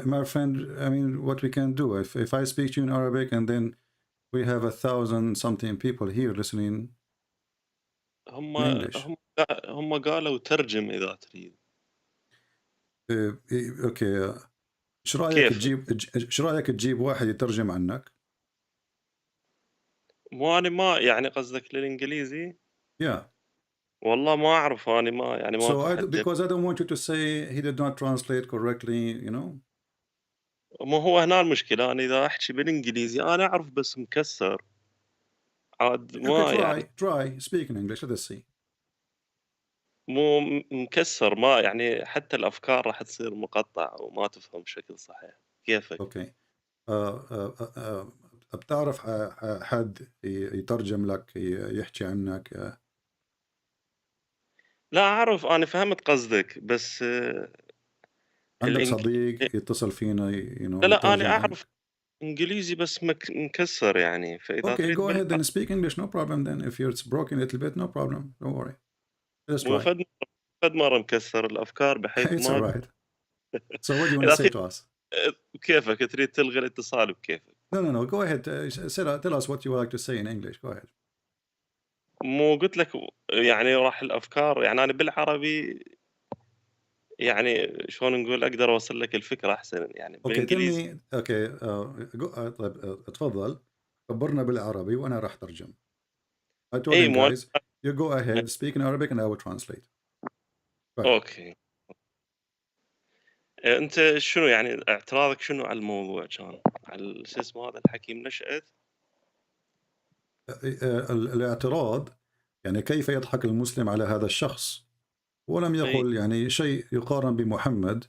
Speaker 7: My friend, I mean, what we can do, if I speak to you in Arabic and then we have 1,000-something people here listening in English.
Speaker 11: هم قالوا ترجم إذا تريد.
Speaker 7: اوكي. ايش رايك تجيب واحد يترجم عنك؟
Speaker 11: مو أنا ما يعني قصدك للإنجليزي؟
Speaker 7: Yeah.
Speaker 11: والله ما أعرف أنا ما يعني ما.
Speaker 7: So because I don't want you to say he did not translate correctly, you know.
Speaker 11: ما هو هنا المشكلة، أنا إذا أحكي بالإنجليزي أنا أعرف بس مكسر. عاد ما يعني.
Speaker 7: Try speak in English. Let us see.
Speaker 11: مو مكسر، ما يعني حتى الأفكار راح تصير مقطع وما تفهم بشكل صحيح. كيفك؟
Speaker 7: اوكي. بتعرف حد يترجم لك، يحكي عنك
Speaker 11: لا أعرف، أنا فهمت قصدك، بس
Speaker 7: عندك
Speaker 11: الإنج...
Speaker 7: صديق يتصل فينا
Speaker 11: لا أنا
Speaker 7: يترجم
Speaker 11: أعرف
Speaker 7: لك؟
Speaker 11: إنجليزي بس مكسر يعني، فإذا
Speaker 7: Okay,
Speaker 11: تريد
Speaker 7: go ahead and speak English, no problem then. If it's broken a little bit, no problem. Don't worry. Let's
Speaker 11: مو
Speaker 7: try.
Speaker 11: فد مرة مكسر الأفكار بحيث
Speaker 7: It's all
Speaker 11: ما
Speaker 7: right. So what do you want
Speaker 11: إذا
Speaker 7: to say
Speaker 11: تريد
Speaker 7: to us?
Speaker 11: بكيفك، تريد تلغي الاتصال بكيفك.
Speaker 7: No. Go ahead. Tell us what you would like to say in English. Go ahead.
Speaker 11: مو قلت لك يعني راح الأفكار، يعني أنا بالعربي يعني شلون نقول أقدر أوصل لك الفكرة أحسن، يعني
Speaker 7: Okay, tell
Speaker 11: بالإنجليزي.
Speaker 7: me. Okay, طيب اتفضل خبرنا بالعربي وأنا راح ترجم. I told
Speaker 11: إي
Speaker 7: him
Speaker 11: مو
Speaker 7: guys, you go ahead, speak in Arabic and I will translate. Go ahead.
Speaker 11: أوكي. أنت شنو يعني اعتراضك شنو على الموضوع كان؟ على شو اسمه هذا الحكيم نشأت؟
Speaker 7: الاعتراض يعني كيف يضحك المسلم على هذا الشخص، ولم
Speaker 11: إي
Speaker 7: يقل يعني شيء يقارن بمحمد.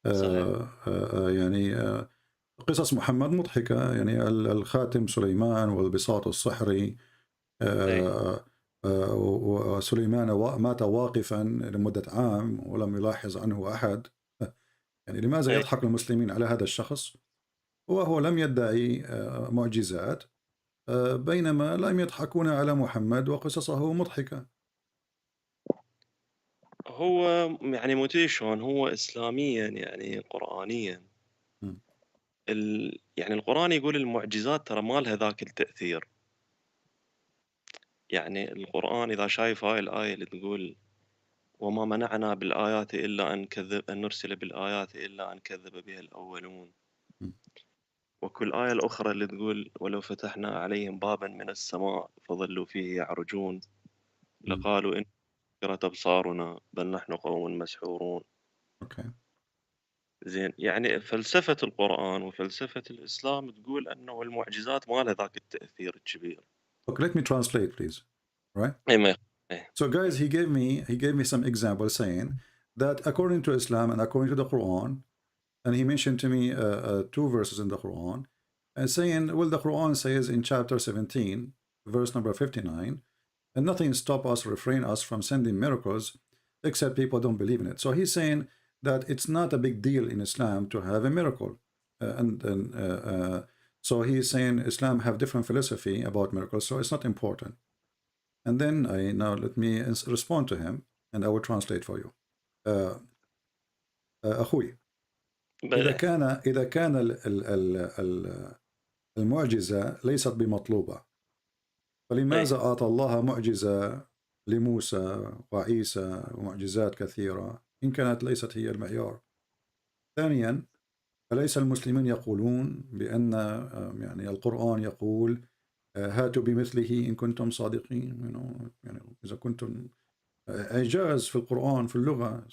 Speaker 11: صحيح.
Speaker 7: يعني قصص محمد مضحكة، يعني الخاتم سليمان والبساط السحري.
Speaker 11: إي
Speaker 7: وسليمان مات واقفا لمدة عام ولم يلاحظ عنه أحد. يعني لماذا
Speaker 11: إي
Speaker 7: يضحك المسلمين على هذا الشخص وهو لم يدعي معجزات، بينما لم يضحكون على محمد وقصصه مضحكة.
Speaker 11: هو يعني مدري شلون، هو إسلاميا يعني قرآنيا
Speaker 7: م.
Speaker 11: يعني القرآن يقول المعجزات ترى ما لها ذاك التأثير. يعني القرآن إذا شايف هاي الآية اللي تقول وما منعنا بالآيات إلا أن نرسل بالآيات إلا أن كذب بها الأولون،
Speaker 7: م.
Speaker 11: وكل آية الأخرى اللي تقول ولو فتحنا عليهم بابا من السماء فظلوا فيه يعرجون
Speaker 7: م.
Speaker 11: لقالوا إن سكرت أبصارنا بل نحن قوم مسحورون.
Speaker 7: Okay.
Speaker 11: زين، يعني فلسفة القرآن وفلسفة الإسلام تقول أنه المعجزات ما لها ذاك التأثير الكبير.
Speaker 7: Okay, let me translate, please. Right.
Speaker 11: إيه ما إيه.
Speaker 7: So, guys, he gave me some examples saying that according to Islam and according to the Quran, and he mentioned to me 2 verses in the Quran, and saying, well, the Quran says in chapter 17, verse number 59, and nothing stop us, refrain us from sending miracles, except people don't believe in it. So he's saying that it's not a big deal in Islam to have a miracle, so he's saying Islam have different philosophy about miracles, so it's not important. And then now let me respond to him, and I will translate for you. أخوي، إذا كان المعجزة ليست بمطلوبة، فلماذا أعطى الله معجزة لموسى وعيسى ومعجزات كثيرة إن كانت ليست هي المعيار؟ ثانيا، أليس المسلمين يقولون بأن يعني القرآن يقول هاتوا بمثله إن كنتم صادقين؟ يعني إذا كنتم إعجاز في القرآن في اللغة،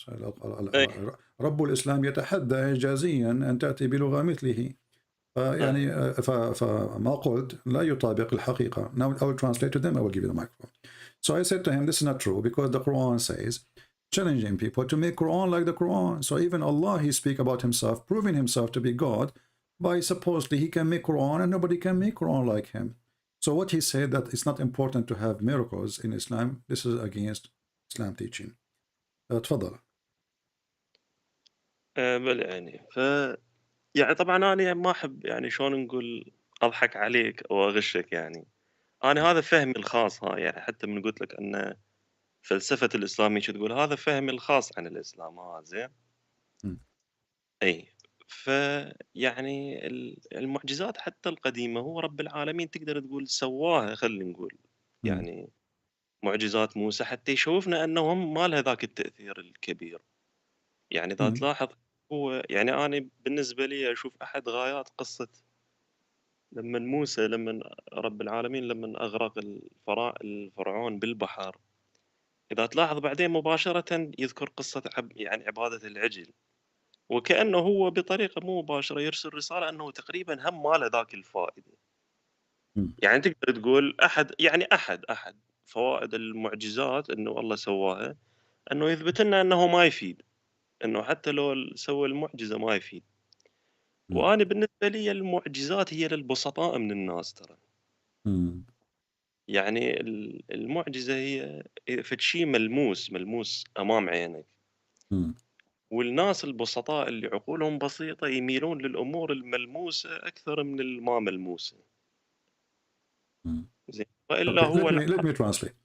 Speaker 7: رب الإسلام يتحدى إعجازيا أن تأتي بلغة مثله. يعني فما قلت لا يطابق الحقيقة. Now I will translate to them, I will give you the microphone. So I said to him, this is not true, because the Quran says, challenging people to make Quran like the Quran. So even Allah, he speak about himself, proving himself to be God, by supposedly he can make Quran and nobody can make Quran like him. So what he said, that it's not important to have miracles in Islam, this is against Islam teaching. تفضل.
Speaker 11: بل يعني يعني طبعا أنا ما أحب يعني شلون نقول أضحك عليك أو أغشك، يعني أنا هذا فهمي الخاص. يعني حتى من قلت لك أن فلسفة الإسلام تقول هذا فهمي الخاص عن الإسلام. زين. أي فيعني المعجزات حتى القديمة هو رب العالمين تقدر تقول سواها، خلينا نقول يعني معجزات موسى حتى يشوفنا أنهم ما لها ذاك التأثير الكبير. يعني إذا تلاحظ هو يعني أنا بالنسبة لي أشوف أحد غايات قصة لما رب العالمين لما أغرق الفرعون بالبحر، إذا تلاحظ بعدين مباشرة يذكر قصة يعني عبادة العجل، وكأنه هو بطريقة مو مباشرة يرسل رسالة أنه تقريبا هم ما له ذاك الفائدة. يعني تقدر تقول أحد فوائد المعجزات أنه الله سواها أنه يثبت لنا أنه ما يفيد، أنه حتى لو سوى المعجزة ما يفيد. وأنا بالنسبة لي المعجزات هي للبسطاء من الناس ترى. يعني المعجزة هي فد شيء ملموس أمام عينك.
Speaker 7: مم.
Speaker 11: والناس البسطاء اللي عقولهم بسيطة يميلون للأمور الملموسة أكثر من الما ملموسة.
Speaker 7: مم.
Speaker 11: زين وإلا
Speaker 7: Okay,
Speaker 11: هو
Speaker 7: let me translate.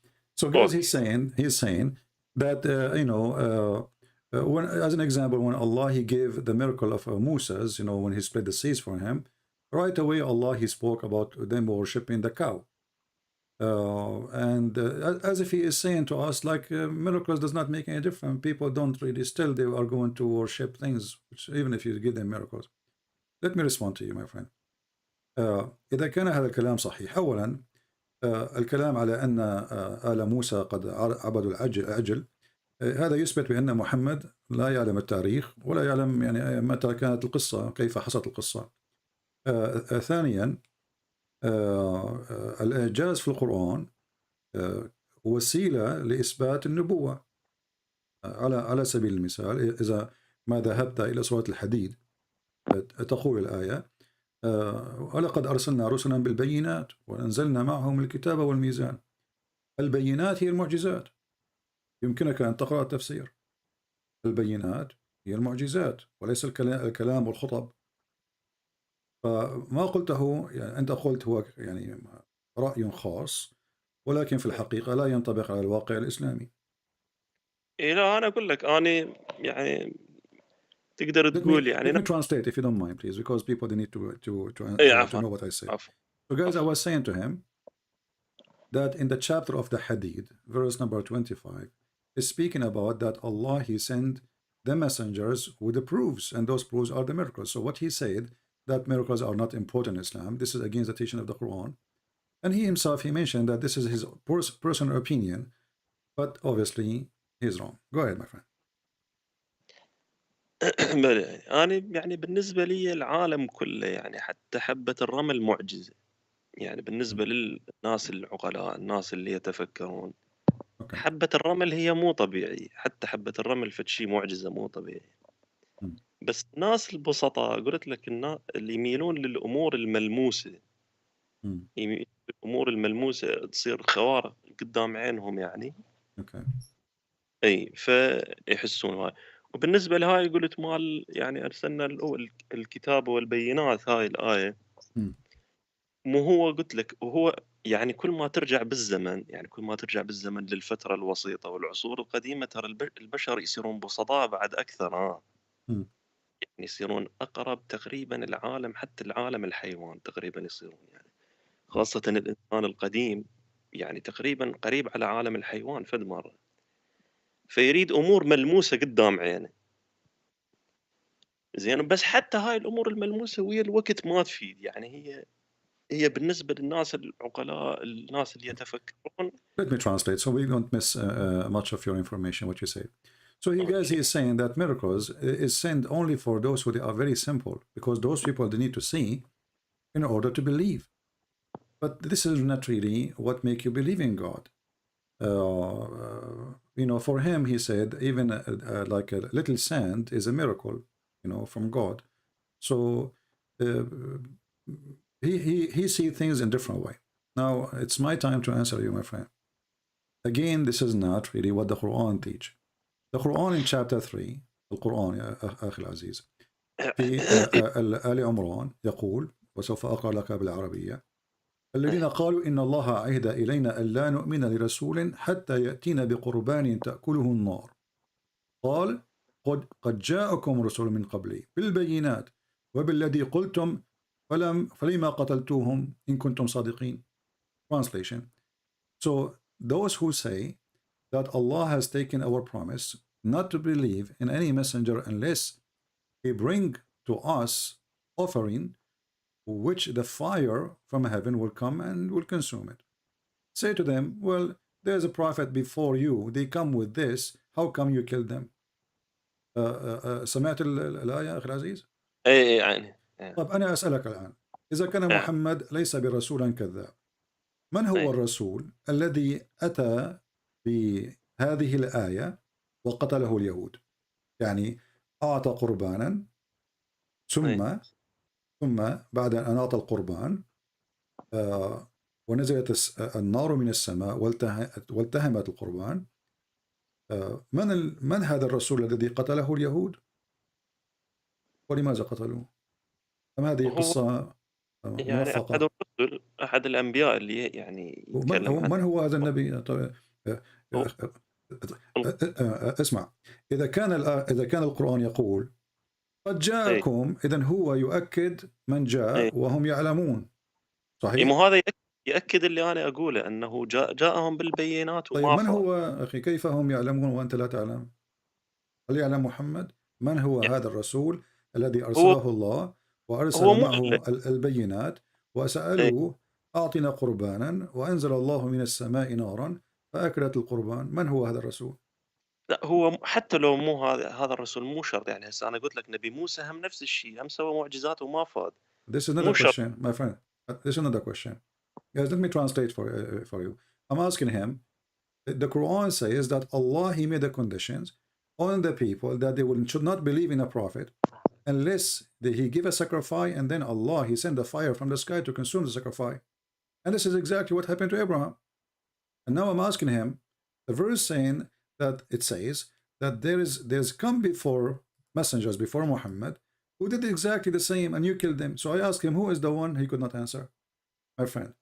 Speaker 7: So, guys,
Speaker 11: أوكي.
Speaker 7: he's saying that when, as an example, when Allah he gave the miracle of Moses, when he split the seas for him, right away Allah he spoke about them worshiping the cow, and as if he is saying to us, like miracles does not make any difference. People don't really still they are going to worship things, which, even if you give them miracles. Let me respond to you, my friend. إذا كان هذا الكلام صحيح، أولا الكلام على أن آل موسى قد عبدوا العجل، هذا يثبت بأن محمد لا يعلم التاريخ ولا يعلم يعني متى كانت القصة، كيف حصلت القصة. ثانيا الإعجاز في القرآن وسيلة لإثبات النبوة. على سبيل المثال، إذا ما ذهبت إلى سورة الحديد تقول الآية: ولقد أرسلنا رسلا بالبينات وأنزلنا معهم الكتاب والميزان. البينات هي المعجزات. يمكنك أن تقرأ التفسير. البينات هي المعجزات وليس الكلام والخطب. فما قلته يعني أنت قلت هو يعني رأي خاص، ولكن في الحقيقة لا ينطبق على الواقع الإسلامي.
Speaker 11: إيه لا أنا أقول لك أنا يعني تقدر
Speaker 7: Let
Speaker 11: تقول
Speaker 7: me
Speaker 11: يعني
Speaker 7: translate if you don't mind, please, because people they need
Speaker 11: إيه
Speaker 7: to
Speaker 11: عفوا
Speaker 7: know what I say.
Speaker 11: عفوا
Speaker 7: So, guys, I
Speaker 11: عفوا.
Speaker 7: was saying to him that in the chapter of the Hadid, verse number 25, is speaking about that Allah he sent the messengers with the proofs, and those proofs are the miracles. So what he said, that miracles are not important in Islam, this is against the teaching of the Quran. And he himself, he mentioned that this is his personal opinion, but obviously he's wrong. Go ahead, my friend.
Speaker 11: أنا يعني بالنسبة لي العالم كله يعني حتى حبة الرمل معجزة. يعني بالنسبة للناس العقلاء، الناس اللي يتفكرون،
Speaker 7: Okay.
Speaker 11: حبة الرمل هي مو طبيعي، حتى حبة الرمل فد شي معجزة مو طبيعي. بس الناس البسطاء قلت لك اللي يميلون للأمور الملموسة، الأمور الملموسة تصير خوارق قدام عينهم يعني.
Speaker 7: Okay.
Speaker 11: اي فيحسون هاي. وبالنسبة لهاي قلت مال يعني أرسلنا الكتاب والبينات، هاي الآية مو هو قلت لك، وهو يعني كل ما ترجع بالزمن، يعني كل ما ترجع بالزمن للفترة الوسيطة والعصور القديمة، ترى البشر يصيرون بسطاء بعد أكثر. يعني يصيرون أقرب تقريبا العالم، حتى العالم الحيوان تقريبا يصيرون يعني، خاصة الإنسان القديم يعني تقريبا قريب على عالم الحيوان فد مرة. فيريد أمور ملموسة قدام عينه. زين بس حتى هاي الأمور الملموسة ويا الوقت ما تفيد، يعني هي بالنسبة للناس العقلاء، الناس اللي يتفكرون.
Speaker 7: Let me translate so we don't miss much of your information, what you say. So you guys, he is saying that miracles is sent only for those who they are very simple, because those people they need to see in order to believe. But this is not really what make you believe in God. For him, he said, even like a little sand is a miracle, from God. So he see things in different way. Now it's my time to answer you, my friend. Again, this is not really what the Quran teach. The Quran in chapter 3, القرآن يا أخي العزيز، في آل عمران يقول، وسوف أقرأ لك بالعربية: الذين قالوا إن الله عهد إلينا ألا نؤمن لرسول حتى يأتينا بقربان تأكله النار قال قد جاءكم رسول من قبلي بالبينات وبالذي قلتم فلما قتلتوهم إن كنتم صادقين. Translation. So those who say that Allah has taken our promise not to believe in any messenger unless he bring to us offering which the fire from heaven will come and will consume it. Say to them, well, there's a prophet before you, they come with this, how come you kill them? سمعت الآية أخي العزيز؟
Speaker 11: اي يعني
Speaker 7: طب أنا أسألك الآن، إذا كان محمد ليس برسولا كذاب، من هو الرسول الذي أتى بهذه الآية وقتله اليهود؟ يعني أعطى قربانا ثم بعد أن أعطى القربان ونزلت النار من السماء والتهمت القربان. من هذا الرسول الذي قتله اليهود؟ ولماذا قتلوه؟ أم هذه
Speaker 11: هو
Speaker 7: قصة
Speaker 11: يعني أحد
Speaker 7: موفقة؟
Speaker 11: الرسل، أحد الأنبياء اللي يعني يتكلم عن
Speaker 7: من هو هذا النبي؟ اسمع، إذا كان القرآن يقول قد
Speaker 11: إيه
Speaker 7: جاءكم، إذن هو يؤكد من
Speaker 11: إيه
Speaker 7: جاء وهم يعلمون،
Speaker 11: إيه،
Speaker 7: صحيح؟
Speaker 11: مو هذا يأكد اللي أنا أقوله، أنه جاءهم بالبينات
Speaker 7: طيب
Speaker 11: وما
Speaker 7: من
Speaker 11: فات.
Speaker 7: هو أخي؟ كيف هم يعلمون وأنت لا تعلم؟ هل يعلم محمد؟ من هو
Speaker 11: يعني
Speaker 7: هذا الرسول الذي
Speaker 11: هو
Speaker 7: أرسله الله
Speaker 11: هو
Speaker 7: وأرسل
Speaker 11: مو
Speaker 7: معه البينات،
Speaker 11: إيه
Speaker 7: وسألوه أعطنا قربانا وأنزل الله من السماء نارا فأكلت القربان؟ من هو هذا الرسول؟
Speaker 11: لا، هو حتى لو مو هذا الرسول مو شرط. يعني هسه أنا قلت لك نبي موسى هم نفس الشيء، هم سوى معجزات وما فاد.
Speaker 7: This is not
Speaker 11: مو
Speaker 7: a
Speaker 11: شرط.
Speaker 7: question, my friend. This is not a question. Guys, let me translate for you. I'm asking him. The Quran says that Allah, He made the conditions on the people that they should not believe in a prophet unless He give a sacrifice, and then Allah, He send a fire from the sky to consume the sacrifice. And this is exactly what happened to Abraham. And now I'm asking him, the verse saying that it says that there's come before messengers before Muhammad who did exactly the same and you killed them. So I asked him, who is the one? He could not answer. My friend,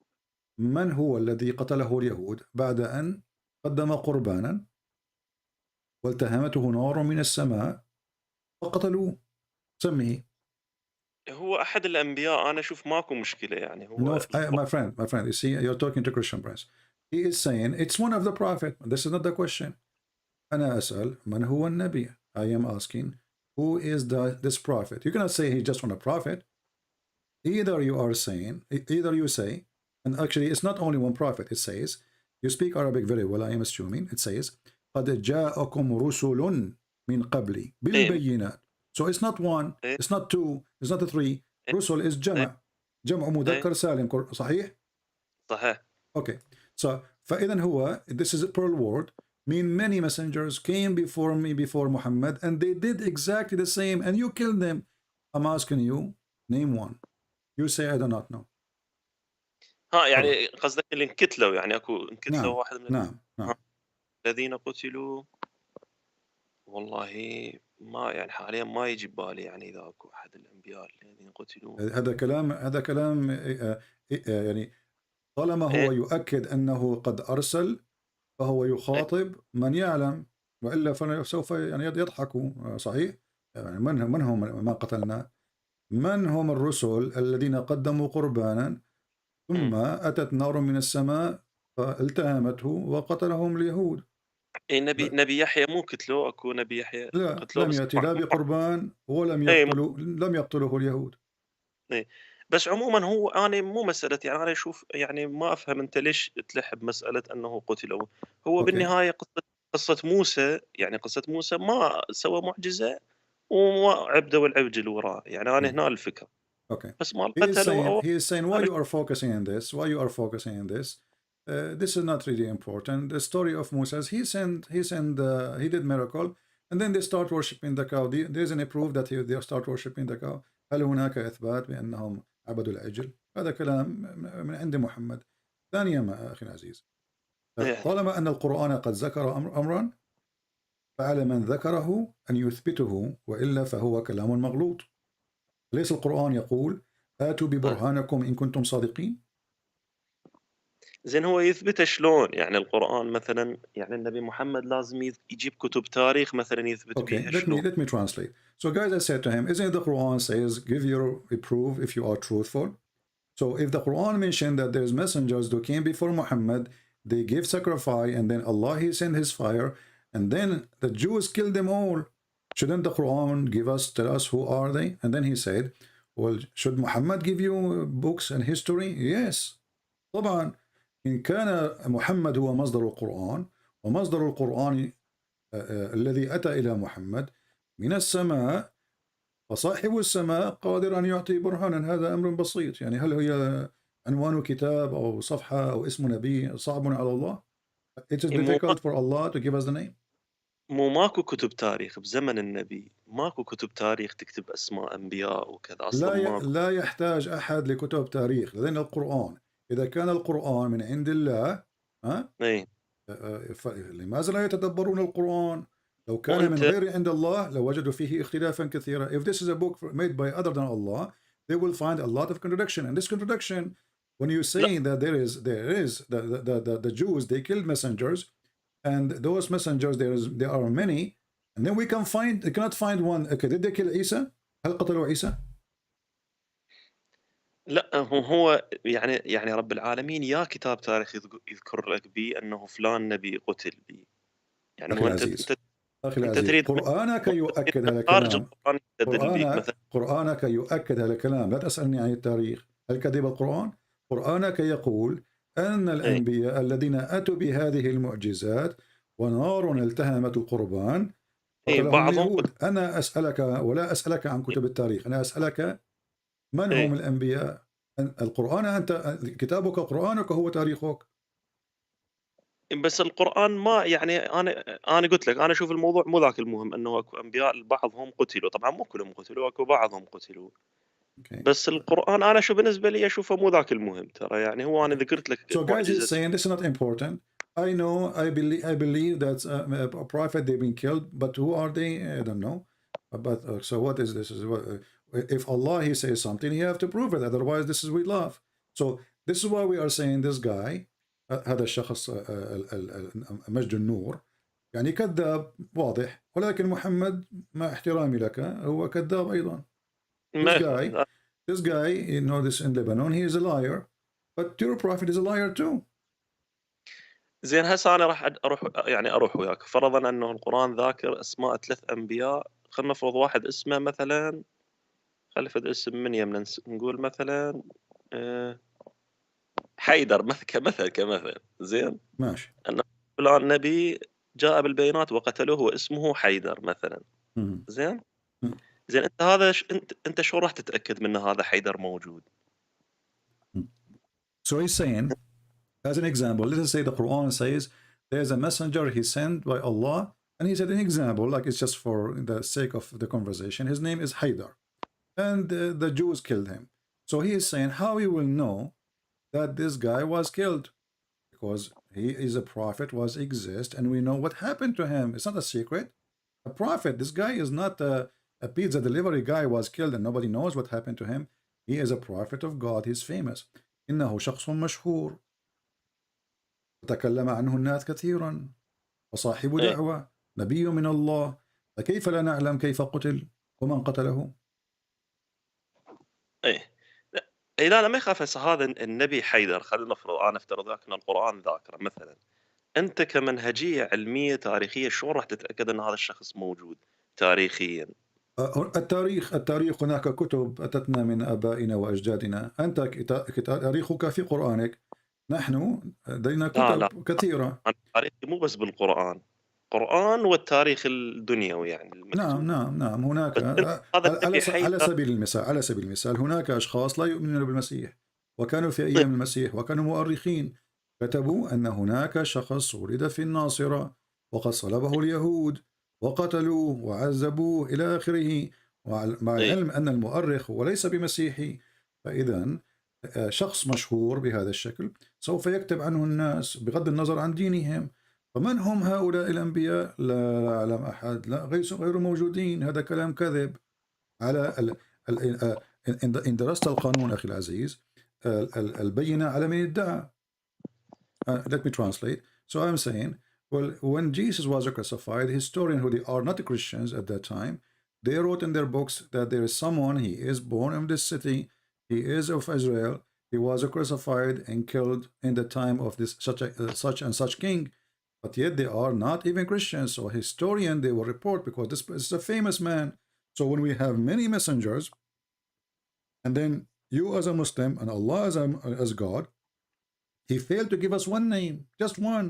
Speaker 7: من هو الذي قتله اليهود بعد أن قدم قربانا والتهمته نار من السماء وقتلوه؟ سميه.
Speaker 11: هو أحد الأنبياء. أنا أشوف ماكو مشكلة. يعني هو
Speaker 7: No, my friend, you see, you're talking to Christian Prince. He is saying it's one of the prophet. This is not the question. أنا أسأل من هو النبي. I am asking who is this prophet. You cannot say he's just one a prophet. Either you say, and actually it's not only one prophet. It says, you speak Arabic very well, I am assuming. It says قد جاءكم رسل من قبلي بالبينات. So it's not one, it's not two, it's not three. رسل is جمع مذكر سالم، صحيح؟
Speaker 11: صحيح.
Speaker 7: Okay. So فإذا هو, this is a plural word, mean many messengers came before me, before Muhammad, and they did exactly the same, and you killed them. I'm asking you, name one. You say I do not know.
Speaker 11: يعني قصدك اللي انقتلوا، يعني اكو انقتلوا
Speaker 7: نعم
Speaker 11: واحد من
Speaker 7: نعم نعم.
Speaker 11: الذين قتلوا. والله ما يعني حاليا ما يجي ببالي يعني اذا اكو احد الانبياء الذين قتلوا.
Speaker 7: هذا كلام يعني طالما هو يؤكد أنه قد أرسل فهو يخاطب من يعلم، وإلا فسوف يعني يضحكوا. صحيح؟ يعني من هم ما قتلنا؟ من هم الرسل الذين قدموا قربانا ثم أتت نار من السماء فالتهمته وقتلهم اليهود؟
Speaker 11: نبي يحيى مو قتلوه؟ اكو نبي يحيى
Speaker 7: لا،
Speaker 11: قتلوه
Speaker 7: لم يأتي لا بقربان ولم لم يقتله اليهود.
Speaker 11: بس عموما هو انا مو مساله، يعني انا اشوف يعني ما افهم انت ليش تلح بمساله انه قتلوا. هو بالنهايه قصه موسى، يعني قصه موسى ما سوى معجزه وما عبده والعبد اللي وراه. يعني انا هنا الفكره.
Speaker 7: Okay.
Speaker 11: بس ما
Speaker 7: He
Speaker 11: قتلوا.
Speaker 7: is saying why you are focusing on this? Why you are focusing on this? This is not really important. The story of Moses, he did miracle, and then they start worshiping the cow. There isn't a proof that they start worshiping the cow. هل هناك إثبات بأنهم عبدوا العجل؟ هذا كلام من عند محمد. ثانيا أخي العزيز، طالما أن القرآن قد ذكر أمرا فعلى من ذكره أن يثبته، وإلا فهو كلام مغلوط. ليس القرآن يقول آتوا ببرهانكم إن كنتم صادقين؟
Speaker 11: زين هو يثبت شلون؟ يعني القرآن مثلا، يعني النبي محمد لازم يجيب كتب تاريخ مثلا يثبت بيها شلون؟
Speaker 7: Let me translate. So guys, I said to him, isn't the Quran says give your proof if you are truthful? So if the Quran mentioned that there's messengers who came before Muhammad, they gave sacrifice, and then Allah, He sent His fire, and then the Jews killed them all. Shouldn't the Quran tell us who are they? And then he said, well, should Muhammad give you books and history? Yes. طبعا إن كان محمد هو مصدر القرآن، ومصدر القرآن الذي أتى إلى محمد من السماء، فصاحب السماء قادر أن يعطي برهانا. هذا أمر بسيط. يعني هل هي عنوان كتاب أو صفحة أو اسم نبي صعب على الله؟ It is difficult for Allah to give us the name.
Speaker 11: ماكو كتب تاريخ بزمن النبي، ماكو كتب تاريخ تكتب اسماء انبياء وكذا اصلا.
Speaker 7: لا يحتاج احد لكتب تاريخ، لان القرآن إذا كان القرآن من عند الله
Speaker 11: اي
Speaker 7: لماذا لا يتدبرون القرآن؟ لو كان من
Speaker 11: وانت
Speaker 7: غير عند الله لوجدوا فيه اختلافا كثيرا. If this is a book made by other than Allah, they will find a lot of contradiction. And this contradiction, when you're saying that there is the Jews, they killed messengers, and those messengers there are many, and then we cannot find one. Okay, did they kill Isa? هل قتلوا عيسى؟
Speaker 11: لا هو يعني رب العالمين يا كتاب تاريخ يذكر لك به انه فلان نبي قتل به، يعني
Speaker 7: أخي
Speaker 11: مو
Speaker 7: العزيز، أخي
Speaker 11: انت
Speaker 7: العزيز،
Speaker 11: تريد
Speaker 7: قرآنك يؤكد هذا
Speaker 11: خارج
Speaker 7: الكلام.
Speaker 11: القرآن يستدل بك مثلا.
Speaker 7: قرآنك يؤكد هذا الكلام. لا تسألني عن التاريخ. هل كذب القرآن؟ قرآنك يقول أن الأنبياء الذين أتوا بهذه المعجزات ونار التهمت القربان قتلهم اليهود. أنا أسألك ولا أسألك عن كتب التاريخ، أنا أسألك من هم الأنبياء؟ القرآن، أنت كتابك قرآنك هو تاريخك.
Speaker 11: بس القرآن ما يعني أنا قلت لك أنا أشوف الموضوع مو ذاك المهم، إنه أكو أنبياء بعضهم قتلوا، طبعا مو كلهم قتلوا، أكو بعضهم قتلوا. بس القرآن أنا شو بالنسبة لي أشوفه مو ذاك المهم ترى، يعني هو أنا ذكرت لك
Speaker 7: So guys is saying this is not important. I know, I believe that a prophet they've been killed, but who are they? I don't know. But so what is this? If Allah he says something, he have to prove it. Otherwise, this is we love. So this is why we are saying this guy, هذا الشخص مجد النور، يعني كذاب واضح، ولكن محمد مع احترامي لك هو كذاب أيضا. This guy, you know this in Lebanon, he is a liar, but your prophet is a liar too.
Speaker 11: زين هسه أنا راح أروح وياك، فرضا أنه القرآن ذاكر أسماء 3 أنبياء، خلينا نفرض واحد اسمه مثلا، خلفت اسم من يمنا نقول مثلا حيدر كمثل زين
Speaker 7: ماشي،
Speaker 11: أن فلان نبي جاء بالبينات وقتلوه واسمه حيدر مثلا. زين زين انت هذا انت شو راح تتاكد من هذا حيدر موجود؟
Speaker 7: So he's saying, as an example, let us say the Quran says there's a messenger he sent by Allah, and he said an example, like it's just for the sake of the conversation, his name is Haydar, and the Jews killed him. So he is saying how he will know that this guy was killed, because he is a prophet, exists, and we know what happened to him. It's not a secret. A prophet, this guy is not a pizza delivery guy was killed and nobody knows what happened to him. He is a prophet of God. He's famous. إنه شخص مشهور تكلم عنه الناس كثيرا وصاحب دعوة نبي من الله، فكيف لا نعلم كيف قتل ومن قتله؟
Speaker 11: لا ما يخاف. هسه هذا النبي حيدر، خلينا نفرض انا افترض ان القرآن ذاكره مثلا، انت كمنهجية علمية تاريخية شلون راح تتاكد ان هذا الشخص موجود تاريخيا؟
Speaker 7: التاريخ هناك كتب أتتنا من آبائنا وأجدادنا. أنت تاريخك في قرآنك، نحن لدينا كتب كثيرة.
Speaker 11: التاريخ مو بس بالقرآن، قرآن والتاريخ الدنيوي يعني المكتوب.
Speaker 7: نعم هناك على سبيل المثال هناك أشخاص لا يؤمنون بالمسيح وكانوا في أيام المسيح وكانوا مؤرخين، كتبوا أن هناك شخص ولد في الناصرة وقد صلبه اليهود وقتلوه وعذبوه إلى آخره، مع العلم أن المؤرخ هو ليس بمسيحي. فإذا شخص مشهور بهذا الشكل سوف يكتب عنه الناس بغض النظر عن دينهم. فمن هم هؤلاء الأنبياء؟ لا أعلم أحد، لا غير موجودين. هذا كلام كذب. على إن درست القانون أخي العزيز، البينة على من ادعى. Let me translate. So I'm saying, well, when Jesus was crucified, historians who they are not Christians at that time, they wrote in their books that there is someone, he is born in this city, he is of Israel, he was crucified and killed in the time of this such and such king. But yet they are not even Christians. So historian they will report because this is a famous man. So when we have many messengers, and then you as a Muslim and Allah as God, he failed to give us one name, just one.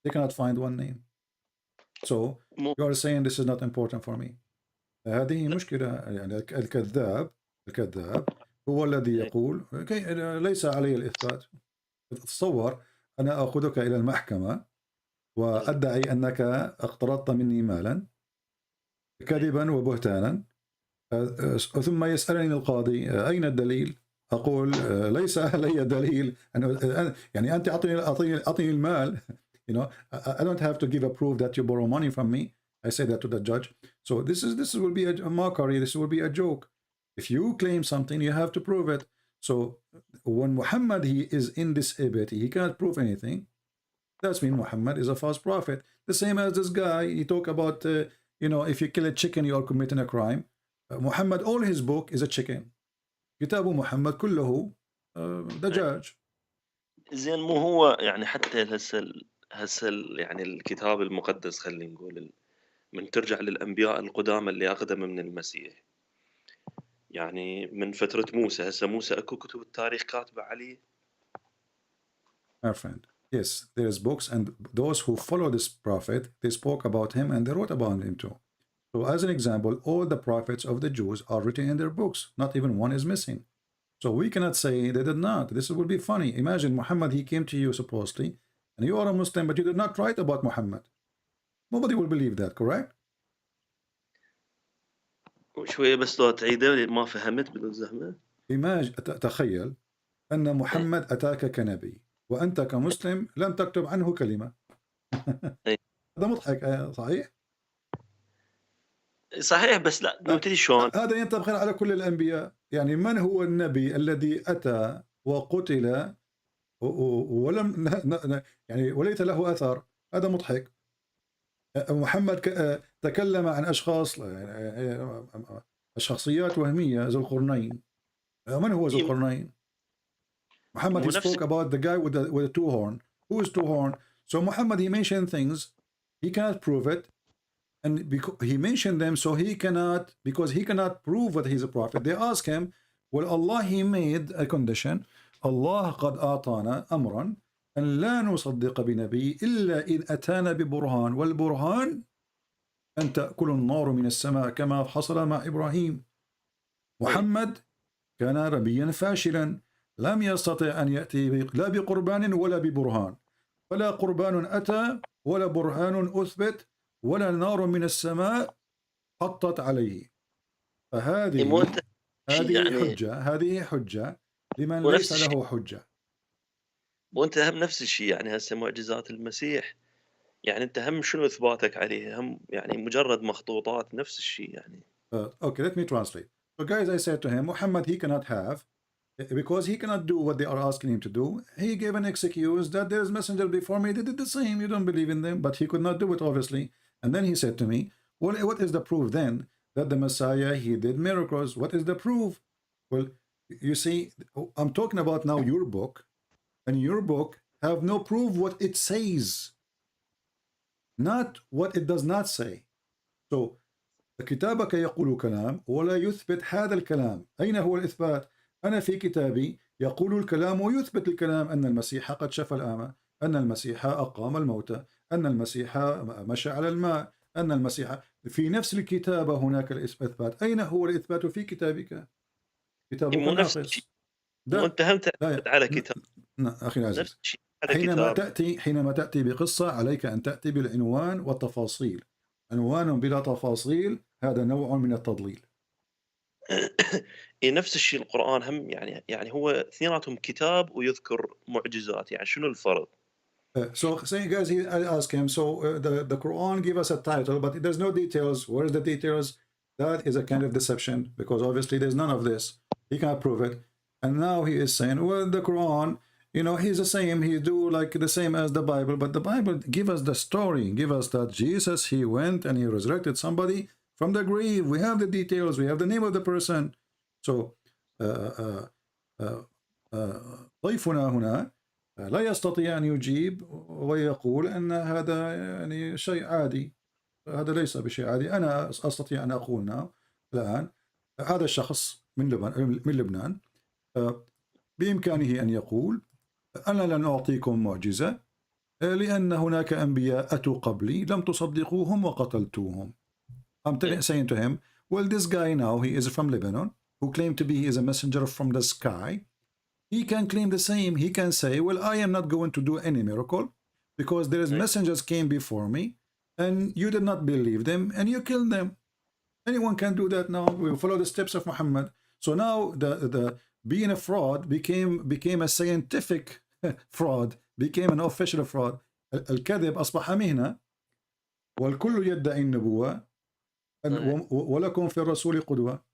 Speaker 7: They cannot find one name. So you are saying this is not important for me. هذه مشكلة. يعني الكذاب هو الذي يقول ليس علي الإثبات. تصور أنا أخذك إلى المحكمة وأدعي أنك اقترضت مني مالا كذبا وبهتانا، ثم يسألني القاضي أين الدليل؟ أقول ليس لي دليل يعني أنت أعطيني المال. You know, I don't have to give a proof that you borrow money from me. I say that to the judge. So this will be a mockery. This will be a joke. If you claim something, you have to prove it. So when Muhammad, he is indisabled, he cannot prove anything. That's mean Muhammad is a false prophet. The same as this guy, he talk about, you know, if you kill a chicken, you are committing a crime. Muhammad, all his book is a chicken. كتاب محمد كله دجاج.
Speaker 11: زين مو هو يعني حتى هسه يعني الكتاب المقدس خلينا نقول من ترجع للأنبياء القدامى اللي أقدم من المسيح، يعني من فترة موسى، هسه موسى أكو كتب التاريخ كاتبة عليه.
Speaker 7: My friend, yes, there is books, and those who follow this prophet, they spoke about him and they wrote about him too. So as an example, all the prophets of the Jews are written in their books. Not even one is missing. So we cannot say they did not. This would be funny. Imagine Muhammad, he came to you supposedly, and you are a Muslim, but you did not write about Muhammad. Nobody will believe that, correct?
Speaker 11: شوية بس لو تعيده ما فهمت بالزحمة.
Speaker 7: تخيل أن محمد أتاك كنبي وأنت كمسلم لم تكتب عنه كلمة. هذا مضحك صحيح؟
Speaker 11: صحيح بس لا نبتدي شلون؟
Speaker 7: هذا ينطبق على كل الأنبياء. يعني من هو النبي الذي أتى وقتل ولم يعني وليس له أثر؟ هذا مضحك. محمد تكلم عن أشخاص شخصيات وهمية ذو القرنين. من هو ذو القرنين؟ Muhammad, he spoke about the guy with the two horn. Who is two horn? So Muhammad, he mentioned things, he cannot prove it, and because he mentioned them, so he cannot, because he cannot prove that he's a prophet. They ask him, well, Allah, he made a condition. Allah قد أعطانا أمرا أن لا نصدق بنبي إلا إذ أتانا ببرهان، والبرهان أن تأكل النار من السماء كما حصل مع إبراهيم. محمد كان نبيا فاشلا، لم يستطع أن يأتي لا بقربان ولا ببرهان، فلا قربان أتى ولا برهان أثبت ولا نار من السماء حطت عليه. فهذه هذه حجة لمن ليس له حجة.
Speaker 11: وانت هم نفس الشيء، يعني هسه معجزات المسيح، يعني انت هم شنو اثباتك عليه؟ هم يعني مجرد مخطوطات، نفس الشيء يعني.
Speaker 7: Okay, let me translate. So guys, I said to him, Muhammad, he cannot have, because he cannot do what they are asking him to do. He gave an excuse that there's messenger before me, they did the same, you don't believe in them, but he could not do it, obviously. And then he said to me, well, what is the proof then that the Messiah, he did miracles? What is the proof? Well, you see, I'm talking about now your book, and your book have no proof what it says, not what it does not say. So كتابك يقول كلام ولا يثبت هذا الكلام. أين هو الإثبات؟ أنا في كتابي يقول الكلام ويثبت الكلام، أن المسيح قد شفى الأعمى، أن المسيح أقام الموتى، أن المسيح مشى على الماء، أن المسيح في نفس الكتابة هناك الإثبات. أين هو الإثبات في كتابك؟ كتابك ناقص.
Speaker 11: وأنت هم تعتمد على كتاب.
Speaker 7: أخي العزيز، حينما تأتي بقصة عليك أن تأتي بالعنوان والتفاصيل. عنوان بلا تفاصيل هذا نوع من التضليل.
Speaker 11: نفس الشيء القرآن هم يعني هو اثنيناتهم كتاب ويذكر معجزات، يعني شنو الفرق؟
Speaker 7: So saying guys, I ask him, so the Quran give us a title, but there's no details. Where is the details? That is a kind of deception, because obviously there's none of this. He can't prove it. And now he is saying, well, the Quran, you know, he's the same. He do like the same as the Bible, but the Bible give us the story, give us that Jesus, he went and he resurrected somebody from the grave. We have the details. We have the name of the person. So ضيفنا هنا لا يستطيع أن يجيب ويقول أن هذا يعني شيء عادي. هذا ليس بشيء عادي. أنا أستطيع أن أقول الآن هذا الشخص من لبنان بإمكانه أن يقول أنا لن أعطيكم معجزة لأن هناك أنبياء أتوا قبلي لم تصدقوهم وقتلتوهم. I'm saying to him, well, this guy now, he is from Lebanon, who claimed to be he is a messenger from the sky. He can claim the same. He can say, well, I am not going to do any miracle because there is messengers came before me and you did not believe them and you killed them. Anyone can do that now. We will follow the steps of Muhammad. So now being a fraud became a scientific fraud, became an official fraud. الكذب أصبح مهنة والكل يدعي النبوة ولكم في الرسول قدوة.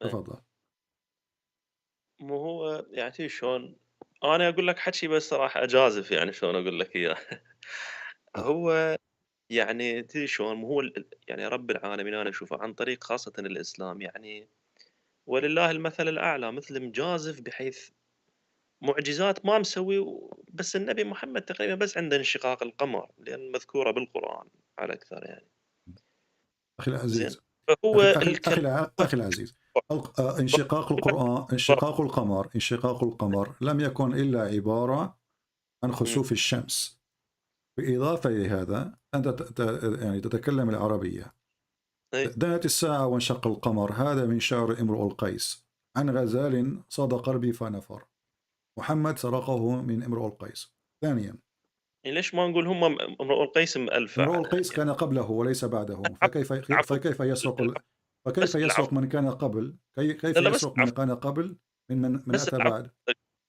Speaker 7: تفضل.
Speaker 11: مو هو يعني شلون انا اقول لك حكي بس صراحه اجازف يعني شلون اقول لك اياه. هو يعني تدري شلون هو يعني رب العالمين انا اشوفه عن طريق خاصه الاسلام يعني ولله المثل الاعلى مثل مجازف بحيث معجزات ما مسوي بس النبي محمد تقريبا بس عنده انشقاق القمر لان مذكوره بالقران على اكثر يعني.
Speaker 7: أخي العزيز،
Speaker 11: فهو
Speaker 7: أخي العزيز، انشقاق القمر لم يكن إلا عبارة عن خسوف الشمس. بالإضافة لهذا أنت يعني تتكلم العربية. دنت الساعة وانشق القمر، هذا من شعر امرؤ القيس. عن غزال صاد قلبي فنفر، محمد سرقه من امرؤ القيس. ثانيا،
Speaker 11: ليش ما نقول هم امرؤ القيس مألفة؟
Speaker 7: امرؤ القيس كان قبله وليس بعده، فكيف يسرق من كان قبل؟ كيف يسرق من كان قبل من أتى بعد؟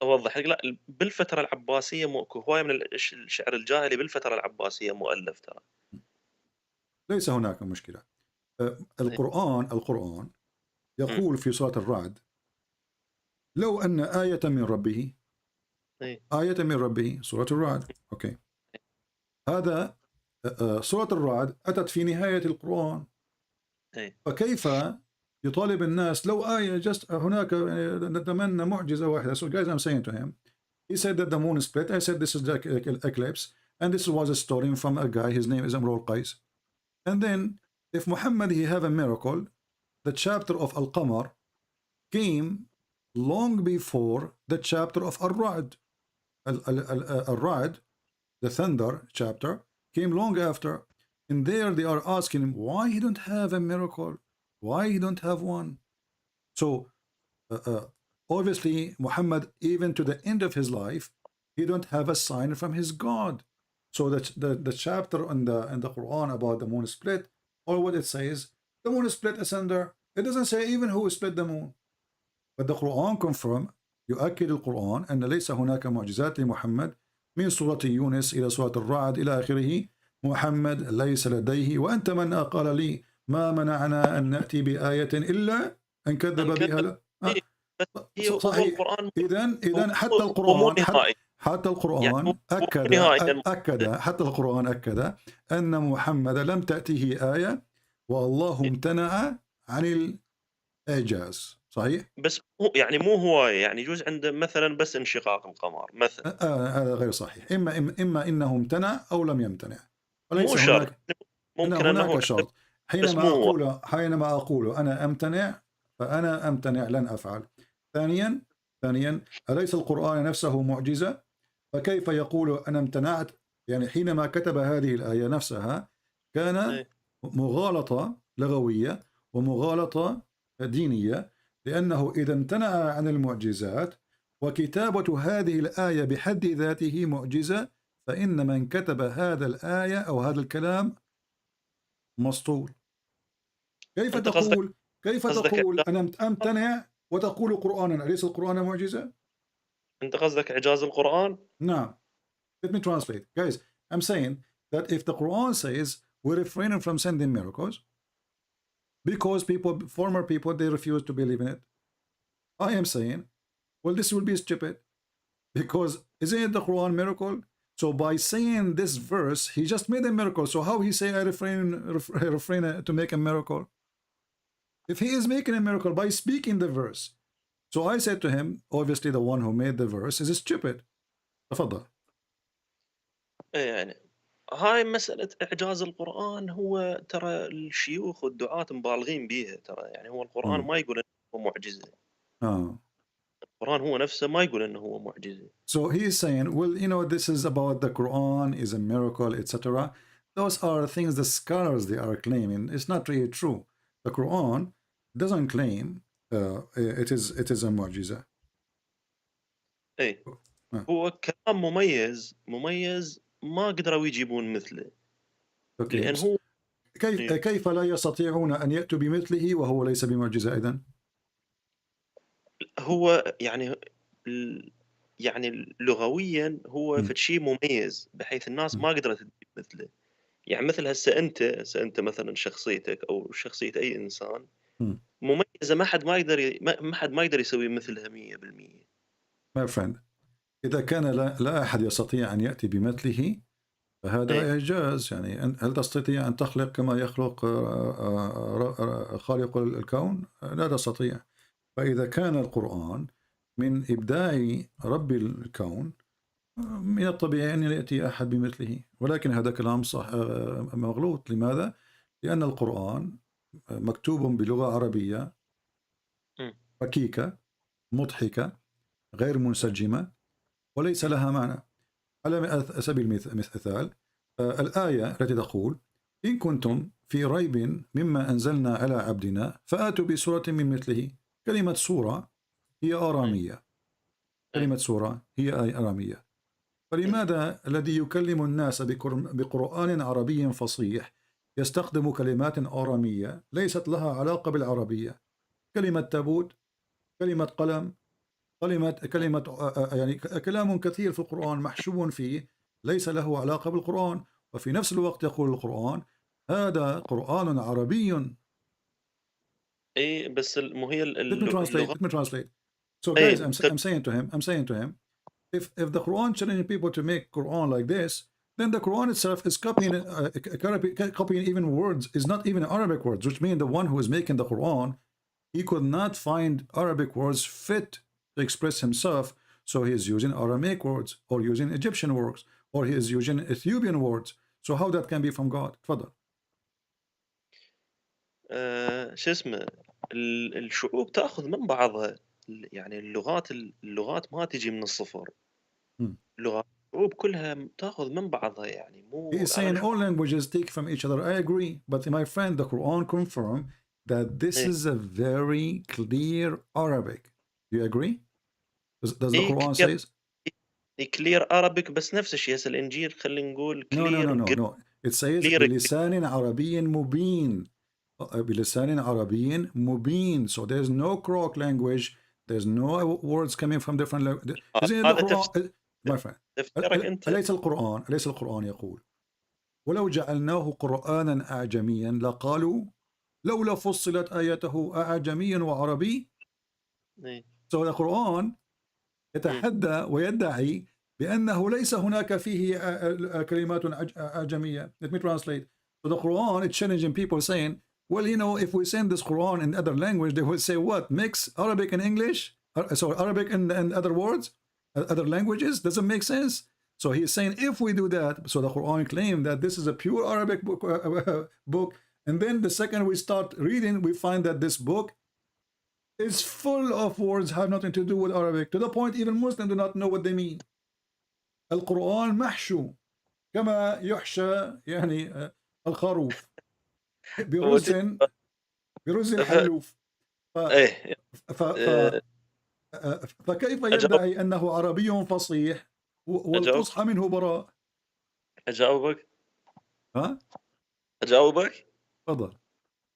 Speaker 11: اوضح لك لا بالفتره العباسيه هوايه من الشعر الجاهلي بالفتره العباسيه مؤلف ترى.
Speaker 7: ليس هناك مشكله. القرآن يقول في سورة الرعد: لو أن آية من ربه، آية من ربه، سورة الرعد. أوكي، هذا سورة الرعد أتت في نهاية القرآن. فكيف يطالب الناس لو آية هناك نتمنى معجزة واحدة. So guys, I'm saying to him, he said that the moon split. I said this is the eclipse, and this was a story from a guy, his name is Amr al-Qais. And then if Muhammad he have a miracle, the chapter of Al-Qamar came long before the chapter of Al-Ra'd. Al-Ra'd, the thunder chapter, came long after. And there they are asking him why he don't have a miracle, why he don't have one. So obviously Muhammad, even to the end of his life, he don't have a sign from his God. So that the chapter in the Quran about the moon split, or what it says, the moon split asunder. It doesn't say even who split the moon. But the Quran confirm, يؤكد القرآن أن ليس هناك معجزات لمحمد من سورة يونس إلى سورة الرعد إلى آخره. محمد ليس لديه. وأنت من قال لي ما منعنا أن نأتي بآية إلا أن كذب بها. صحيح. إذن حتى القرآن أكد أن محمد لم تأتيه آية والله امتنع عن الإعجاز. صحيح؟
Speaker 11: بس يعني مو هواية، يعني يجوز عنده مثلا بس انشقاق القمر مثلا.
Speaker 7: هذا غير صحيح. إما إنه امتنع أو لم يمتنع.
Speaker 11: مو شرط.
Speaker 7: ممكن هناك شرط. حينما أقول أنا أمتنع فأنا أمتنع لن أفعل. ثانيا أليس القرآن نفسه معجزة؟ فكيف يقول أنا امتنعت؟ يعني حينما كتب هذه الآية نفسها كان مغالطة لغوية ومغالطة دينية، لأنه إذا امتنع عن المعجزات وكتابة هذه الآية بحد ذاته معجزة، فإن من كتب هذا الآية أو هذا الكلام مسطول. كيف تقول أنا أمتنع وتقول قرآنا؟ أليس القرآن معجزة؟
Speaker 11: أنت قصدك إعجاز القرآن؟
Speaker 7: نعم. Let me translate. Guys, I'm saying that if the Quran says we're refraining from sending miracles because former people, they refuse to believe in it, I am saying, well, this will be stupid, because isn't it the Quran miracle? So by saying this verse, he just made a miracle. So how he say I refrain to make a miracle? If he is making a miracle by speaking the verse. So I said to him, obviously the one who made the verse is stupid. تفضل.
Speaker 11: يعني هاي مسألة إعجاز القرآن هو ترى الشيوخ والدعاة مبالغين بيها ترى، يعني هو القرآن ما يقول إنه هو معجزة. القرآن هو نفسه ما يقول إنه هو معجزة.
Speaker 7: So he is saying, well, you know, this is about the Quran is a miracle, etc. Those are things the scholars they are claiming. It's not really true. The Quran doesn't claim it is a معجزة.
Speaker 11: إيه هو كلام مميز ما قدروا يجيبون مثله.
Speaker 7: Okay. لأن هو كيف لا يستطيعون أن يأتوا بمثله وهو ليس بمعجزة أيضا؟
Speaker 11: هو يعني يعني لغويا هو
Speaker 7: مم.
Speaker 11: شيء مميز بحيث الناس ما قدرت تجيب مثله. يعني مثل هسه انت مثلا شخصيتك او شخصيه اي انسان
Speaker 7: مم.
Speaker 11: مميزه، ما حد ما يقدر يسوي مثلها 100%.
Speaker 7: My friend، إذا كان لا أحد يستطيع أن يأتي بمثله فهذا
Speaker 11: اي
Speaker 7: إعجاز. يعني هل تستطيع أن تخلق كما يخلق خالق الكون؟ لا تستطيع. فإذا كان القرآن من إبداع رب الكون، من الطبيعي أن يأتي أحد بمثله، ولكن هذا كلام صح مغلوط. لماذا؟ لأن القرآن مكتوب بلغة عربية
Speaker 11: م.
Speaker 7: ركيكة مضحكة غير منسجمة وليس لها معنى. على سبيل المثال الآية التي تقول: إن كنتم في ريب مما أنزلنا على عبدنا فآتوا بسورة من مثله. كلمة سورة هي آرامية، كلمة سورة هي آرامية. فلماذا الذي يكلم الناس بقرآن عربي فصيح يستخدم كلمات آرامية ليست لها علاقة بالعربية؟ كلمة تابوت، كلمة قلم، كلمة يعني كلام كثير في القرآن محشو فيه ليس له علاقة بالقرآن. وفي نفس الوقت يقول القرآن هذا قرآن عربي.
Speaker 11: اي بس مو هي
Speaker 7: Let me translate.
Speaker 11: اللغه.
Speaker 7: Let me translate. So
Speaker 11: اي
Speaker 7: guys, I'm saying to him, if the Quran challenging people to make Quran like this, then the Quran itself is copying even words, is not even Arabic words, which means the one who is making the Quran, he could not find Arabic words fit to express himself, so he is using Aramaic words or using Egyptian words or he is using Ethiopian words. So how that can be from God? تفضل.
Speaker 11: شو اسمه، الشعوب تاخذ من بعضها. يعني اللغات ما تجي من الصفر. لغات الشعوب كلها تاخذ من بعضها، يعني
Speaker 7: He
Speaker 11: مو
Speaker 7: is saying all languages take from each other. I agree, but my friend, the Quran confirms that this is a very clear Arabic. Do you agree? Does the Quran says?
Speaker 11: كلير Arabic، بس نفس الشيء هسه الانجيل خلينا نقول
Speaker 7: No. It says
Speaker 11: clear.
Speaker 7: بلسان عربي مبين. بلسان عربي مبين. So there's no crock language. There's no words coming from different languages. Isn't the Quran, my friend?
Speaker 11: تفسيرك انت.
Speaker 7: أليس القرآن يقول: ولو جعلناه قرآنا أعجميا لقالوا لولا فصلت آياته أعجمي وعربي. So the Quran يتحدى ويدعي بأنه ليس هناك فيه كلمات أعجمية. Let me translate. So the Quran is challenging people saying, well, you know, if we send this Quran in other language, they will say what? Mix Arabic and English? Sorry, Arabic and other words? Other languages? Doesn't make sense. So he's saying if we do that, so the Quran claimed that this is a pure Arabic book, and then the second we start reading, we find that this book is full of words have nothing to do with Arabic, to the point even Muslims do not know what they mean. القرآن محشو كما يحشى يعني الخروف برز الحلوف. فكيف يدعي أنه عربي فصيح والفصحى منه براء؟
Speaker 11: أجاوبك؟
Speaker 7: ها؟
Speaker 11: أجاوبك؟
Speaker 7: تفضل.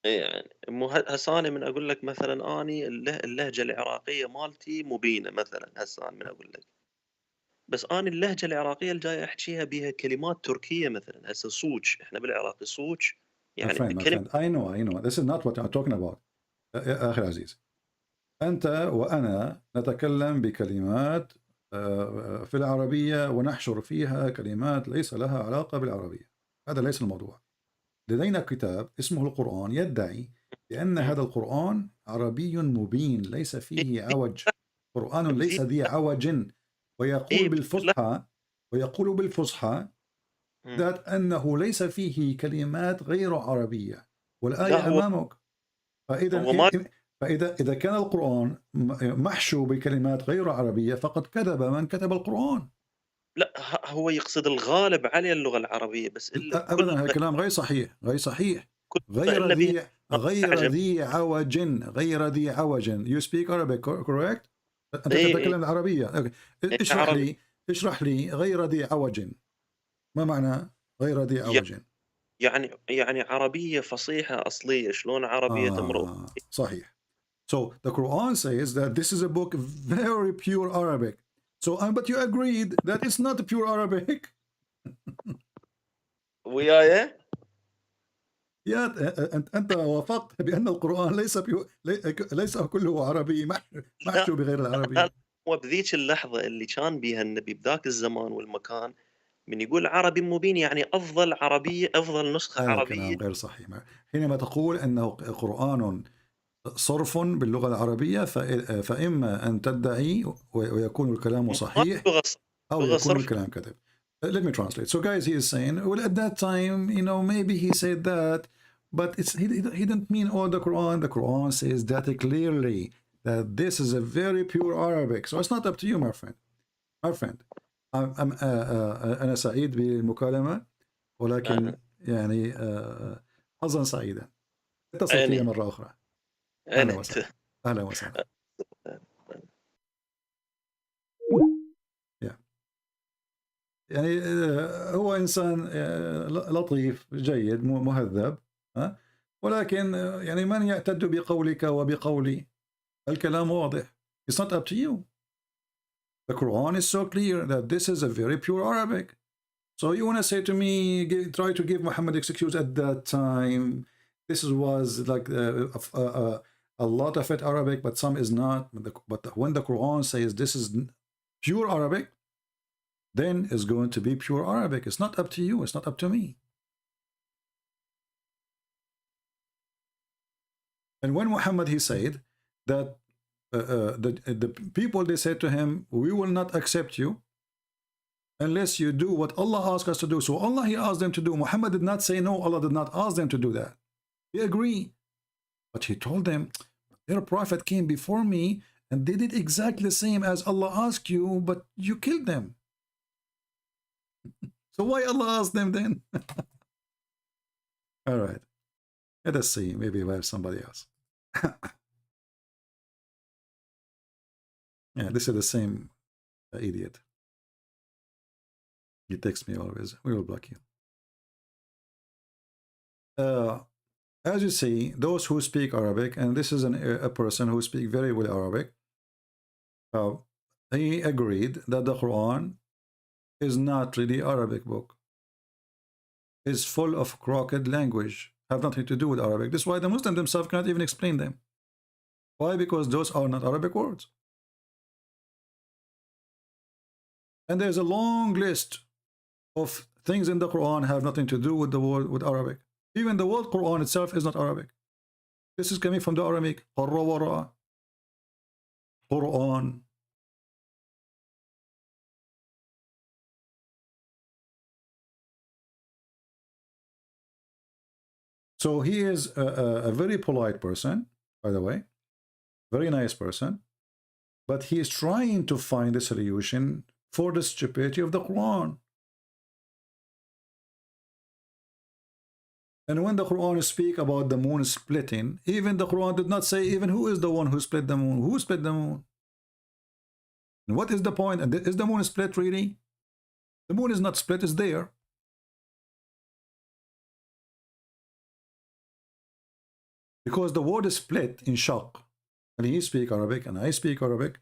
Speaker 11: يعني مو هسه أنا من أقول لك مثلا أني اللهجة العراقية مالتي مبينة مثلا، هسه أنا من أقول لك، بس أنا اللهجة العراقية اللي جاي أحكيها بها كلمات تركية مثلا. هسه صوج، إحنا بالعراقي صوج يعني
Speaker 7: my friend, I know. This is not what I'm talking about. أخي العزيز، أنت وأنا نتكلم بكلمات في العربية ونحشر فيها كلمات ليس لها علاقة بالعربية. هذا ليس الموضوع. لدينا كتاب اسمه القرآن يدعي بأن هذا القرآن عربي مبين ليس فيه عوج. قرآن ليس ذي عوج. ويقول بالفصحى ذات أنه ليس فيه كلمات غير عربية، والآية أمامك. فإذا كان القرآن محشو بكلمات غير عربية فقد كذب من كتب القرآن.
Speaker 11: لا، هو يقصد الغالب على اللغة العربية بس
Speaker 7: أبدا، هذا كلام غير صحيح. غير ذي عوج. You speak Arabic, correct? أنت تتكلم العربية. اشرح لي غير ذي عوج. ما معنى غير ذي عوج؟
Speaker 11: يعني عربية فصيحة أصلية. شلون عربية تمرق؟
Speaker 7: صحيح. So the Quran says that this is a book very pure Arabic. So, but you agreed that it's not pure Arabic.
Speaker 11: وياي؟
Speaker 7: يا أنت وافقت بأن القرآن ليس كله عربي محشو بغير العربي.
Speaker 11: هو بذيك اللحظة اللي كان بيها النبي بذاك الزمان والمكان من يقول عربي مبين يعني أفضل عربية، أفضل نسخة
Speaker 7: هذا
Speaker 11: عربية.
Speaker 7: كلام غير صحيح. حينما تقول أنه قرآن صرف باللغة العربية فإما أن تدعي ويكون الكلام صحيح أو يكون الكلام كذب. Let me translate. So guys, he is saying, well, at that time, you know, maybe he said that, but he didn't mean all the Quran. The Quran says that clearly, that this is a very pure Arabic. So it's not up to you, my friend. My friend. أنا سعيد بالمكالمة ولكن يعني حظا سعيدا. اتصل في مرة أخرى. أهلا وسهلا. أهلا وسهلا. يعني هو إنسان لطيف جيد مهذب، ولكن يعني من يعتد بقولك وبقولي؟ الكلام واضح. It's not up to you. The Quran is so clear that this is a very pure Arabic. So you want to say to me, try to give Muhammad excuse at that time. This was like a lot of it Arabic, but some is not. But when the Quran says this is pure Arabic, then it's going to be pure Arabic. It's not up to you. It's not up to me. And when Muhammad, he said that the people, they said to him, we will not accept you unless you do what Allah asked us to do. So Allah, he asked them to do. Muhammad did not say no. Allah did not ask them to do that. He agreed. But he told them, their prophet came before me and they did exactly the same as Allah asked you, but you killed them. So why Allah asked them then? All right. Let us see. Maybe we have somebody else. Yeah, this is the same idiot. He texts me always. We will block you. As you see, those who speak Arabic, and this is a person who speaks very well Arabic, he agreed that the Quran is not really Arabic book. It's full of crooked language, have nothing to do with Arabic. This is why the Muslims themselves cannot even explain them. Why? Because those are not Arabic words. And there's a long list of things in the Quran have nothing to do with the word with Arabic. Even the word Quran itself is not Arabic. This is coming from the Aramaic. Quran. So he is a very polite person, by the way, very nice person, but he is trying to find a solution for the stupidity of the Quran. And when the Quran speaks about the moon splitting, even the Quran did not say even who is the one who split the moon. Who split the moon? And what is the point? And is the moon split really? The moon is not split, it's there. Because the word is split in shaq, and he speaks Arabic and I speak Arabic,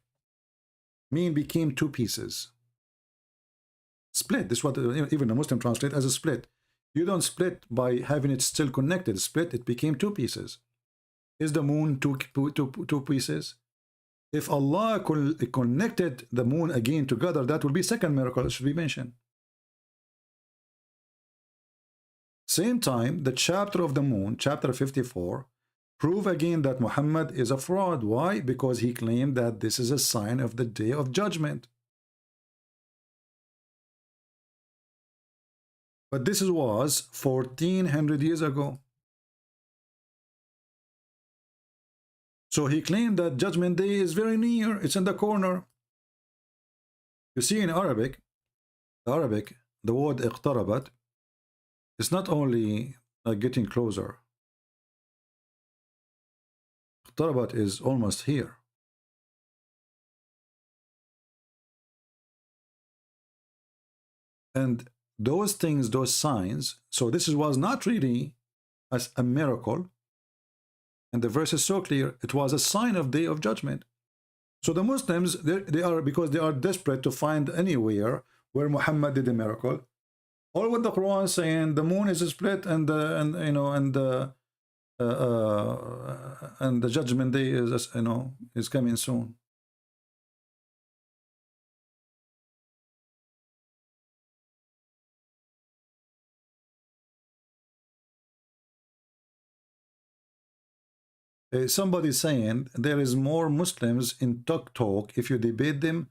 Speaker 7: mean became two pieces. Split, this is what even the Muslim translate as a split. You don't split by having it still connected. Split, it became two pieces. Is the moon two pieces? If Allah connected the moon again together, that will be second miracle that should be mentioned. Same time, the chapter of the moon, chapter 54, prove again that Muhammad is a fraud. Why? Because he claimed that this is a sign of the day of judgment. But this was 1400 years ago. So he claimed that judgment day is very near. It's in the corner. You see in Arabic, the word اقتربت is not only getting closer. اقتربت is almost here. And those things, those signs, so this was not really as a miracle. And the verse is so clear. It was a sign of day of judgment. So the Muslims, they are, because they are desperate to find anywhere where Muhammad did a miracle. All what the Quran is saying, the moon is split, and the judgment day is, is coming soon. Somebody saying there is more Muslims in Talk. If you debate them,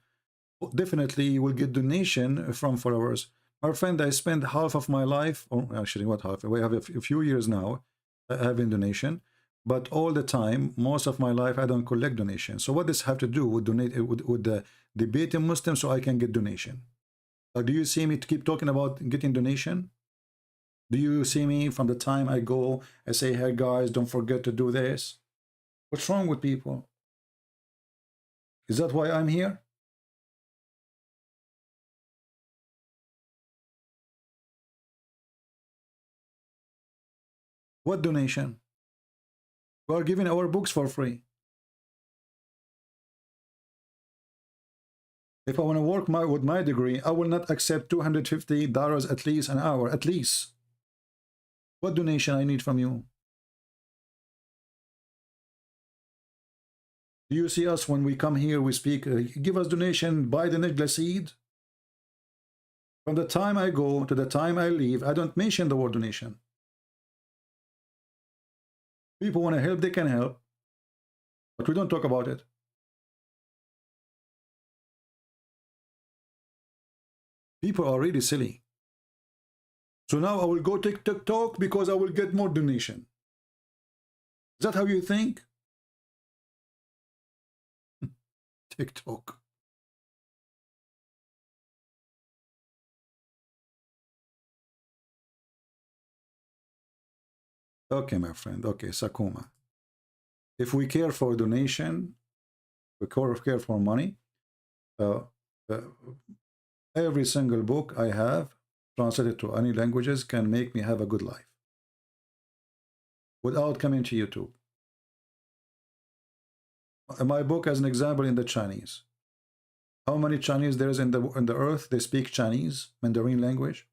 Speaker 7: definitely you will get donation from followers. My friend, I spent half of my life, or actually what half, we have a few years now having donation, but all the time, most of my life, I don't collect donation. So what does have to do with debating Muslims so I can get donation? Do you see me to keep talking about getting donation? Do you see me from the time I go, I say, hey guys, don't forget to do this? What's wrong with people? Is that why I'm here? What donation? We are giving our books for free. If I want to work with my degree, I will not accept $250 at least an hour, at least. What donation I need from you? Do you see us when we come here, we speak, give us donation, buy the necklace seed? From the time I go to the time I leave, I don't mention the word donation. People want to help, they can help, but we don't talk about it. People are really silly. So now I will go TikTok because I will get more donation. Is that how you think? TikTok. Okay, my friend. Okay, Sakuma. If we care for donation, we care for money, every single book I have translated to any languages can make me have a good life without coming to YouTube. My book as an example in the Chinese. How many Chinese there is in the earth? They speak Chinese, Mandarin language.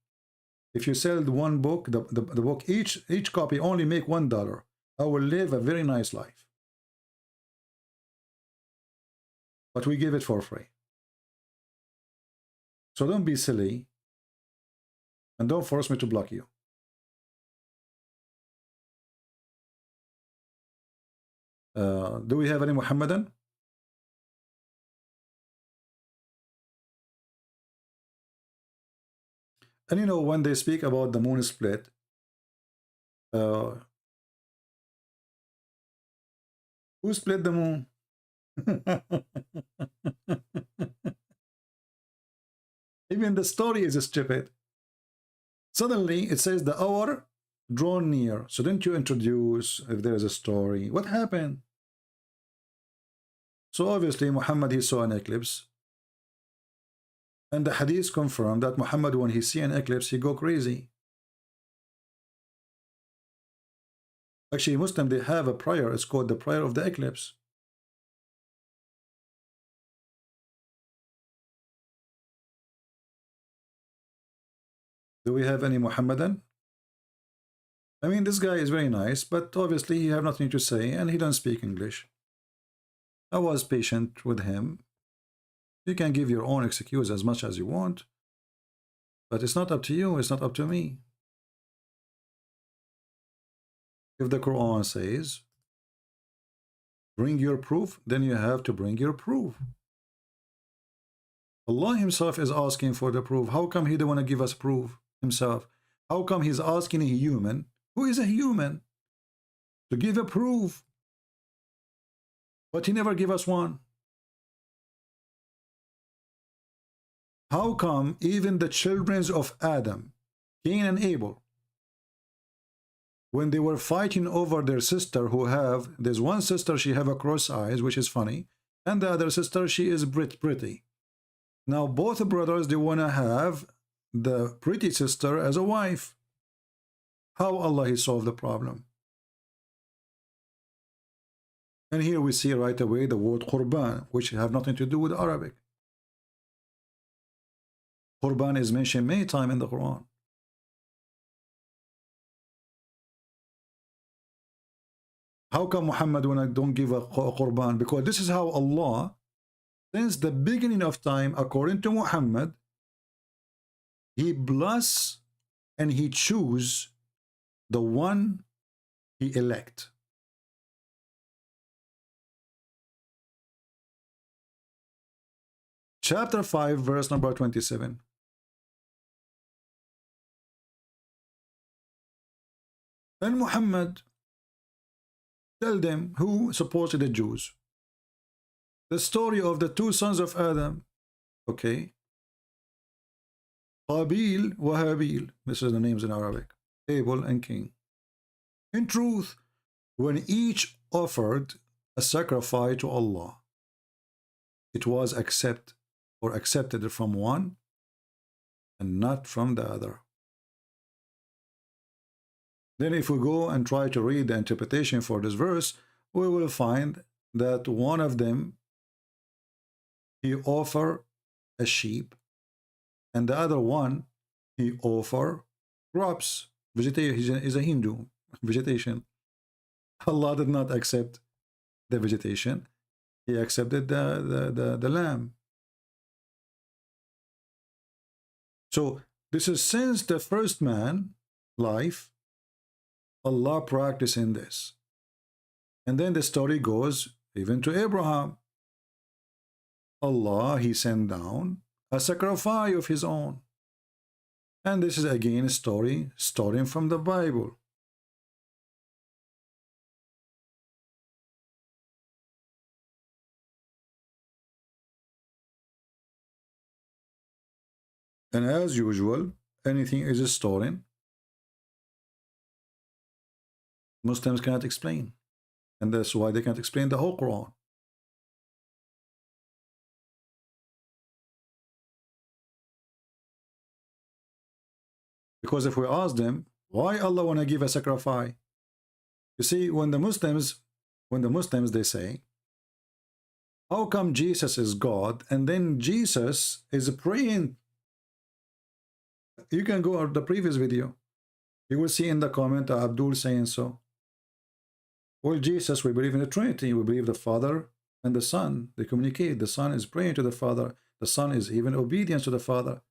Speaker 7: If you sell one book, the book, each copy only make $1. I will live a very nice life. But we give it for free. So don't be silly. And don't force me to block you. Do we have any Muhammadan? And you know, when they speak about the moon split, who split the moon? Even the story is stupid. Suddenly it says the hour drawn near. So didn't you introduce if there is a story? What happened? So obviously Muhammad, he saw an eclipse. And the hadith confirmed that Muhammad, when he see an eclipse, he go crazy. Actually, Muslim, they have a prayer. It's called the prayer of the eclipse. Do we have any Muhammadan? I mean, this guy is very nice, but obviously he have nothing to say, and he don't speak English. I was patient with him. You can give your own excuse as much as you want, but it's not up to you, it's not up to me. If the Quran says, bring your proof, then you have to bring your proof. Allah himself is asking for the proof. How come he don't want to give us proof himself? How come he's asking a human, who is a human, to give a proof? But he never gave us one. How come even the children of Adam, Cain and Abel, when they were fighting over their sister there's one sister, she have a cross eyes, which is funny, and the other sister, she is pretty. Now both brothers, they want to have the pretty sister as a wife. How Allah he solved the problem? And here we see right away the word Qurban, which have nothing to do with Arabic. Qurban is mentioned many times in the Quran. How come Muhammad when I don't give a Qurban? Because this is how Allah, since the beginning of time, according to Muhammad, He bless and He choose the one He elect. Chapter 5, verse number 27. And Muhammad tell them, who supported the Jews, the story of the two sons of Adam, okay? Qabil wa Habil, this is the names in Arabic, Abel and King. In truth, when each offered a sacrifice to Allah, it was accepted from one and not from the other. Then if we go and try to read the interpretation for this verse, we will find that one of them, he offer a sheep, and the other one, he offer crops, vegetation. Is a Hindu, vegetation. Allah did not accept the vegetation. He accepted the lamb. So this is since the first man life, Allah practicing this. And then the story goes even to Abraham. Allah, He sent down a sacrifice of His own. And this is again a story starting from the Bible. And as usual, anything is stolen, Muslims cannot explain. And that's why they can't explain the whole Quran. Because if we ask them, why Allah want to give a sacrifice? You see, when the Muslims they say, how come Jesus is God and then Jesus is praying? You can go to the previous video. You will see in the comment Abdul saying so. Well, Jesus, we believe in the Trinity. We believe the Father and the Son. They communicate. The Son is praying to the Father. The Son is even obedience to the Father.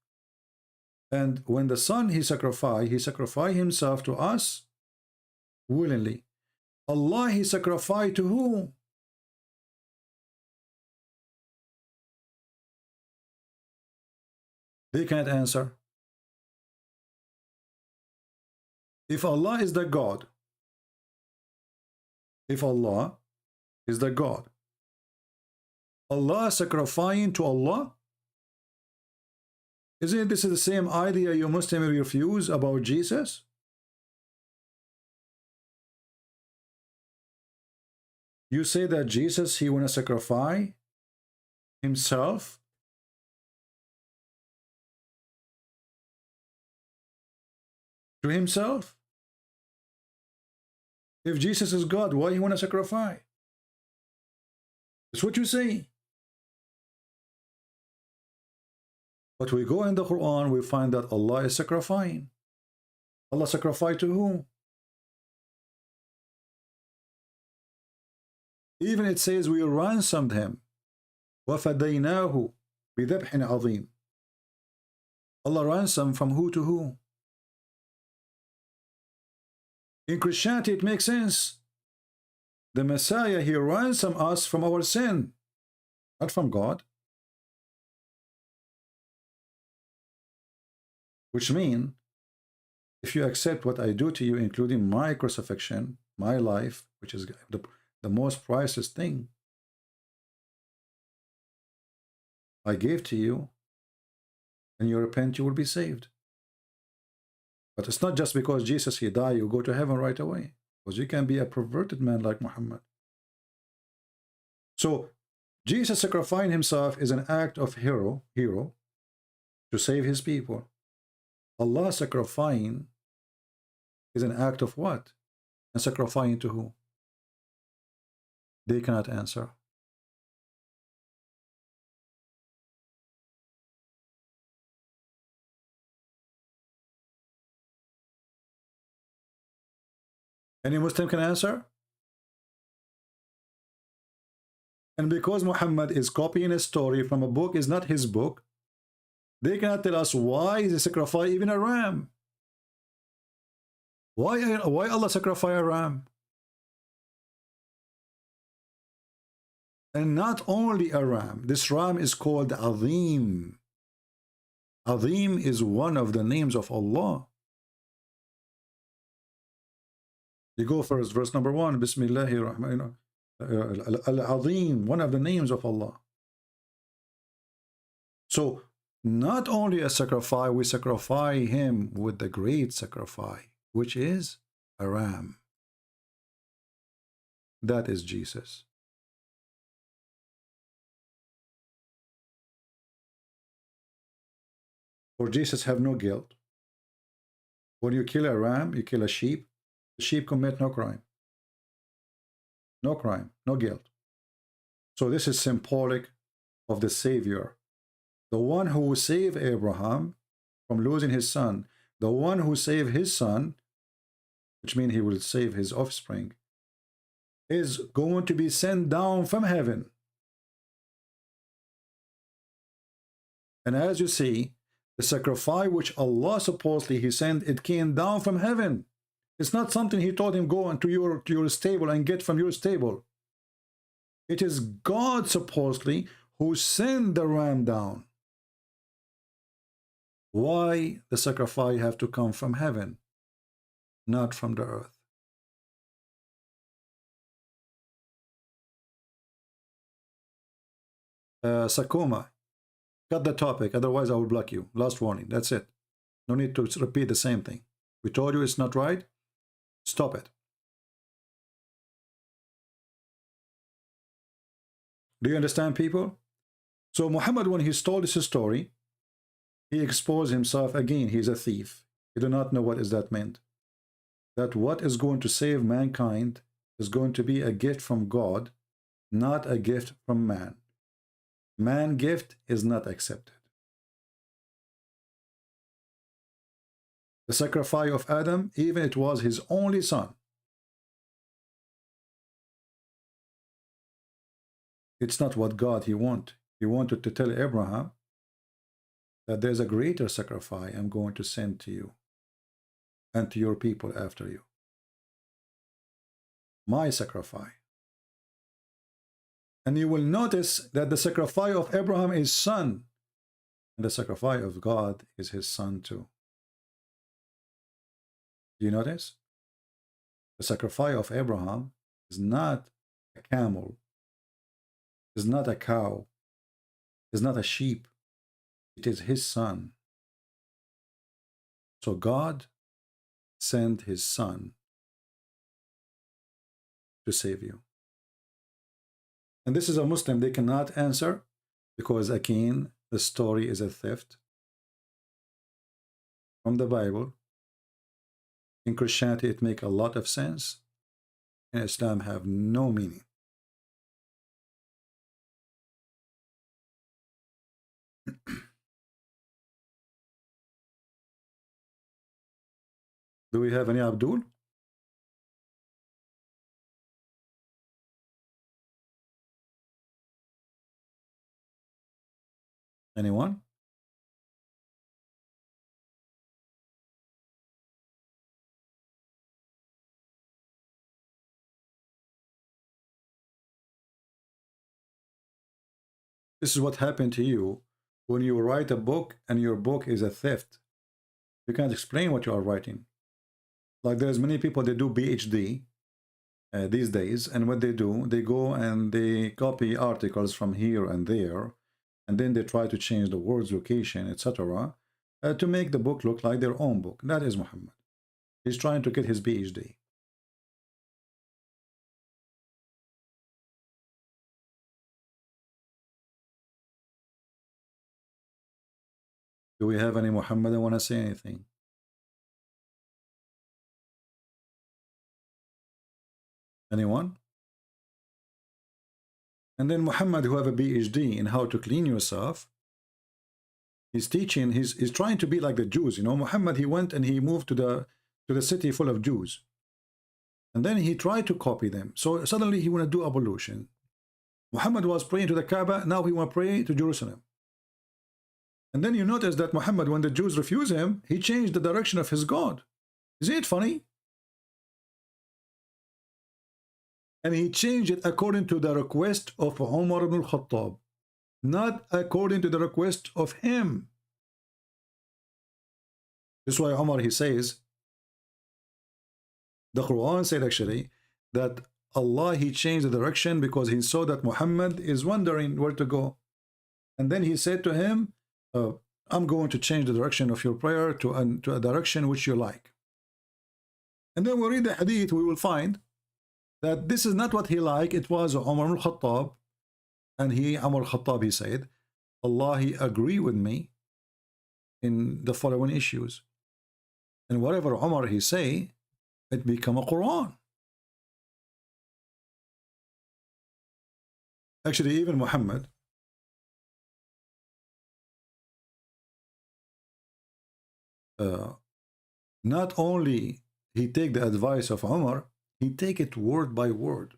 Speaker 7: And when the Son, He sacrificed Himself to us willingly. Allah, He sacrificed to whom? They can't answer. If Allah is the God, Allah sacrificing to Allah, isn't this the same idea you Muslims refuse about Jesus? You say that Jesus, He want to sacrifice Himself to Himself. If Jesus is God, why He want to sacrifice? That's what you say. But we go in the Quran, we find that Allah is sacrificing. Allah sacrificed to whom? Even it says we ransomed Him. وَفَدَيْنَاهُ بِذَبْحٍ عَظِيمٍ. Allah ransomed from who to who? In Christianity, it makes sense. The Messiah, He ransomed us from our sin, not from God. Which means, if you accept what I do to you, including my crucifixion, my life, which is the most priceless thing I gave to you, and you repent, you will be saved. But it's not just because Jesus, He died, you go to heaven right away. Because you can be a perverted man like Muhammad. So, Jesus sacrificing Himself is an act of hero to save His people. Allah sacrificing is an act of what? And sacrificing to who? They cannot answer. Any Muslim can answer? And because Muhammad is copying a story from a book, is not his book, they cannot tell us why they sacrifice even a ram. Why Allah sacrifice a ram? And not only a ram, this ram is called Azim. Azim is one of the names of Allah. You go first, verse number 1, Bismillahir Rahmanir Al-Azim, one of the names of Allah. So, not only a sacrifice, we sacrifice him with the great sacrifice, which is a ram. That is Jesus. For Jesus have no guilt. When you kill a ram, you kill a sheep, the sheep commit no crime. No crime, no guilt. So this is symbolic of the Savior. The one who saved Abraham from losing his son. The one who saved his son, which means he will save his offspring, is going to be sent down from heaven. And as you see, the sacrifice which Allah supposedly he sent, it came down from heaven. It's not something he told him, go into your stable and get from your stable. It is God supposedly who sent the ram down. Why the sacrifice have to come from heaven, not from the earth? Sakoma, cut the topic, otherwise I will block you. Last warning, that's it. No need to repeat the same thing. We told you it's not right. Stop it. Do you understand, people? So Muhammad, when he told this story, he exposed himself again. He's a thief. He do not know what is that meant. That what is going to save mankind is going to be a gift from God, not a gift from man. Man gift is not accepted. The sacrifice of Adam, even it was his only son. It's not what God he wanted. He wanted to tell Abraham that there's a greater sacrifice I'm going to send to you and to your people after you. My sacrifice. And you will notice that the sacrifice of Abraham is son, and the sacrifice of God is his son too. Do you notice? The sacrifice of Abraham is not a camel, is not a cow, is not a sheep. It is his son. So God sent his son to save you. And this is a Muslim, they cannot answer because again, the story is a theft from the Bible. In Christianity, it makes a lot of sense. In Islam, have no meaning. Do we have any Abdul? Anyone? This is what happened to you when you write a book and your book is a theft. You can't explain what you are writing. Like there's many people that do PhD these days, and what they do, they go and they copy articles from here and there, and then they try to change the words, location, etc., to make the book look like their own book. That is Muhammad. He's trying to get his PhD. Do we have any Muhammad that want to say anything? Anyone? And then Muhammad, who have a PhD in how to clean yourself, he's teaching, he's trying to be like the Jews. You know, Muhammad, he went and he moved to the city full of Jews. And then he tried to copy them. So suddenly he want to do ablution. Muhammad was praying to the Kaaba, now he want to pray to Jerusalem. And then you notice that Muhammad, when the Jews refuse him, he changed the direction of his God. Isn't it funny? And he changed it according to the request of Umar ibn al-Khattab, not according to the request of him. This is why Umar, he says, the Quran said actually that Allah, he changed the direction because he saw that Muhammad is wondering where to go. And then he said to him, I'm going to change the direction of your prayer to a direction which you like. And then we read the hadith, we will find that this is not what he liked. It was Umar al-Khattab. And Umar al-Khattab, he said, Allah, he agree with me in the following issues. And whatever Umar, he say, it become a Quran. Actually, even Muhammad, not only he take the advice of Umar, he take it word by word.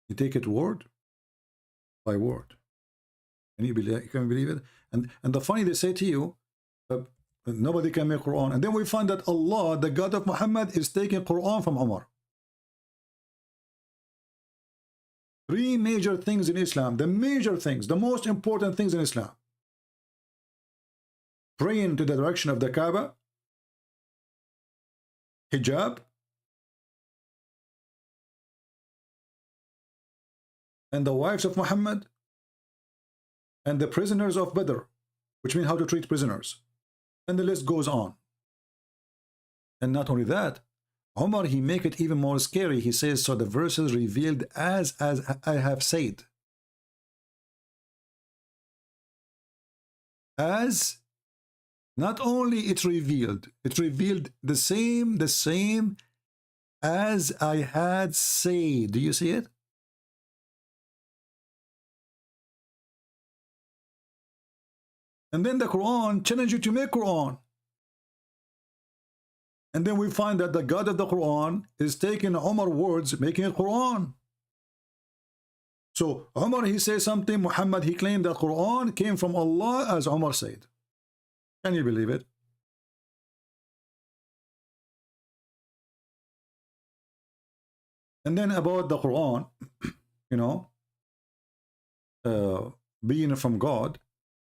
Speaker 7: He take it word by word. Can you believe it? And the funny, they say to you, nobody can make Quran. And then we find that Allah, the God of Muhammad, is taking Quran from Umar. Three major things in Islam, the major things, the most important things in Islam. Praying to the direction of the Kaaba, hijab, and the wives of Muhammad, and the prisoners of Badr, which means how to treat prisoners. And the list goes on. And not only that, Umar, he make it even more scary. He says, so the verses revealed as I have said. As not only it revealed the same as I had said. Do you see it? And then the Quran challenge you to make Quran. And then we find that the God of the Quran is taking Umar words, making it Quran. So Umar, he says something, Muhammad, he claimed that Quran came from Allah as Umar said. Can you believe it? And then about the Quran, you know, being from God,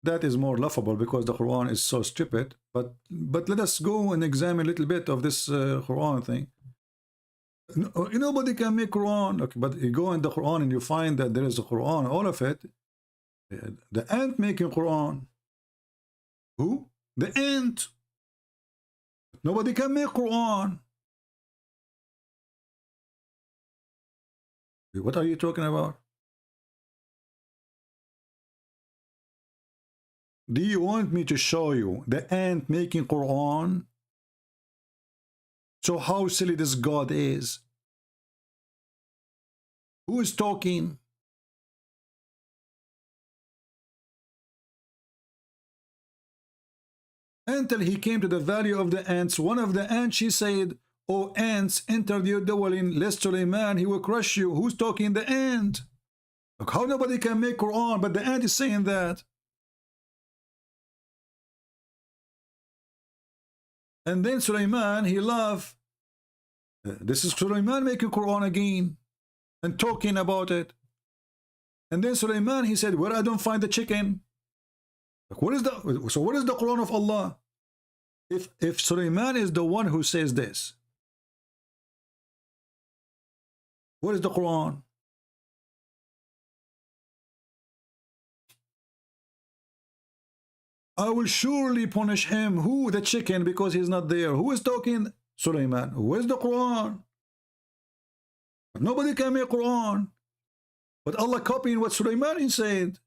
Speaker 7: that is more laughable because the Quran is so stupid. But let us go and examine a little bit of this Quran thing. Nobody can make Quran. Okay, but you go in the Quran and you find that there is a Quran, all of it. The ant making Quran. Who? The ant. Nobody can make Quran. What are you talking about? Do you want me to show you the ant making Quran? So how silly this God is. Who is talking? Until he came to the valley of the ants, one of the ants, she said, "O ants, enter your dwelling, lest Suleiman, he will crush you." Who's talking? The ant. Look, how nobody can make Quran, but the ant is saying that. And then Suleiman, he laughed. This is Suleiman making Quran again and talking about it. And then Suleiman, he said, "Where I don't find the chicken." Like, what is the Quran of Allah? If Suleiman is the one who says this, what is the Quran? I will surely punish him. Who? The chicken, because he's not there. Who is talking? Suleiman. Where's the Quran? Nobody can make Quran. But Allah copying what Suleiman said.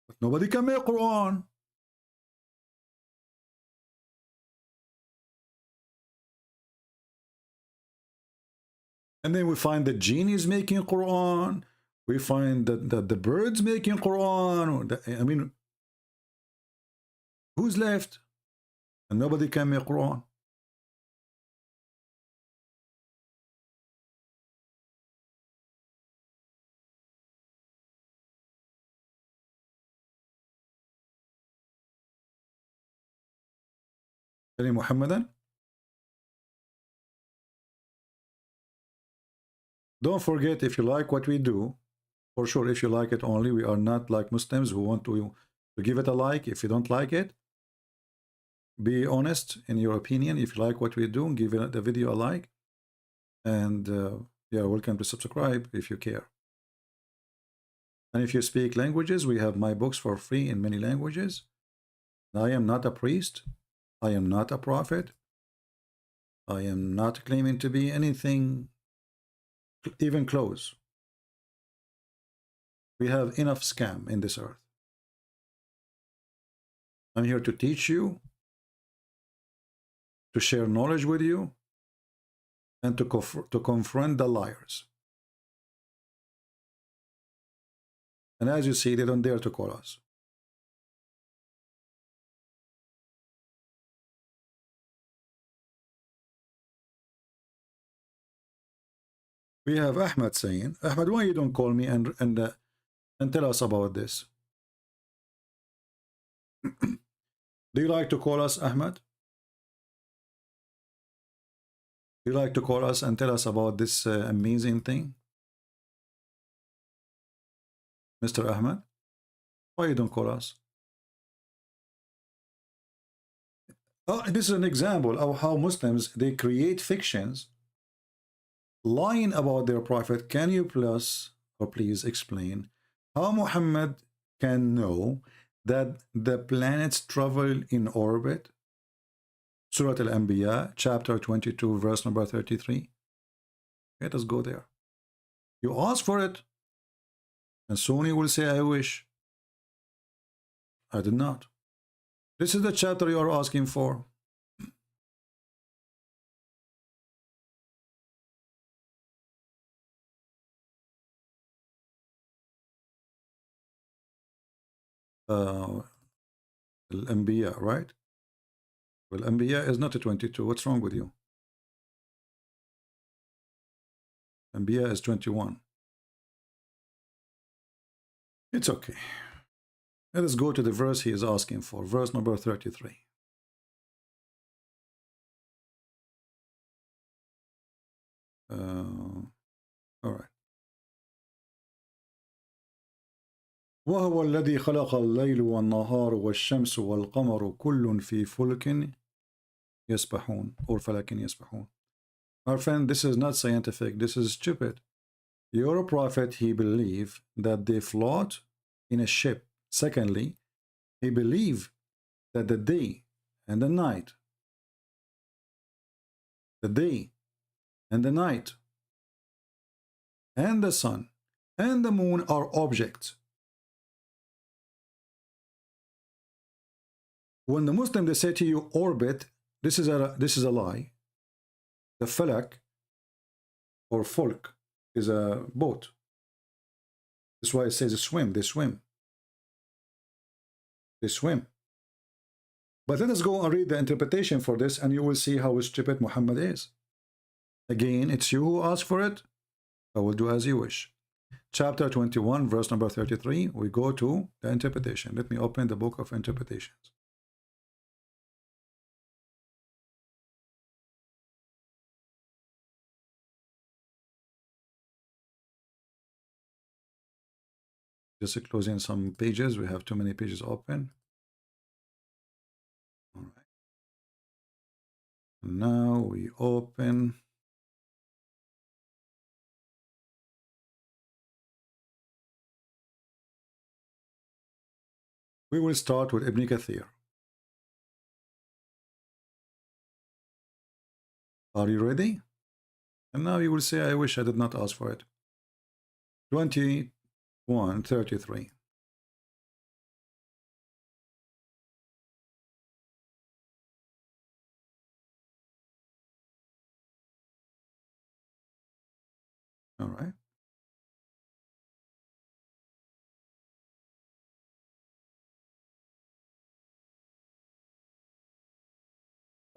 Speaker 7: But nobody can make Quran. And then we find the genies making Quran. We find that the birds making Quran. I mean, who's left? And nobody can make Quran. Any Muhammadan? Don't forget, if you like what we do, for sure, if you like it only, we are not like Muslims who want to give it a like. If you don't like it, be honest in your opinion. If you like what we do, give the video a like. And yeah, welcome to subscribe if you care. And if you speak languages, we have my books for free in many languages. I am not a priest. I am not a prophet. I am not claiming to be anything even close. We have enough scam in this earth. I'm here to teach you, to share knowledge with you, and to confront the liars. And as you see, they don't dare to call us. We have Ahmed saying, Ahmed, why you don't call me and tell us about this? Do you like to call us, Ahmed? Do you like to call us and tell us about this amazing thing? Mr. Ahmed, why you don't call us? Oh, this is an example of how Muslims, they create fictions lying about their prophet. Can you please explain how Muhammad can know that the planets travel in orbit? Surah Al-Anbiya, chapter 22, verse number 33. Let us go there. You ask for it, and soon you will say, I wish. I did not. This is the chapter you are asking for. Al-Anbiya, right? Well, Anbiya is not a 22. What's wrong with you? Anbiya is 21. It's okay. Let us go to the verse he is asking for. Verse number 33. All right. وهو الذي خلق الليل والنهار والشمس والقمر كل في فلك يسبحون or فلك يسبحون. Our friend, this is not scientific. This is stupid. Your prophet, he believed that they float in a ship. Secondly, he believed that the day and the night, and the sun and the moon are objects. When the Muslim, they say to you orbit, this is a lie. The falak or fulk is a boat. That's why it says swim. They swim. They swim. But let us go and read the interpretation for this, and you will see how stupid Muhammad is. Again, it's you who ask for it. I will do as you wish. Chapter 21, verse number 33. We go to the interpretation. Let me open the book of interpretations. Just closing some pages. We have too many pages open. All right. Now we open. We will start with Ibn Kathir. Are you ready? And now you will say, I wish I did not ask for it. 21:33.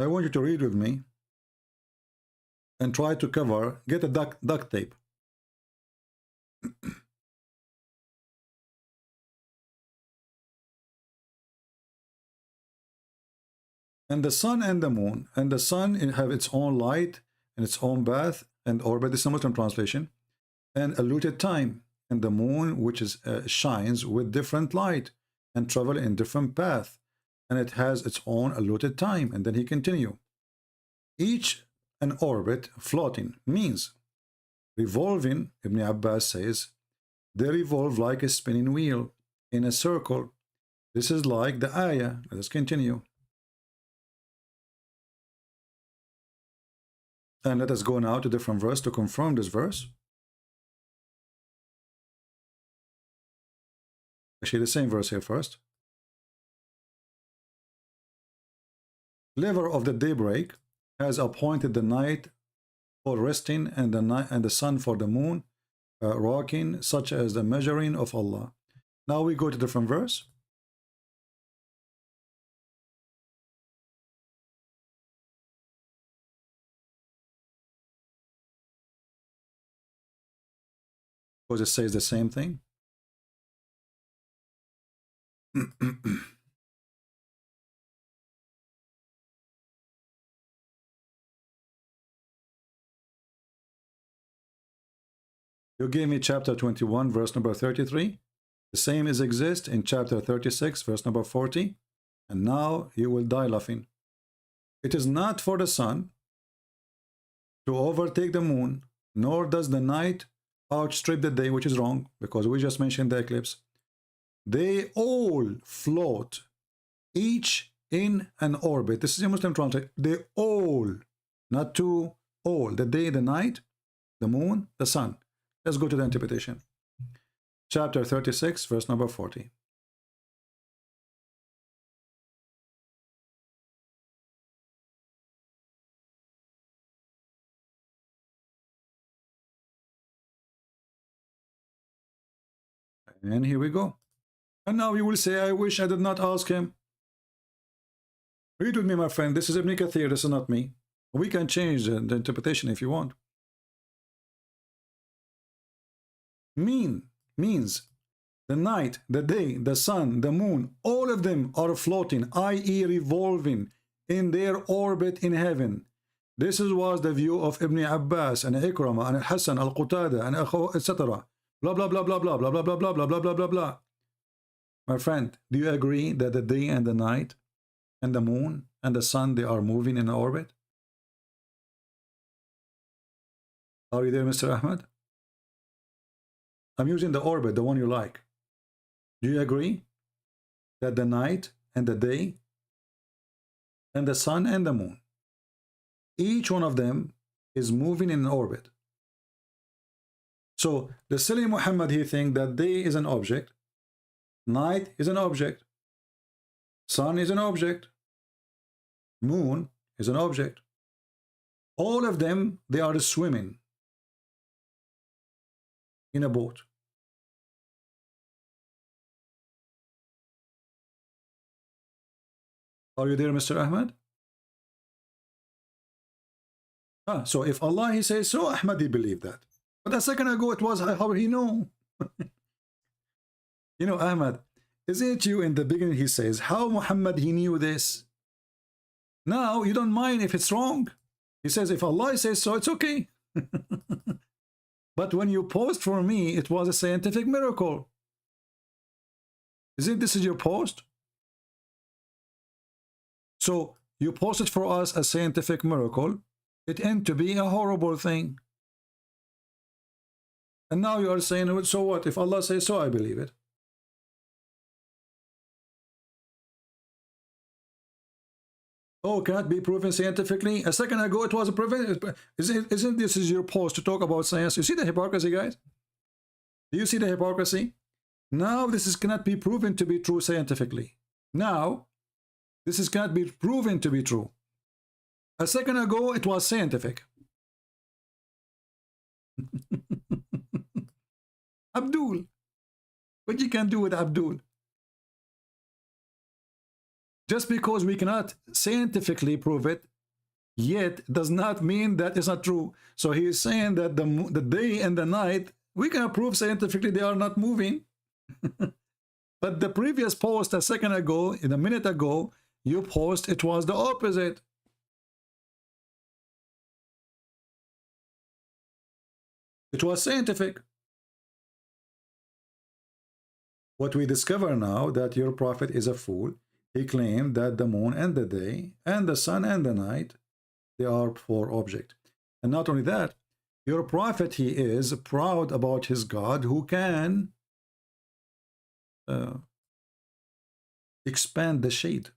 Speaker 7: I want you to read with me and try to cover, get a duct tape. And the sun and the moon, and the sun have its own light and its own path and orbit. This is a Muslim translation, and allotted time. And the moon, which is shines with different light and travel in different path, and it has its own allotted time. And then he continue. Each an orbit floating means revolving. Ibn Abbas says they revolve like a spinning wheel in a circle. This is like the ayah. Let's continue. And let us go now to different verse to confirm this verse. Actually, the same verse here first. Lever of the daybreak has appointed the night for resting, and the sun for the moon rocking, such as the measuring of Allah. Now we go to different verse. Because it says the same thing. You gave me chapter 21, verse number 33. The same is exist in chapter 36, verse number 40. And now you will die laughing. It is not for the sun to overtake the moon, nor does the night outstrip the day, which is wrong, because we just mentioned the eclipse. They all float, each in an orbit. This is a Muslim translation. They all, not two, all. The day, the night, the moon, the sun. Let's go to the interpretation. Chapter 36, verse number 40. And here we go. And now you will say, I wish I did not ask him. Read with me, my friend. This is Ibn Kathir. This is not me. We can change the interpretation if you want. Means the night, the day, the sun, the moon, all of them are floating, i.e. revolving in their orbit in heaven. This was the view of Ibn Abbas and Ikrama and Hassan al-Qutada and etc. Blah, blah, blah, blah, blah, blah, blah, blah, blah, blah, blah, blah, blah, blah. My friend, do you agree that the day and the night and the moon and the sun, they are moving in orbit? Are you there, Mr. Ahmed? I'm using the orbit, the one you like. Do you agree that the night and the day and the sun and the moon, each one of them is moving in an orbit? So the silly Muhammad, he thinks that day is an object, night is an object, sun is an object, moon is an object. All of them, they are swimming in a boat. Are you there, Mr. Ahmed? So if Allah, he says so, Ahmed, he believed that. But a second ago, it was how he know. You know, Ahmed, isn't it you in the beginning, he says, how Muhammad, he knew this? Now, you don't mind if it's wrong. He says, if Allah says so, it's okay. But when you post for me, it was a scientific miracle. Isn't this your post? So you posted for us a scientific miracle. It ended to be a horrible thing. And now you are saying, so what? If Allah says so, I believe it. Oh, cannot be proven scientifically. A second ago, it was a proven. Isn't this is your post to talk about science? You see the hypocrisy, guys? Do you see the hypocrisy? Now this cannot be proven to be true scientifically. Now, this cannot be proven to be true. A second ago, it was scientific. Abdul. What you can do with Abdul? Just because we cannot scientifically prove it, Yet does not mean that it's not true. So he is saying that the day and the night, we can prove scientifically they are not moving. But the previous post a second ago, a minute ago, you post it was the opposite. It was scientific. What we discover now that your prophet is a fool. He claimed that the moon and the day and the sun and the night, they are four objects. And not only that, your prophet, he is proud about his God who can expand the shade.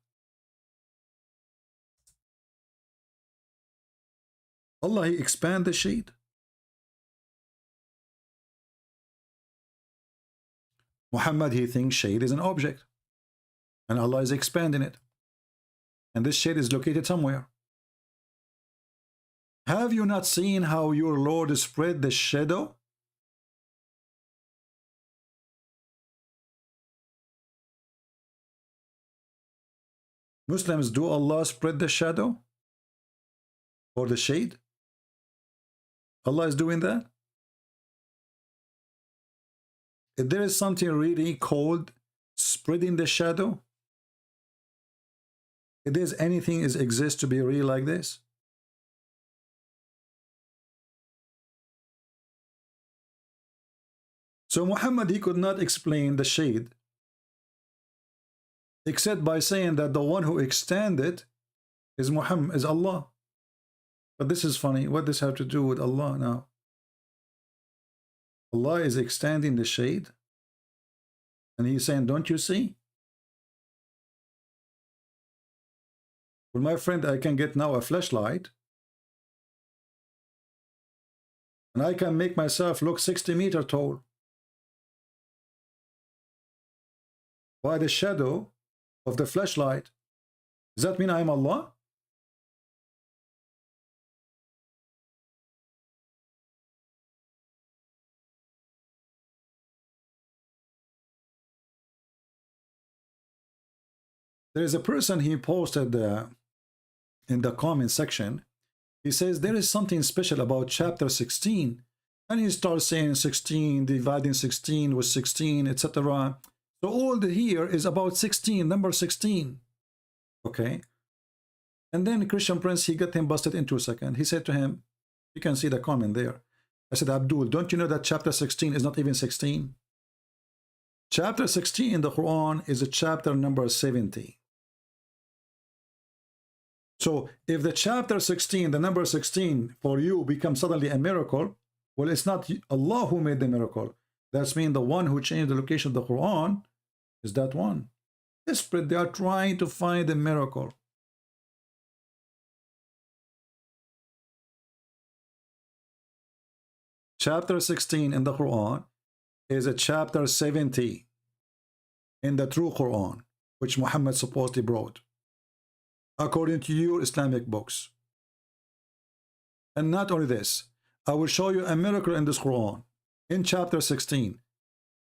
Speaker 7: Allah, he expand the shade. Muhammad, he thinks shade is an object, and Allah is expanding it. And this shade is located somewhere. Have you not seen how your Lord spread the shadow? Muslims, do Allah spread the shadow or the shade? Allah is doing that? If there is something really called spreading the shadow, if there's anything is exists to be real like this, so Muhammad, he could not explain the shade except by saying that the one who extended is Muhammad, is Allah. But this is funny. What does this have to do with Allah now? Allah is extending the shade, and he's saying, don't you see? Well, my friend, I can get now a flashlight, and I can make myself look 60 meters tall by the shadow of the flashlight. Does that mean I am Allah? There is a person, he posted in the comment section, he says there is something special about chapter 16, and he starts saying 16, dividing 16 with 16, etc. So all the here is about 16, number 16. Okay. And then Christian Prince, he got him busted in 2 seconds. He said to him, you can see the comment there. I said, Abdul, don't you know that chapter 16 is not even 16? Chapter 16 in the Quran is a chapter number 70. So if the chapter 16, the number 16 for you becomes suddenly a miracle, well, it's not Allah who made the miracle. That's mean the one who changed the location of the Quran is that one. Desperate, they are trying to find a miracle. Chapter 16 in the Quran is a chapter 70 in the true Quran, which Muhammad supposedly brought, according to your Islamic books. And not only this, I will show you a miracle in this Quran, in chapter 16.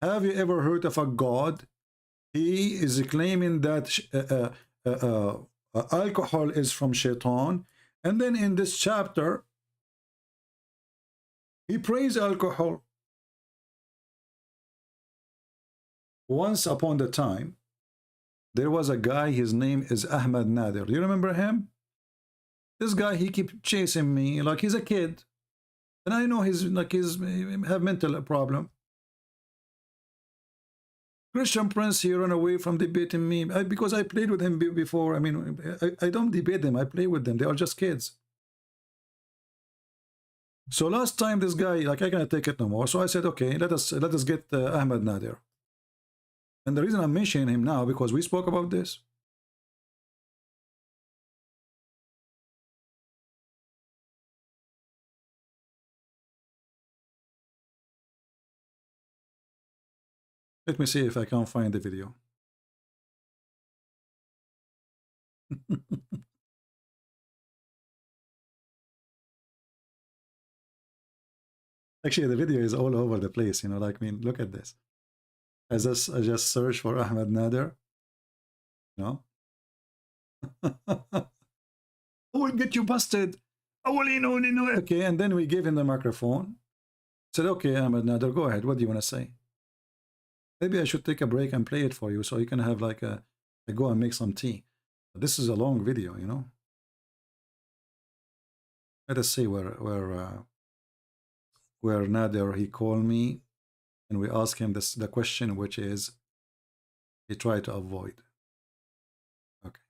Speaker 7: Have you ever heard of a God? He is claiming that alcohol is from Shaitan, and then in this chapter, he praised alcohol. Once upon a time, there was a guy, his name is Ahmad Nadir. Do you remember him? This guy, he keep chasing me like he's a kid. And I know he's have mental problem. Christian Prince, he ran away from debating me because I played with him before. I mean, I don't debate them. I play with them. They are just kids. So last time this guy, like, I cannot take it no more. So I said, okay, let us get Ahmad Nadir. And the reason I'm mentioning him now, because we spoke about this. Let me see if I can find the video. Actually, the video is all over the place, you know, like, I mean, look at this. I just search for Ahmad Nadir. No? I will get you busted. I will, okay. And then we gave him the microphone. Said, okay, Ahmed Nader, go ahead. What do you want to say? Maybe I should take a break and play it for you so you can have like a go and make some tea. This is a long video, you know. Let us see where Nader, he called me and we asked him the question, which is he tried to avoid. Okay.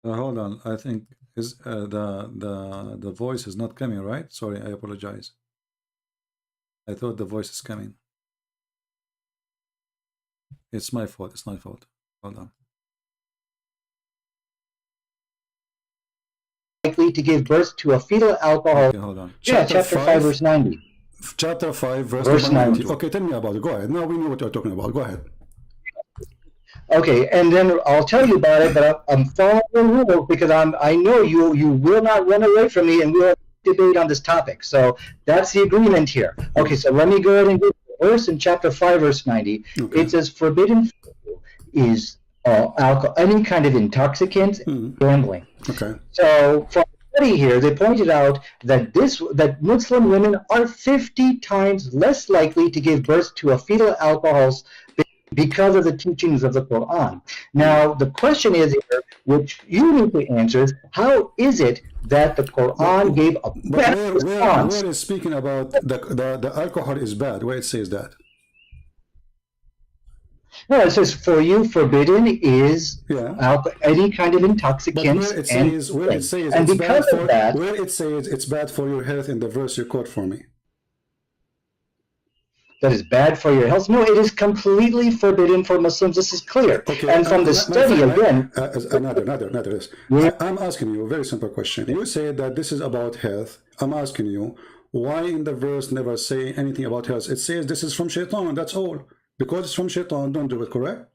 Speaker 7: Hold on, I think is the voice is not coming, right? Sorry, I apologize. I thought the voice is coming. It's my fault. It's my fault. Hold on.
Speaker 12: Likely to give birth to a fetal alcohol.
Speaker 7: Okay, hold on.
Speaker 12: Chapter 5, verse 90.
Speaker 7: Chapter 5, verse 90. Okay, tell me about it. Go ahead. Now we know what you're talking about. Go ahead.
Speaker 12: Okay, and then I'll tell you about it, but I'm following the rules because I know you will not run away from me, and we'll debate on this topic. So that's the agreement here. Okay, so let me go ahead and get the verse in chapter 5, verse 90. Okay. It says, forbidden is alcohol, any kind of intoxicant, gambling.
Speaker 7: Okay.
Speaker 12: So for study here, they pointed out that Muslim women are 50 times less likely to give birth to a fetal alcohols because of the teachings of the Quran. Now, the question is here, which you need to answer, is how is it that the Quran gave a better response?
Speaker 7: Where is speaking about the alcohol is bad? Where it says that?
Speaker 12: No, it says for you forbidden is any kind of intoxicants.
Speaker 7: Where it says it's bad for your health in the verse you quote for me.
Speaker 12: That is bad for your health. No, it is completely forbidden for Muslims. This is clear.
Speaker 7: Okay,
Speaker 12: and from the study again.
Speaker 7: I'm asking you a very simple question. You say that this is about health. I'm asking you, why in the verse never say anything about health? It says this is from Shaitan, that's all. Because it's from Shaitan, don't do it, correct?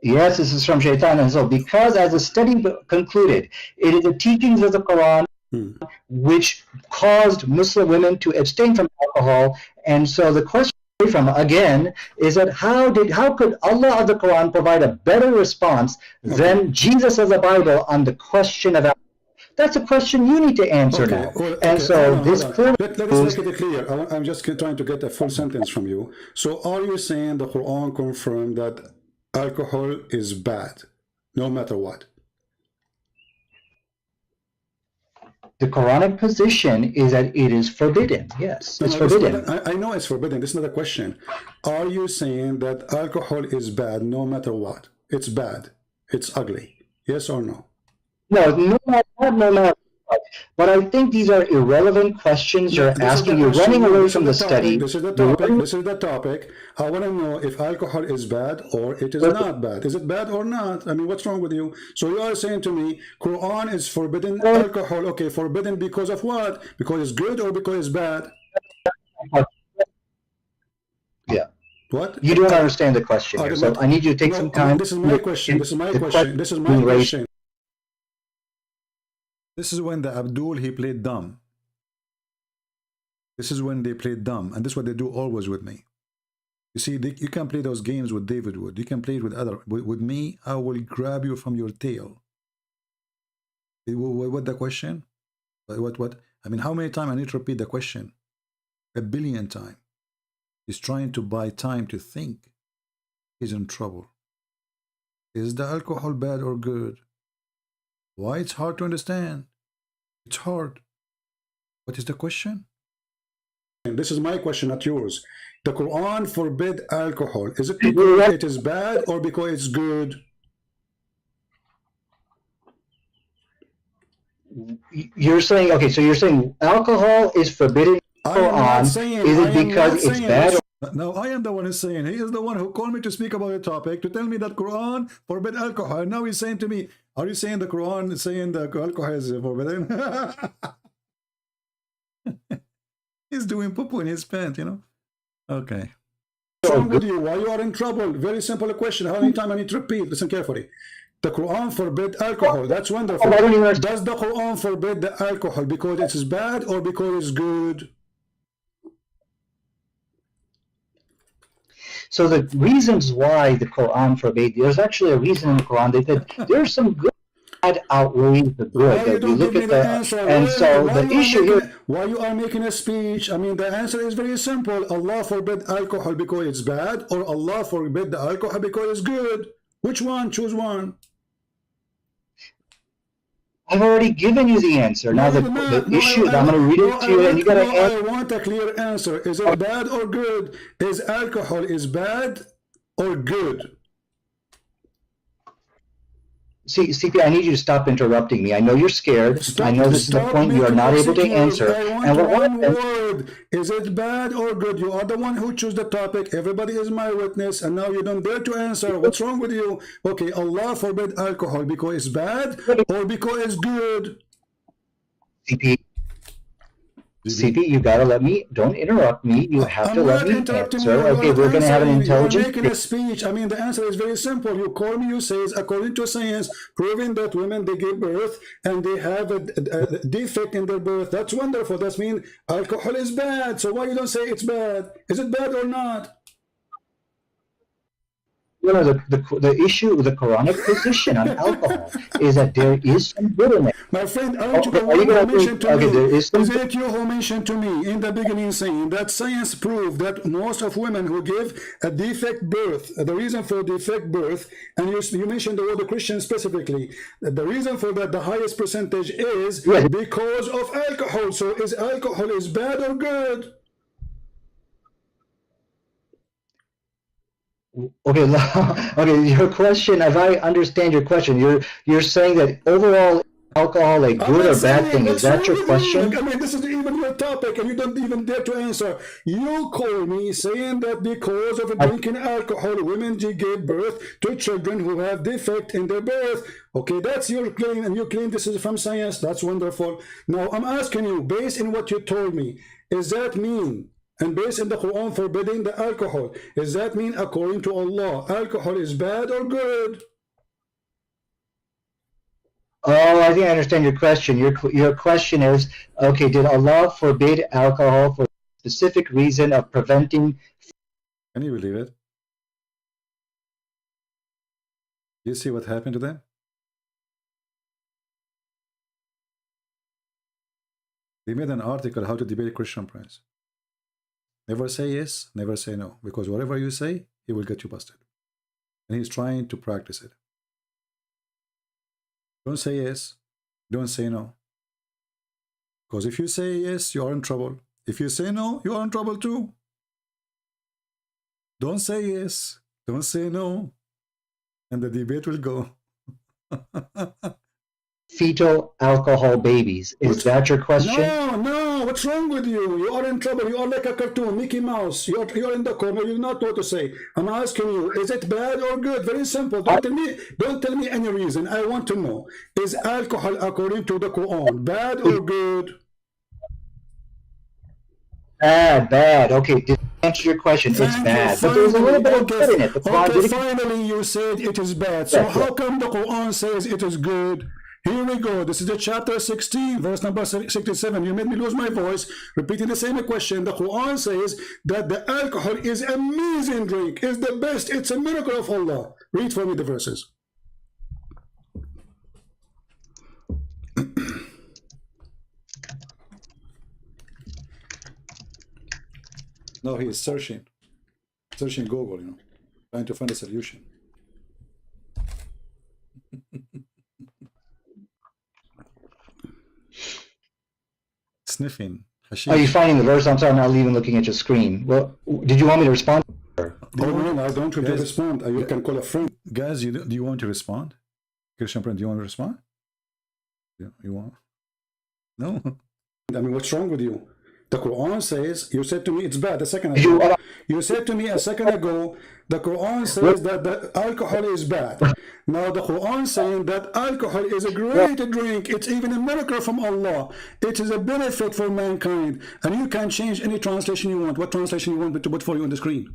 Speaker 12: Yes, this is from Shaitan. And so because as the study concluded, it is the teachings of the Quran which caused Muslim women to abstain from alcohol. And so the question from again is that how could Allah of the Quran provide a better response than Jesus of the Bible on the question of alcohol? That's a question you need to answer now. And so this clearly
Speaker 7: let's make it clear. I'm just trying to get a full sentence from you. So are you saying the Quran confirmed that alcohol is bad, no matter what?
Speaker 12: The Quranic position is that it is forbidden. Yes, it's forbidden.
Speaker 7: I know it's forbidden. This is not a question. Are you saying that alcohol is bad no matter what? It's bad. It's ugly. Yes or no?
Speaker 12: No matter what. But I think these are irrelevant questions you're asking. You're running away from the study.
Speaker 7: This is the topic. This is the topic. I want to know if alcohol is bad or it is not bad. Is it bad or not? I mean, what's wrong with you? So you are saying to me, Quran is forbidden alcohol. Okay, forbidden because of what? Because it's good or because it's bad?
Speaker 12: Yeah.
Speaker 7: What?
Speaker 12: You don't understand the question here, so I need you to take some time.
Speaker 7: This is my question. This is my question. This is my question. This is when the Abdul, he played dumb. This is when they played dumb. And this is what they do always with me. You see, you can play those games with David Wood. You can play it with other. With me, I will grab you from your tail. What the question? What? I mean, how many times I need to repeat the question? 1 billion times. He's trying to buy time to think. He's in trouble. Is the alcohol bad or good? Why it's hard to understand? It's hard. What is the question? And this is my question, not yours. The Quran forbid alcohol. Is it because it is bad or because it's good?
Speaker 12: You're saying, okay, so you're saying alcohol is forbidden in the Quran. Is it because it's bad?
Speaker 7: No, I am the one who's saying. He is the one who called me to speak about the topic, to tell me that Quran forbid alcohol. And now he's saying to me, are you saying the Quran is saying that alcohol is forbidden? He's doing poo-poo in his pants, you know? Okay. What's wrong with you? Why you are in trouble? Very simple question. How many times I need to repeat? Listen carefully. The Quran forbid alcohol. That's wonderful. Does the Quran forbid the alcohol because it is bad or because it's good?
Speaker 12: So the reasons why the Quran forbade, there's actually a reason in the Quran. They said there's some good outweighs the good.
Speaker 7: Why you don't give me the answer?
Speaker 12: And so the issue here.
Speaker 7: Why you are making a speech? I mean, the answer is very simple. Allah forbid alcohol because it's bad, or Allah forbid the alcohol because it's good. Which one? Choose one.
Speaker 12: I've already given you the answer. Now the issue, I'm going to read it to you, and you got to answer.
Speaker 7: I want a clear answer. Is it bad or good? Is alcohol is bad or good?
Speaker 12: See, CP, I need you to stop interrupting me. I know you're scared. I know this is the point you are not able to answer.
Speaker 7: And one word. Is it bad or good? You are the one who chose the topic. Everybody is my witness, and now you don't dare to answer. What's wrong with you? Okay, Allah forbid alcohol because it's bad or because it's good?
Speaker 12: CP, you gotta let me. Don't interrupt me. You have to let me answer. Okay, we're gonna have an intelligent.
Speaker 7: You're making a speech. I mean, the answer is very simple. You call me. You say, according to science, proving that women they give birth and they have a defect in their birth. That's wonderful. That means alcohol is bad. So why you don't say it's bad? Is it bad or not?
Speaker 12: You know, the issue with the Quranic position on alcohol is that there is some good in it.
Speaker 7: My friend, aren't you the one who mentioned to me? Is it you who mentioned to me in the beginning saying that science proved that most of women who give a defect birth, the reason for defect birth, and you mentioned the word of Christian specifically, the reason for that, the highest percentage is because of alcohol. So is alcohol is bad or good?
Speaker 12: Okay, okay. Your question, if I understand your question, you're saying that overall alcohol a good or bad thing. Is that your question?
Speaker 7: I mean, this is even your topic, and you don't even dare to answer. You call me saying that because of drinking alcohol, women give birth to children who have defect in their birth. Okay, that's your claim, and you claim this is from science. That's wonderful. Now, I'm asking you, based on what you told me, is that mean? And based on the Quran forbidding the alcohol, does that mean according to Allah, alcohol is bad or good?
Speaker 12: Oh, I think I understand your question. Your question is, okay, did Allah forbid alcohol for a specific reason of preventing...
Speaker 7: Can you believe it? You see what happened to them? They made an article, How to Debate Christian Prince. Never say yes, never say no. Because whatever you say, he will get you busted. And he's trying to practice it. Don't say yes, don't say no. Because if you say yes, you are in trouble. If you say no, you are in trouble too. Don't say yes, don't say no. And the debate will go.
Speaker 12: fetal alcohol babies. Is that your question?
Speaker 7: No, what's wrong with you? You are in trouble. You are like a cartoon, Mickey Mouse. You're in the corner. You not know what to say. I'm asking you, is it bad or good? Very simple. Don't tell me any reason. I want to know. Is alcohol, according to the Quran, bad or good?
Speaker 12: Bad. Okay, to answer your question, it's bad. But there's a little bit of good in it.
Speaker 7: Finally, you said it is bad. So how come the Quran says it is good? Here we go. This is the chapter 16, verse number 67. You made me lose my voice, repeating the same question. The Quran says that the alcohol is amazing drink, is the best. It's a miracle of Allah. Read for me the verses. No, he is searching Google, you know, trying to find a solution. Sniffing. Hashish.
Speaker 12: Are you finding the verse? I'm sorry, I'm not even looking at your screen. Well, did you want me to respond?
Speaker 7: Oh, no, I don't want to respond. You can call a friend. Guys, do you want to respond? Christian friend, do you want to respond? You want? No. I mean, what's wrong with you? The Quran says, you said to me it's bad a second ago. You said to me a second ago, the Quran says that the alcohol is bad. Now the Quran saying that alcohol is a great drink. It's even a miracle from Allah. It is a benefit for mankind. And you can change any translation you want. What translation you want me to put for you on the screen?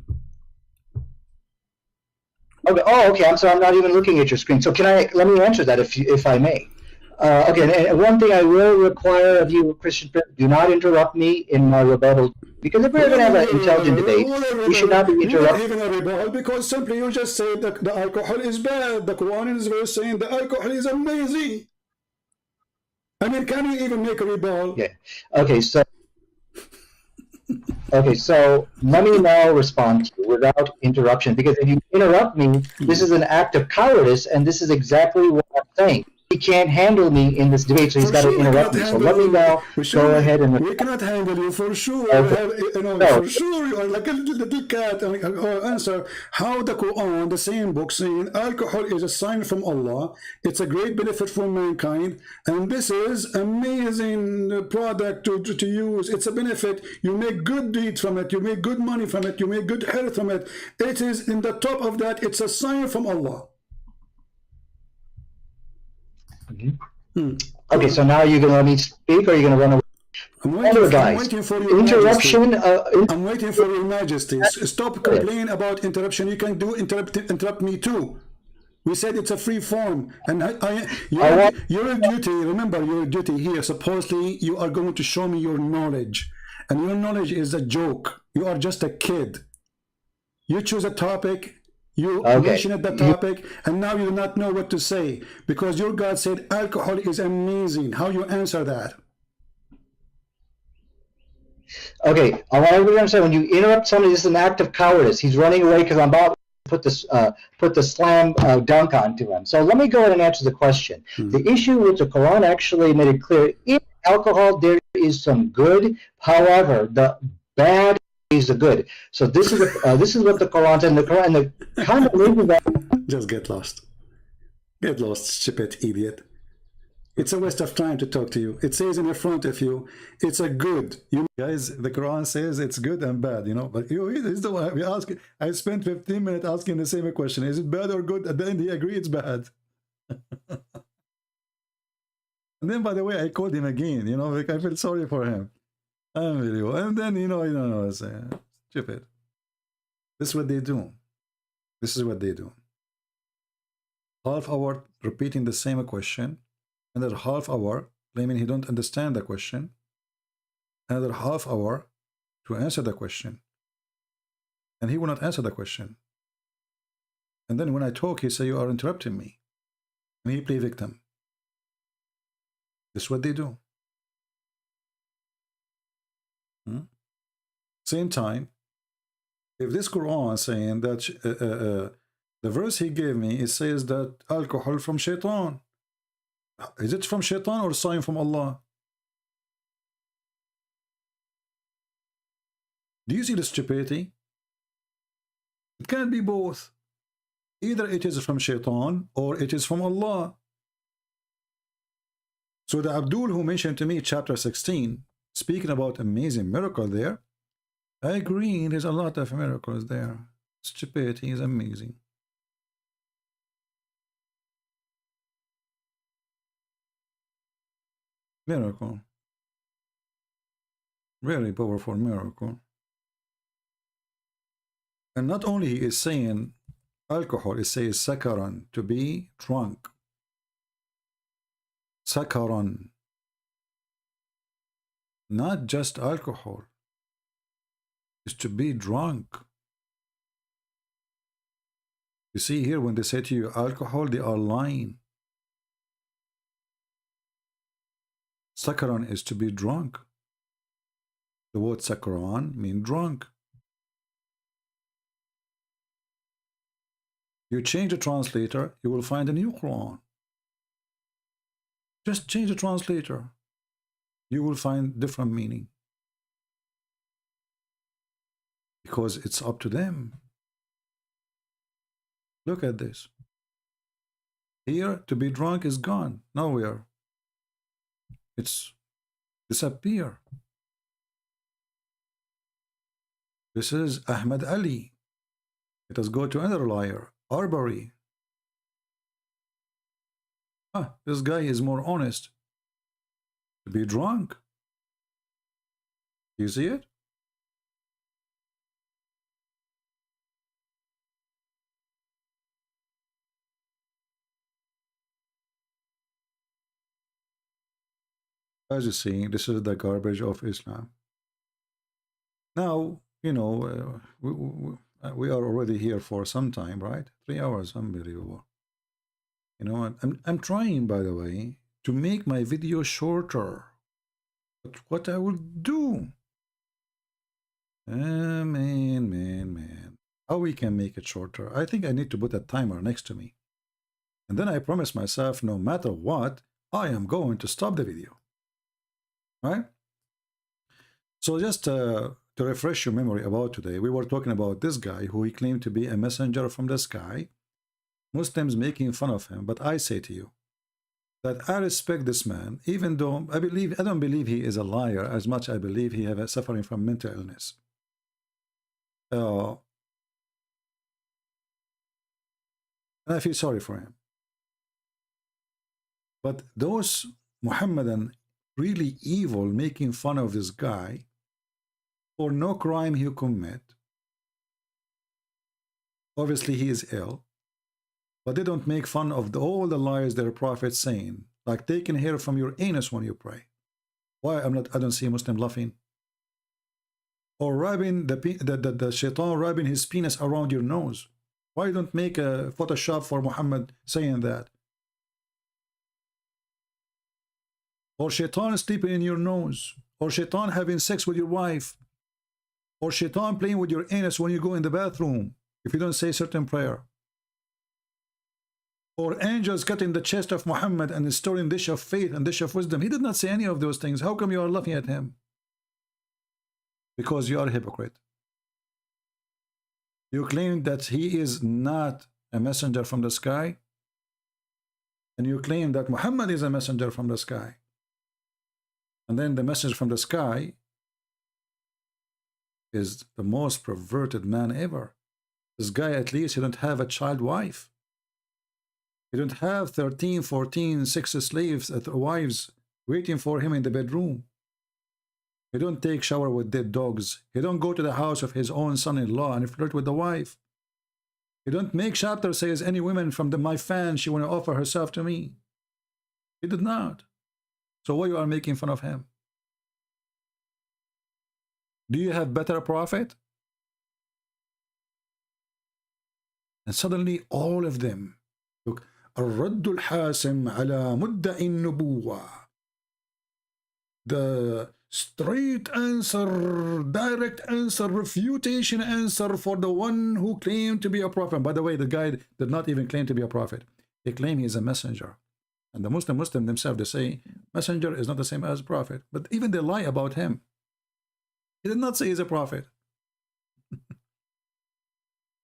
Speaker 12: Okay. Oh, okay. I'm sorry. I'm not even looking at your screen. So let me answer that if I may. Okay, and one thing I will require of you, Christian, do not interrupt me in my rebuttal, because if we're going to have an intelligent debate, we should not be interrupted.
Speaker 7: Even a rebuttal, because simply you just said that the alcohol is bad. The Quran is very saying the alcohol is amazing. I mean, can you even make a rebuttal?
Speaker 12: Yeah. Okay, so let me now respond to you without interruption, because if you interrupt me, this is an act of cowardice, and this is exactly what I'm saying. He can't handle me in this debate, so he's got to interrupt me. So let me now go ahead and...
Speaker 7: We cannot handle you, for sure. For sure, you are like a little cat. Answer how the Quran, the same book, saying alcohol is a sign from Allah. It's a great benefit for mankind. And this is amazing product to use. It's a benefit. You make good deeds from it. You make good money from it. You make good health from it. It is in the top of that. It's a sign from Allah.
Speaker 12: Okay, so now you're going to let me speak, or you're going to run away?
Speaker 7: I'm waiting for your
Speaker 12: interruption.
Speaker 7: I'm waiting for your majesty. Stop complaining about interruption. You can interrupt me too. We said it's a free form, and your duty. Remember, your duty here. Supposedly, you are going to show me your knowledge, and your knowledge is a joke. You are just a kid. You choose a topic. You mentioned the topic, and now you do not know what to say, because your God said alcohol is amazing. How you answer that?
Speaker 12: Okay, I want everybody to understand, when you interrupt somebody, this is an act of cowardice. He's running away because I'm about to put the slam dunk onto him. So let me go ahead and answer the question. The issue with the Quran actually made it clear, in alcohol there is some good, however, the bad is the good. So this is what the Quran said. The combination of that.
Speaker 7: Just get lost, stupid idiot. It's a waste of time to talk to you. It says in the front of you, it's a good. You guys, the Quran says it's good and bad, you know. But he's the one we ask. I spent 15 minutes asking the same question: is it bad or good? At the end, he agreed it's bad. And then, by the way, I called him again. You know, like I feel sorry for him. Unbelievable. And then, you know, it's stupid. This is what they do. This is what they do. Half hour repeating the same question. Another half hour claiming he don't understand the question. Another half hour to answer the question. And he will not answer the question. And then when I talk, he say, you are interrupting me. And he play victim. This is what they do. Same time, if this Quran saying that the verse he gave me, it says that alcohol from shaitan. Is it from shaitan or sign from Allah? Do you see the stupidity? It can't be both. Either it is from shaitan or it is from Allah. So the Abdul who mentioned to me chapter 16, speaking about amazing miracle there, I agree, there's a lot of miracles there. Stupidity is amazing. Miracle. Very powerful miracle. And not only he is saying alcohol, it says sakaran, to be drunk. Sakaran. Not just alcohol. It's to be drunk. You see here, when they say to you alcohol, they are lying. Sakaran is to be drunk. The word sakaran means drunk. You change the translator, you will find a new Quran. Just change the translator. You will find different meaning. Because it's up to them. Look at this. Here, to be drunk is gone. Nowhere. It's disappear. This is Ahmad Ali. Let us go to another liar. Arbery. This guy is more honest. To be drunk. You see it? As you see, this is the garbage of Islam. Now, you know, we are already here for some time, right? 3 hours, unbelievable. You know, I'm trying, by the way, to make my video shorter. But what I will do? Man. How we can make it shorter? I think I need to put a timer next to me. And then I promise myself, no matter what, I am going to stop the video. Right? So just to refresh your memory about today, we were talking about this guy who he claimed to be a messenger from the sky. Muslims making fun of him, but I say to you that I respect this man, even though I don't believe he is a liar as much as I believe he is suffering from mental illness. And I feel sorry for him. But those Muhammadan really evil making fun of this guy for no crime he commit. Obviously he is ill, but they don't make fun of all the lies their prophet saying, like taking hair from your anus when you pray. Why I don't see a Muslim laughing? Or rubbing the shaitan rubbing his penis around your nose. Why don't make a Photoshop for Muhammad saying that? Or shaitan sleeping in your nose, or shaitan having sex with your wife, or shaitan playing with your anus when you go in the bathroom if you don't say certain prayer, or angels cutting the chest of Muhammad and storing dish of faith and dish of wisdom. He did not say any of those things. How come you are laughing at him? Because you are a hypocrite. You claim that he is not a messenger from the sky, and you claim that Muhammad is a messenger from the sky. And then the message from the sky is the most perverted man ever. This guy, at least, he don't have a child wife. He don't have 13, 14, 6 slaves, wives waiting for him in the bedroom. He don't take shower with dead dogs. He don't go to the house of his own son-in-law and flirt with the wife. He don't make chapter says any woman from my fans, she want to offer herself to me. He did not. So why you are making fun of him? Do you have better prophet? And suddenly all of them look. الرد الحاسم على مدعي النبوة. The straight answer, direct answer, refutation answer for the one who claimed to be a prophet. By the way, the guy did not even claim to be a prophet. He claimed he is a messenger. And the Muslim themselves, they say, messenger is not the same as prophet. But even they lie about him. He did not say he's a prophet.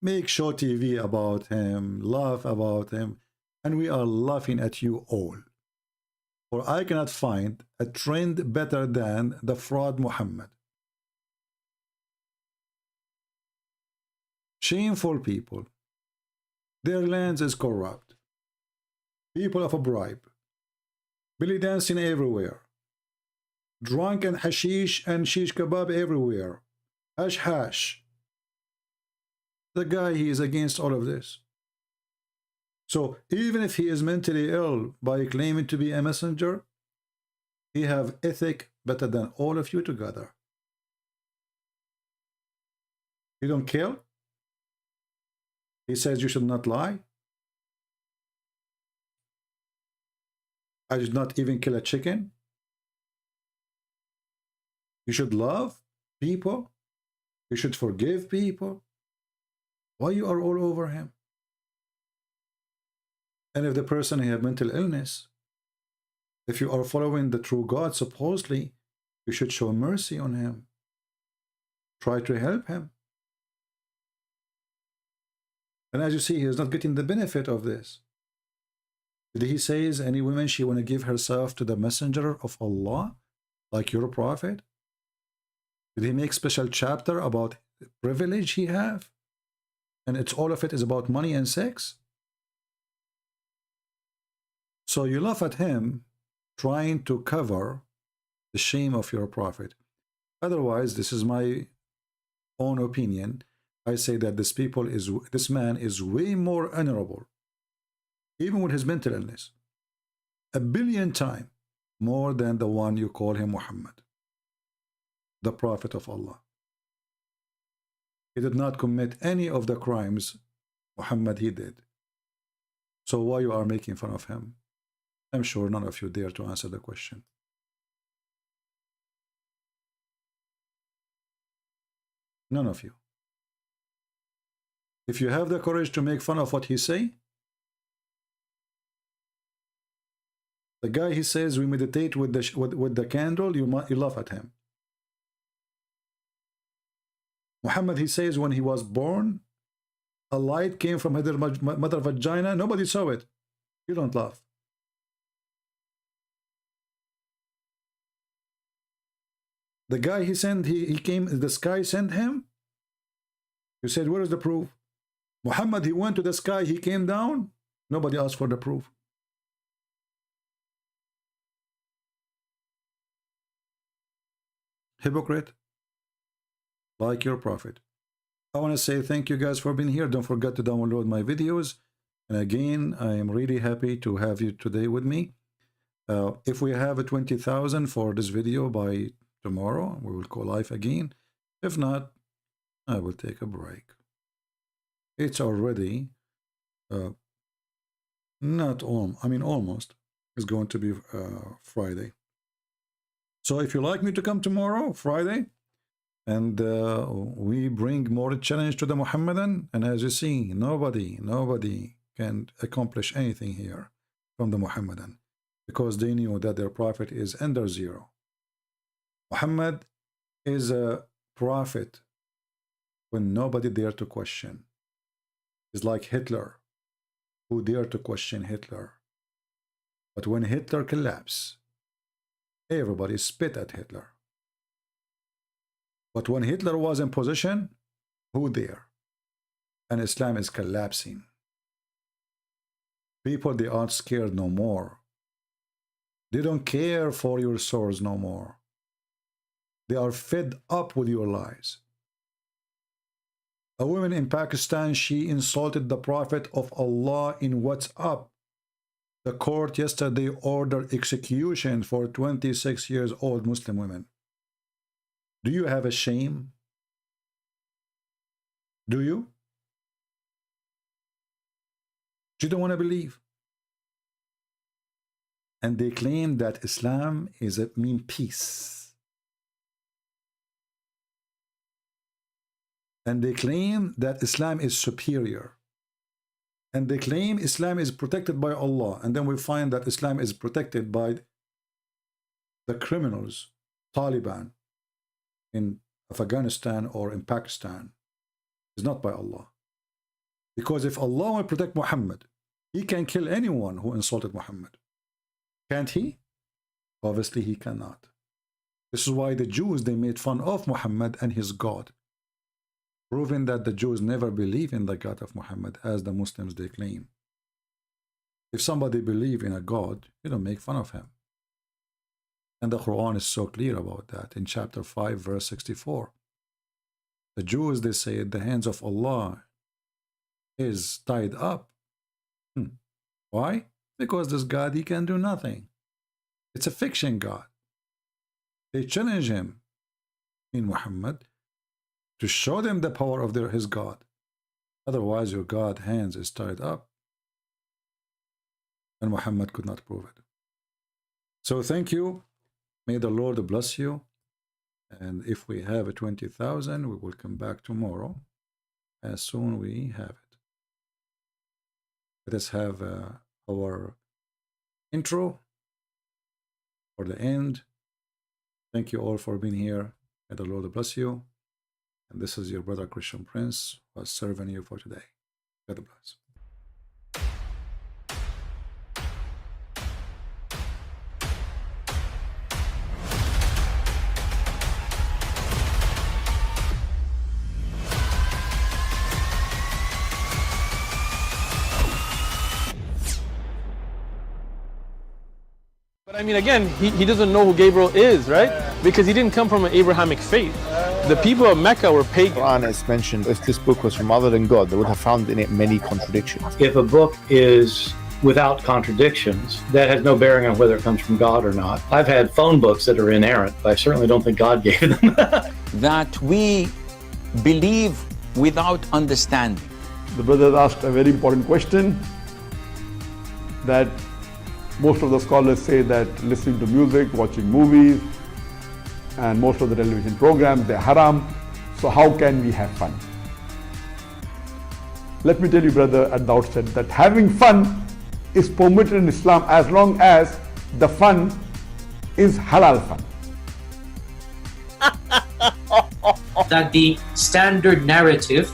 Speaker 7: Make show TV about him, laugh about him, and we are laughing at you all. For I cannot find a trend better than the fraud Muhammad. Shameful people. Their lands is corrupt. People of a bribe. Belly dancing everywhere. Drunk and hashish and shish kebab everywhere. Hash hash. The guy, he is against all of this. So even if he is mentally ill by claiming to be a messenger, he have ethic better than all of you together. You don't kill. He says you should not lie. I did not even kill a chicken. You should love people. You should forgive people. Why you are all over him? And if the person has mental illness, if you are following the true God, supposedly, you should show mercy on him. Try to help him. And as you see, he is not getting the benefit of this. Did he say any woman she want to give herself to the messenger of Allah, like your prophet? Did he make special chapter about privilege he have? And it's all of it is about money and sex? So you laugh at him trying to cover the shame of your prophet. Otherwise, this is my own opinion. I say that this man is way more honorable, even with his mental illness, 1 billion times more than the one you call him Muhammad, the prophet of Allah. He did not commit any of the crimes Muhammad he did. So why you are making fun of him? I'm sure none of you dare to answer the question. None of you. If you have the courage to make fun of what he say, the guy he says we meditate with the candle, you laugh at him. Muhammad, he says when he was born, a light came from her mother vagina. Nobody saw it. You don't laugh. The guy he sent, he came, the sky sent him. You said, where is the proof? Muhammad, he went to the sky, he came down. Nobody asked for the proof. Hypocrite, like your prophet. I want to say thank you guys for being here. Don't forget to download my videos. And again, I am really happy to have you today with me. If we have a 20,000 for this video by tomorrow, we will go live again. If not, I will take a break. It's already almost. It's going to be Friday. So if you like me to come tomorrow, Friday, and we bring more challenge to the Muhammadan, and as you see, nobody can accomplish anything here from the Muhammadan, because they knew that their prophet is under zero. Muhammad is a prophet when nobody dare to question. It's like Hitler, who dared to question Hitler. But when Hitler collapsed, everybody spit at Hitler. But when Hitler was in position, who dare? And Islam is collapsing. People, they aren't scared no more. They don't care for your swords no more. They are fed up with your lies. A woman in Pakistan, she insulted the Prophet of Allah in WhatsApp. The court yesterday ordered execution for 26-year-old Muslim women. Do you have a shame? Do you? You don't want to believe. And they claim that Islam is mean peace. And they claim that Islam is superior. And they claim Islam is protected by Allah. And then we find that Islam is protected by the criminals, Taliban, in Afghanistan or in Pakistan. It's not by Allah. Because if Allah will protect Muhammad, he can kill anyone who insulted Muhammad. Can't he? Obviously, he cannot. This is why the Jews, they made fun of Muhammad and his God, proving that the Jews never believe in the God of Muhammad as the Muslims they claim. If somebody believes in a God, you don't make fun of him. And the Quran is so clear about that in chapter 5, verse 64. The Jews, they say, the hands of Allah is tied up. Why? Because this God, he can do nothing. It's a fiction God. They challenge him in Muhammad to show them the power of his God. Otherwise, your God hands is tied up. And Muhammad could not prove it. So thank you. May the Lord bless you. And if we have a 20,000, we will come back tomorrow as soon we have it. Let us have our intro for the end. Thank you all for being here. May the Lord bless you. And this is your brother Christian Prince who is serving you for today. God bless.
Speaker 1: But I mean, again, he doesn't know who Gabriel is, right? Because he didn't come from an Abrahamic faith. The people of Mecca were pagan.
Speaker 2: The Quran is mentioned, if this book was from other than God, they would have found in it many contradictions.
Speaker 3: If a book is without contradictions, that has no bearing on whether it comes from God or not. I've had phone books that are inerrant, but I certainly don't think God gave them.
Speaker 4: That we believe without understanding.
Speaker 5: The brother asked a very important question, that most of the scholars say that listening to music, watching movies, and most of the television programs, they're haram. So how can we have fun? Let me tell you, brother, at the outset, that having fun is permitted in Islam as long as the fun is halal fun.
Speaker 6: That the standard narrative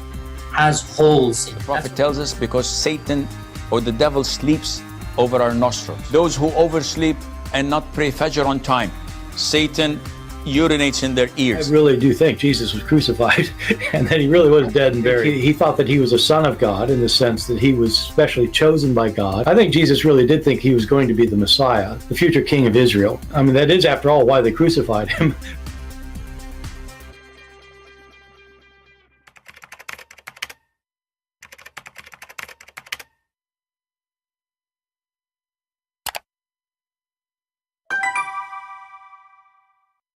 Speaker 6: has holes in it.
Speaker 4: The Prophet tells us because Satan or the devil sleeps over our nostrils. Those who oversleep and not pray Fajr on time, Satan urinates in their ears.
Speaker 3: I really do think Jesus was crucified and that he really was dead and buried. He thought that he was a son of God in the sense that he was specially chosen by God. I think Jesus really did think he was going to be the Messiah, the future king of Israel. I mean, that is, after all, why they crucified him.